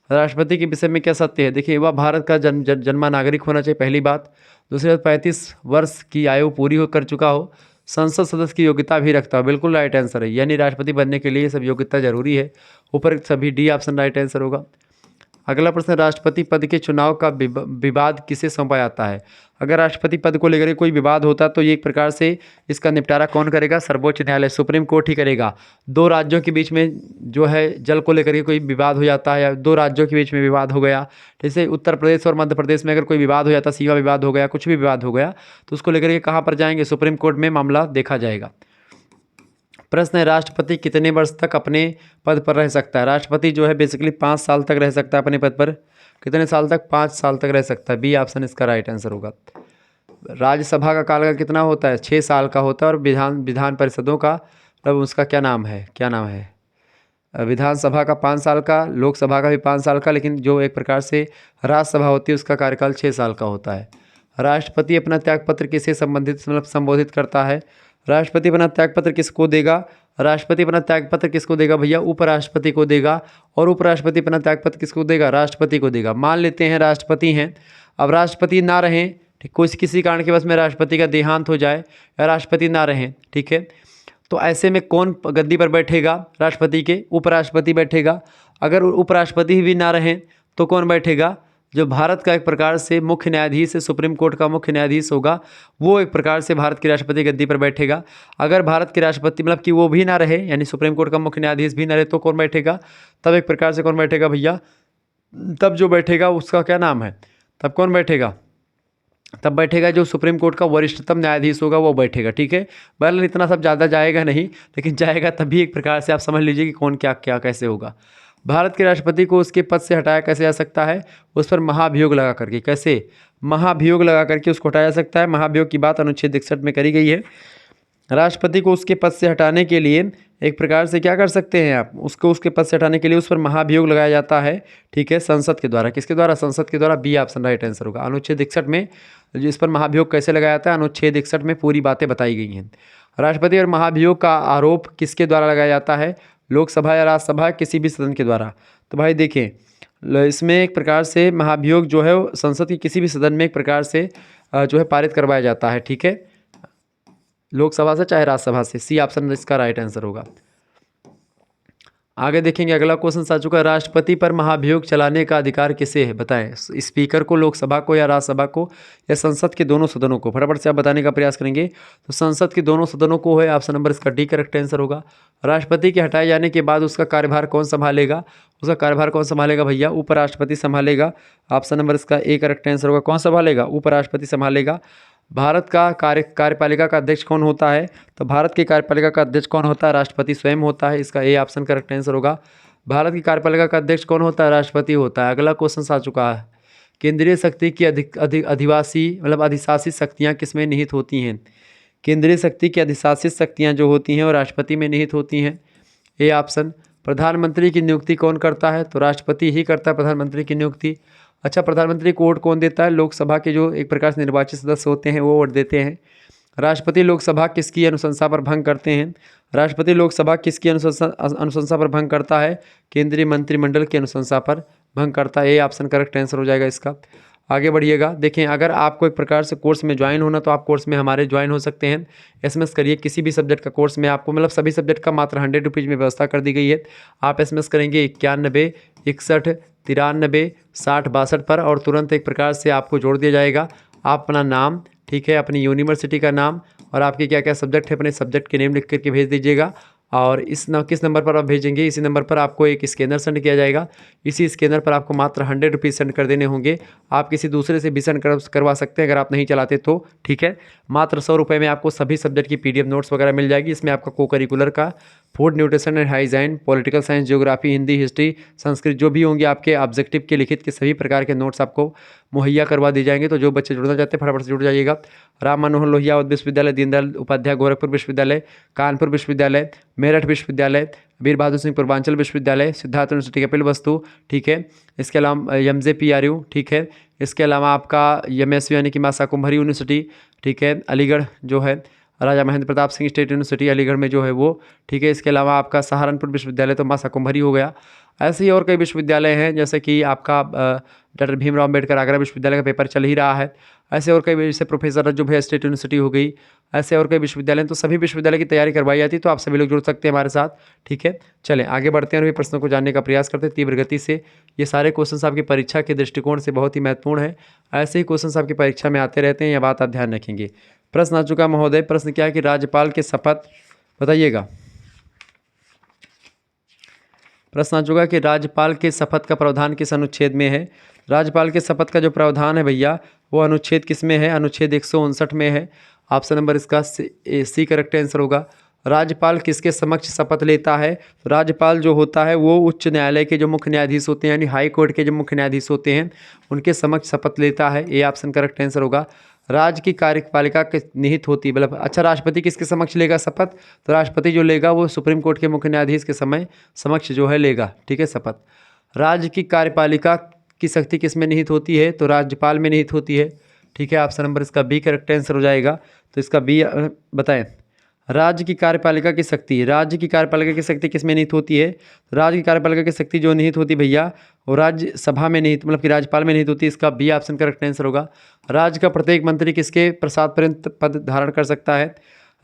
राष्ट्रपति के विषय में क्या सत्य है? देखिए, वह भारत का जन्मा नागरिक होना चाहिए, पहली बात। दूसरी बात, 35 वर्ष की आयु पूरी हो कर चुका हो, संसद सदस्य की योग्यता भी रखता हो। बिल्कुल राइट आंसर है, यानी राष्ट्रपति बनने के लिए ये सब योग्यता जरूरी है। ऊपर सभी डी ऑप्शन राइट आंसर होगा। अगला प्रश्न, राष्ट्रपति पद के चुनाव का विवाद किसे सौंपा जाता है? अगर राष्ट्रपति पद को लेकर कोई विवाद होता तो ये एक प्रकार से इसका निपटारा कौन करेगा? सर्वोच्च न्यायालय, सुप्रीम कोर्ट ही करेगा। दो राज्यों के बीच में जो है जल को लेकर के कोई विवाद हो जाता है, या दो राज्यों के बीच में विवाद हो गया, जैसे उत्तर प्रदेश और मध्य प्रदेश में अगर कोई विवाद हो जाता, सीमा विवाद हो गया, कुछ भी विवाद हो गया, तो उसको लेकर के कहाँ पर जाएंगे? सुप्रीम कोर्ट में मामला देखा जाएगा। प्रश्न है, राष्ट्रपति कितने वर्ष तक अपने पद पर रह सकता है? राष्ट्रपति जो है बेसिकली 5 साल तक रह सकता है अपने पद पर। कितने साल तक? 5 साल तक रह सकता है। बी ऑप्शन इसका राइट आंसर होगा। राज्यसभा का कार्यकाल कितना होता है? 6 साल का होता है। और विधान परिषदों का मतलब उसका क्या नाम है? विधानसभा का 5 साल का, लोकसभा का भी 5 साल का, लेकिन जो एक प्रकार से राज्यसभा होती है उसका कार्यकाल 6 साल का होता है। राष्ट्रपति अपना त्यागपत्र किससे संबोधित करता है? राष्ट्रपति अपना त्यागपत्र किसको देगा? राष्ट्रपति अपना त्यागपत्र किसको देगा भैया? उपराष्ट्रपति को देगा। और उपराष्ट्रपति अपना त्यागपत्र किसको देगा? राष्ट्रपति को देगा। मान लेते हैं राष्ट्रपति हैं, अब राष्ट्रपति ना रहें, ठीक, किसी कारण के वश में राष्ट्रपति का देहांत हो जाए या राष्ट्रपति ना रहें, ठीक है, तो ऐसे में कौन गद्दी पर बैठेगा? राष्ट्रपति के उपराष्ट्रपति बैठेगा। अगर उपराष्ट्रपति भी ना रहें तो कौन बैठेगा? जो भारत का एक प्रकार से मुख्य न्यायाधीश है, सुप्रीम कोर्ट का मुख्य न्यायाधीश होगा, वो एक प्रकार से भारत के राष्ट्रपति गद्दी पर बैठेगा। अगर भारत के राष्ट्रपति मतलब कि वो भी ना रहे, यानी सुप्रीम कोर्ट का मुख्य न्यायाधीश भी ना रहे, तो कौन बैठेगा? तब एक प्रकार से कौन बैठेगा भैया? तब जो बैठेगा उसका क्या नाम है? तब कौन बैठेगा? तब बैठेगा जो सुप्रीम कोर्ट का वरिष्ठतम न्यायाधीश होगा, वो बैठेगा, ठीक है। बहरहाल इतना सब ज़्यादा जाएगा नहीं, लेकिन जाएगा तभी एक प्रकार से आप समझ लीजिए कि कौन क्या क्या कैसे होगा। भारत के राष्ट्रपति को उसके पद से हटाया कैसे जा सकता है? उस पर महाभियोग लगा करके। कैसे? महाभियोग लगा करके उसको हटाया जा सकता है। महाभियोग की बात अनुच्छेद 61 में करी गई है। राष्ट्रपति को उसके पद से हटाने के लिए एक प्रकार से क्या कर सकते हैं आप? उसको उसके पद से हटाने के लिए उस पर महाभियोग लगाया जाता है, ठीक है, संसद के द्वारा। किसके द्वारा? संसद के द्वारा। बी ऑप्शन राइट आंसर होगा। अनुच्छेद 61 में जो इस पर महाभियोग कैसे लगाया जाता है, अनुच्छेद 61 में पूरी बातें बताई गई हैं। राष्ट्रपति और महाभियोग का आरोप किसके द्वारा लगाया जाता है? लोकसभा या राज्यसभा, किसी भी सदन के द्वारा। तो भाई देखिए, इसमें एक प्रकार से महाभियोग जो है संसद के किसी भी सदन में एक प्रकार से जो है पारित करवाया जाता है, ठीक है, लोकसभा से चाहे राज्यसभा से। सी ऑप्शन इसका राइट आंसर होगा। आगे देखेंगे, अगला क्वेश्चन आ चुका है, राष्ट्रपति पर महाभियोग चलाने का अधिकार किसे है? बताएं, स्पीकर को, लोकसभा को, या राज्यसभा को, या संसद के दोनों सदनों को? फटाफट से आप बताने का प्रयास करेंगे। तो संसद के दोनों सदनों को है, ऑप्शन नंबर इसका डी करेक्ट आंसर होगा। राष्ट्रपति के हटाए जाने के बाद उसका कार्यभार कौन संभालेगा? उसका कार्यभार कौन संभालेगा भैया? उपराष्ट्रपति संभालेगा। ऑप्शन नंबर इसका ए करेक्ट आंसर होगा। कौन संभालेगा? उपराष्ट्रपति संभालेगा। भारत का कार्यपालिका का अध्यक्ष कौन होता है? तो भारत की कार्यपालिका का अध्यक्ष कौन होता है? राष्ट्रपति स्वयं होता है। इसका ए ऑप्शन करेक्ट आंसर होगा। भारत की कार्यपालिका का अध्यक्ष कौन होता है? राष्ट्रपति होता है। अगला क्वेश्चन आ चुका है, केंद्रीय शक्ति की अधिशासी शक्तियाँ किसमें निहित होती हैं? केंद्रीय शक्ति की अधिशासित शक्तियाँ जो होती हैं वो राष्ट्रपति में निहित होती हैं। A option. प्रधानमंत्री की नियुक्ति कौन करता है? तो राष्ट्रपति ही करता है प्रधानमंत्री की नियुक्ति। अच्छा, प्रधानमंत्री को वोट कौन देता है? लोकसभा के जो एक प्रकार से निर्वाचित सदस्य होते हैं वो वोट देते हैं। राष्ट्रपति लोकसभा किसकी अनुशंसा पर भंग करते हैं? राष्ट्रपति लोकसभा किसकी अनुशंसा पर भंग करता है? केंद्रीय मंत्रिमंडल की अनुशंसा पर भंग करता है। ए ऑप्शन करेक्ट आंसर हो जाएगा इसका। आगे बढ़िएगा, देखें, अगर आपको एक प्रकार से कोर्स में ज्वाइन होना तो आप कोर्स में हमारे ज्वाइन हो सकते हैं। SMS करिए, किसी भी सब्जेक्ट का कोर्स में आपको मतलब सभी सब्जेक्ट का मात्र 100 रुपीज़ में व्यवस्था कर दी गई है। आप SMS करेंगे 91 61 93 60 62 पर और तुरंत एक प्रकार से आपको जोड़ दिया जाएगा। आप अपना नाम, ठीक है, अपनी यूनिवर्सिटी का नाम और आपके क्या क्या सब्जेक्ट है, अपने सब्जेक्ट के नेम लिख करके भेज दीजिएगा। और किस नंबर पर आप भेजेंगे? इसी नंबर पर आपको एक स्कैनर सेंड किया जाएगा। इसी स्कैनर पर आपको मात्र 100 रुपीज़ सेंड कर देने होंगे। आप किसी दूसरे से भी सेंड करवा सकते हैं अगर आप नहीं चलाते तो, ठीक है। मात्र 100 रुपये में आपको सभी सब्जेक्ट की PDF नोट्स वगैरह मिल जाएगी। इसमें आपका को करिकुलर का, food nutrition and hygiene, political science, geography, Hindi, history, Sanskrit, जो भी होंगे आपके ऑब्जेक्टिव के लिखित के सभी प्रकार के नोट्स आपको मुहैया करवा दी जाएंगे। तो जो बच्चे जुड़ना चाहते हैं फटाफट से जुड़ जाइएगा। राम मनोहर लोहिया विश्वविद्यालय, दीनदयाल उपाध्याय गोरखपुर विश्वविद्यालय, कानपुर विश्वविद्यालय, मेरठ विश्वविद्यालय, वीर बहादुर सिंह पूर्वांचल विश्वविद्यालय, सिद्धार्थ यूनिवर्सिटी कपिल वस्तु, ठीक है। इसके अलावा MJPRU, ठीक है। इसके अलावा आपका MSU यानी कि मासा कुंभरी यूनिवर्सिटी, ठीक है, अलीगढ़ जो है, राजा महेंद्र प्रताप सिंह स्टेट यूनिवर्सिटी अलीगढ़ में जो है वो, ठीक है। इसके अलावा आपका सहारनपुर विश्वविद्यालय तो मासा कुंभरी हो गया। ऐसे ही और कई विश्वविद्यालय हैं, जैसे कि आपका डॉक्टर भीमराव अम्बेडकर आगरा विश्वविद्यालय का पेपर चल ही रहा है। ऐसे और कई, जैसे प्रोफेसर रज्जू भैया स्टेट यूनिवर्सिटी हो गई, ऐसे और कई विश्वविद्यालय। तो सभी विश्वविद्यालय की तैयारी करवाई जाती है, तो आप सभी लोग जुड़ सकते हैं हमारे साथ, ठीक है। चलें आगे बढ़ते हैं और भी प्रश्नों को जानने का प्रयास करते हैं तीव्र गति से। ये सारे क्वेश्चन आपकी परीक्षा के दृष्टिकोण से बहुत ही महत्वपूर्ण है। ऐसे ही क्वेश्चन आपकी परीक्षा में आते रहते हैं, यह बात आप ध्यान रखेंगे। प्रश्न आ चुका महोदय, प्रश्न क्या है कि राज्यपाल के शपथ, बताइएगा। प्रश्न आ चुका कि राज्यपाल के शपथ का प्रावधान किस अनुच्छेद में है? राज्यपाल के शपथ का जो प्रावधान है भैया वो अनुच्छेद किस में है? अनुच्छेद 159 में है। ऑप्शन नंबर इसका सी करेक्ट आंसर होगा। राज्यपाल किसके समक्ष शपथ लेता है? तो राज्यपाल जो होता है वो उच्च न्यायालय के जो मुख्य न्यायाधीश होते हैं, यानी हाई कोर्ट के जो मुख्य न्यायाधीश होते हैं, उनके समक्ष शपथ लेता है। ये ऑप्शन करेक्ट आंसर होगा। राज्य की कार्यपालिका किस निहित होती, मतलब अच्छा राष्ट्रपति किसके समक्ष लेगा शपथ? तो राष्ट्रपति जो लेगा वो सुप्रीम कोर्ट के मुख्य न्यायाधीश के समक्ष जो है लेगा, ठीक है, शपथ। राज्य की कार्यपालिका की शक्ति किस में निहित होती है? तो राज्यपाल में निहित होती है, ठीक है। ऑप्शन नंबर इसका बी करेक्ट आंसर हो जाएगा। तो इसका बी बताएं। राज्य की कार्यपालिका की शक्ति, राज्य की कार्यपालिका की शक्ति किस में निहित होती है? राज्य की कार्यपालिका की शक्ति जो निहित होती है भैया वो राज्यसभा में निहित, मतलब कि राज्यपाल में निहित होती है। इसका बी ऑप्शन करेक्ट आंसर होगा। राज्य का प्रत्येक मंत्री किसके प्रसाद पर्यंत पद धारण कर सकता है?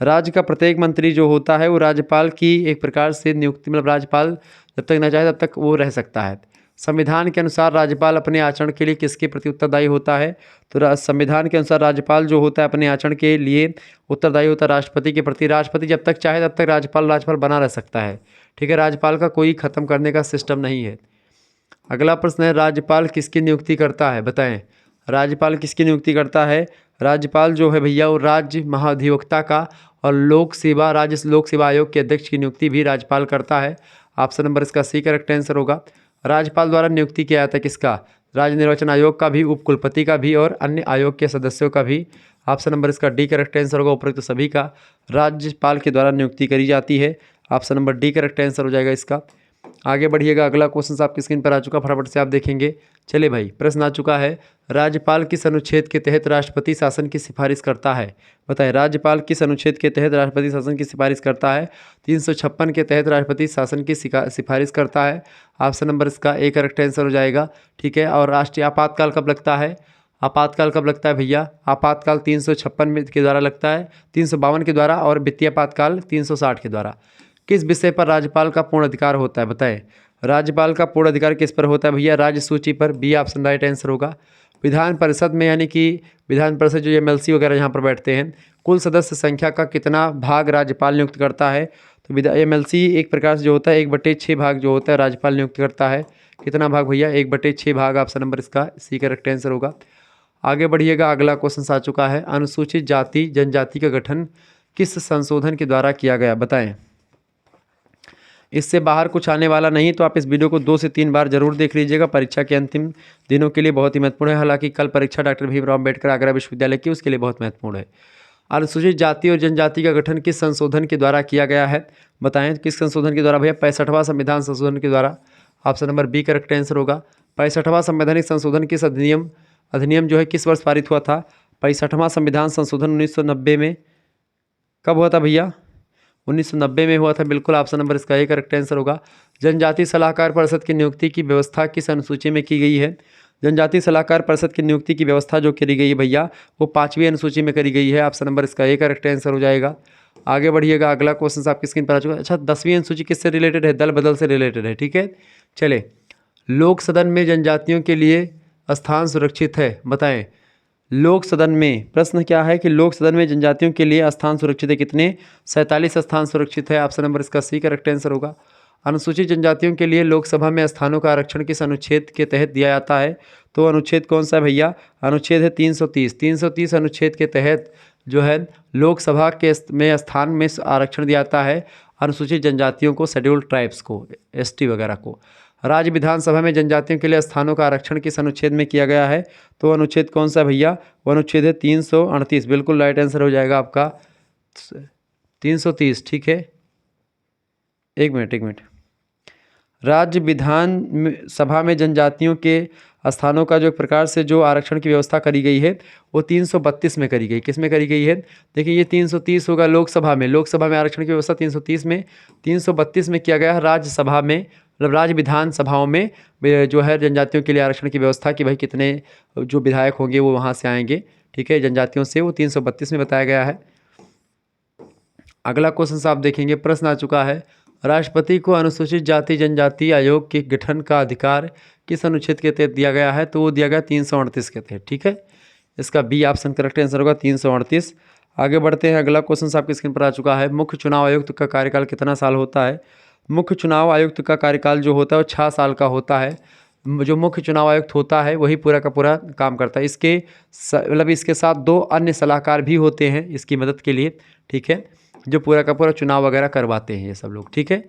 राज्य का प्रत्येक मंत्री जो होता है वो राज्यपाल की एक प्रकार से नियुक्ति, मतलब राज्यपाल जब तक न चाहे तब तक वो रह सकता है। संविधान के अनुसार राज्यपाल अपने आचरण के लिए किसके प्रति उत्तरदायी होता है? तो संविधान के अनुसार राज्यपाल जो होता है अपने आचरण के लिए उत्तरदायी होता है राष्ट्रपति के प्रति। राष्ट्रपति जब तक चाहे तब तक राज्यपाल बना रह सकता है, ठीक है। राज्यपाल का कोई खत्म करने का सिस्टम नहीं है। अगला प्रश्न है, राज्यपाल किसकी नियुक्ति करता है? बताएं, राज्यपाल किसकी नियुक्ति करता है? राज्यपाल जो है भैया वो राज्य महाधिवक्ता का और राज्य लोक सेवा आयोग के अध्यक्ष की नियुक्ति भी राज्यपाल करता है। ऑप्शन नंबर इसका सी करेक्ट आंसर होगा। राज्यपाल द्वारा नियुक्ति किया जाता है किसका? राज्य निर्वाचन आयोग का भी, उपकुलपति का भी और अन्य आयोग के सदस्यों का भी। ऑप्शन नंबर इसका डी करेक्ट आंसर होगा। उपरोक्त सभी का राज्यपाल के द्वारा नियुक्ति करी जाती है। Option number D correct answer हो जाएगा इसका। आगे बढ़िएगा, अगला क्वेश्चन आपकी स्क्रीन पर आ चुका, फटाफट से आप देखेंगे। चलिए भाई, प्रश्न आ चुका है, राज्यपाल किस अनुच्छेद के तहत राष्ट्रपति शासन की सिफारिश करता है? बताएं, राज्यपाल किस अनुच्छेद के तहत राष्ट्रपति शासन की सिफारिश करता है? 356 के तहत राष्ट्रपति शासन की सिफारिश करता है। ऑप्शन नंबर इसका ए करेक्ट आंसर हो जाएगा, ठीक है। और राष्ट्रीय आपातकाल कब लगता है? आपातकाल कब लगता है भैया? आपातकाल 356 के द्वारा लगता है, 352 के द्वारा, और वित्तीय आपातकाल 360 के द्वारा। किस विषय पर राज्यपाल का पूर्ण अधिकार होता है? बताएं, राज्यपाल का पूर्ण अधिकार किस पर होता है भैया? राज्य सूची पर। बी ऑप्शन राइट आंसर होगा। विधान परिषद में, यानी कि विधान परिषद जो एमएलसी वगैरह यहाँ पर बैठते हैं, कुल सदस्य संख्या का कितना भाग राज्यपाल नियुक्त करता है? तो एमएलसी एक प्रकार से जो होता है 1/6 भाग जो होता है राज्यपाल नियुक्त करता है। कितना भाग भैया? 1/6 भाग। ऑप्शन नंबर इसका सी करेक्ट आंसर होगा। आगे बढ़िएगा, अगला क्वेश्चन आ चुका है, अनुसूचित जाति जनजाति का गठन किस संशोधन के द्वारा किया गया? बताएं, इससे बाहर कुछ आने वाला नहीं, तो आप इस वीडियो को 2 से 3 बार जरूर देख लीजिएगा। परीक्षा के अंतिम दिनों के लिए बहुत ही महत्वपूर्ण है। हालांकि कल परीक्षा डॉक्टर भीमराव अम्बेडकर आगरा विश्वविद्यालय की, उसके लिए बहुत महत्वपूर्ण है। अनुसूचित जाति और जनजाति का गठन किस संशोधन के द्वारा किया गया है? बताएं, किस संशोधन के द्वारा भैया? 65वां संविधान संशोधन के द्वारा। Option number B correct answer होगा। 65वां संवैधानिक संशोधन किस अधिनियम जो है किस वर्ष पारित हुआ था? 65वां संविधान संशोधन 1990 में। कब हुआ था भैया? 1990 में हुआ था, बिल्कुल। ऑप्शन नंबर इसका ए करेक्ट आंसर होगा। जनजातीय सलाहकार परिषद की नियुक्ति की व्यवस्था किस अनुसूची में की गई है? जनजातीय सलाहकार परिषद की नियुक्ति की व्यवस्था जो करी गई है भैया वो 5वीं अनुसूची में करी गई है। ऑप्शन नंबर इसका ए करेक्ट आंसर हो जाएगा। आगे बढ़िएगा, अगला क्वेश्चन आपकी स्क्रीन पर आ चुका है। अच्छा, 10वीं अनुसूची किससे रिलेटेड है? दल बदल से रिलेटेड है, ठीक है। चले, लोक सदन में जनजातियों के लिए स्थान सुरक्षित है? बताएं, लोक सदन में, प्रश्न क्या है कि लोक सदन में जनजातियों के लिए स्थान सुरक्षित है? कितने? 47 स्थान सुरक्षित है। ऑप्शन नंबर इसका सी करेक्ट आंसर होगा। अनुसूचित जनजातियों के लिए लोकसभा में स्थानों का आरक्षण किस अनुच्छेद के तहत दिया जाता है? तो अनुच्छेद कौन सा है भैया? अनुच्छेद है 330। 330 अनुच्छेद के तहत जो है लोकसभा के में स्थान में आरक्षण दिया जाता है अनुसूचित जनजातियों को, शेड्यूल्ड ट्राइब्स को, एसटी वगैरह को। राज्य विधानसभा में जनजातियों के लिए स्थानों का आरक्षण किस अनुच्छेद में किया गया है? तो अनुच्छेद कौन सा भैया? वो अनुच्छेद है 338। बिल्कुल राइट आंसर हो जाएगा आपका 330, ठीक है। एक मिनट। राज्य विधान सभा में जनजातियों के स्थानों का जो एक प्रकार से जो आरक्षण की व्यवस्था करी गई है वो 332 में करी गई। किस में करी गई है? देखिए, ये 330 होगा लोकसभा में आरक्षण की व्यवस्था 330 में। 332 में किया गया है राज्यसभा में, मतलब राज्य विधान सभाओं में जो है जनजातियों के लिए आरक्षण की व्यवस्था कि भाई कितने जो विधायक होंगे वो वहाँ से आएंगे, ठीक है, जनजातियों से, वो 332 में बताया गया है। अगला क्वेश्चन आप देखेंगे, प्रश्न आ चुका है, राष्ट्रपति को अनुसूचित जाति जनजाति आयोग के गठन का अधिकार किस अनुच्छेद के तहत दिया गया है? तो वो दिया गया 338 के तहत, ठीक है। इसका बी ऑप्शन करेक्ट आंसर होगा 338। आगे बढ़ते हैं, अगला क्वेश्चन आपकी स्क्रीन पर आ चुका है, मुख्य चुनाव आयुक्त का कार्यकाल कितना साल होता है? मुख्य चुनाव आयुक्त का कार्यकाल जो होता है वो 6 साल का होता है। जो मुख्य चुनाव आयुक्त होता है वही पूरा का पूरा काम करता है। इसके मतलब इसके साथ 2 अन्य सलाहकार भी होते हैं इसकी मदद के लिए, ठीक है। जो पूरा का पूरा चुनाव वगैरह करवाते हैं ये सब लोग। ठीक है,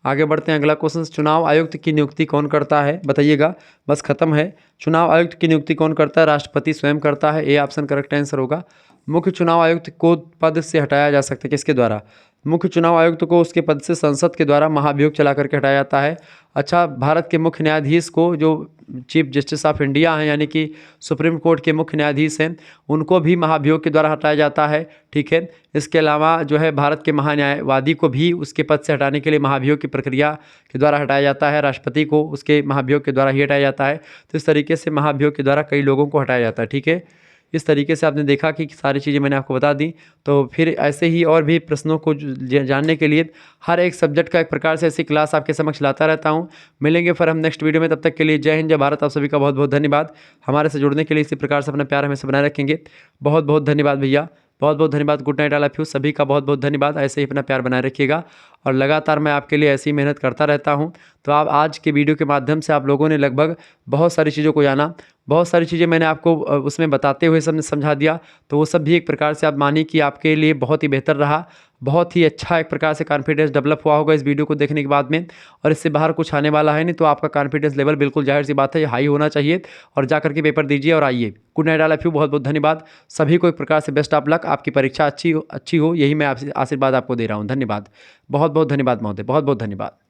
आगे बढ़ते हैं। अगला क्वेश्चन, चुनाव आयुक्त की नियुक्ति कौन करता है, बताइएगा। बस खत्म है। चुनाव आयुक्त की नियुक्ति कौन करता है, राष्ट्रपति स्वयं करता है। ए ऑप्शन करेक्ट आंसर होगा। मुख्य चुनाव आयुक्त को पद से हटाया जा सकता है, किसके द्वारा? मुख्य चुनाव आयुक्त को उसके पद से संसद के द्वारा महाभियोग चला करके हटाया जाता है। अच्छा, भारत के मुख्य न्यायाधीश को, जो चीफ जस्टिस ऑफ इंडिया हैं, यानी कि सुप्रीम कोर्ट के मुख्य न्यायाधीश हैं, उनको भी महाभियोग के द्वारा हटाया जाता है। ठीक है, इसके अलावा जो है भारत के महान्यायवादी को भी उसके पद से हटाने के लिए महाभियोग की प्रक्रिया के द्वारा हटाया जाता है। राष्ट्रपति को उसके महाभियोग के द्वारा ही हटाया जाता है। तो इस तरीके से महाभियोग के द्वारा कई लोगों को हटाया जाता है। ठीक है, इस तरीके से आपने देखा कि सारी चीज़ें मैंने आपको बता दी। तो फिर ऐसे ही और भी प्रश्नों को जानने के लिए हर एक सब्जेक्ट का एक प्रकार से ऐसी क्लास आपके समक्ष लाता रहता हूँ। मिलेंगे फिर हम नेक्स्ट वीडियो में, तब तक के लिए जय हिंद, जय भारत। आप सभी का बहुत बहुत धन्यवाद। हमारे से जुड़ने के लिए इसी प्रकार से अपना प्यार हमेशा बनाए रखेंगे। बहुत बहुत धन्यवाद भैया, बहुत बहुत धन्यवाद। Good night, all of you. सभी का बहुत बहुत धन्यवाद। ऐसे ही अपना प्यार बनाए रखिएगा और लगातार मैं आपके लिए ऐसी मेहनत करता रहता हूं। तो आप आज के वीडियो के माध्यम से आप लोगों ने लगभग बहुत सारी चीज़ों को जाना, बहुत सारी चीज़ें मैंने आपको उसमें बताते हुए सबने समझा दिया। तो वो सब भी एक प्रकार से आप मानिए कि आपके लिए बहुत ही बेहतर रहा, बहुत ही अच्छा एक प्रकार से कॉन्फिडेंस डेवलप हुआ होगा इस वीडियो को देखने के बाद में। और इससे बाहर कुछ आने वाला है नहीं, तो आपका कॉन्फिडेंस लेवल बिल्कुल जाहिर सी बात है हाई होना चाहिए। और जा करके पेपर दीजिए और आइए। Good night, all of you. बहुत बहुत धन्यवाद सभी को। एक प्रकार से बेस्ट ऑफ लक, आपकी परीक्षा अच्छी हो, यही मैं आपसे आशीर्वाद आपको दे रहा हूँ। धन्यवाद, बहुत बहुत धन्यवाद महोदय, बहुत बहुत धन्यवाद।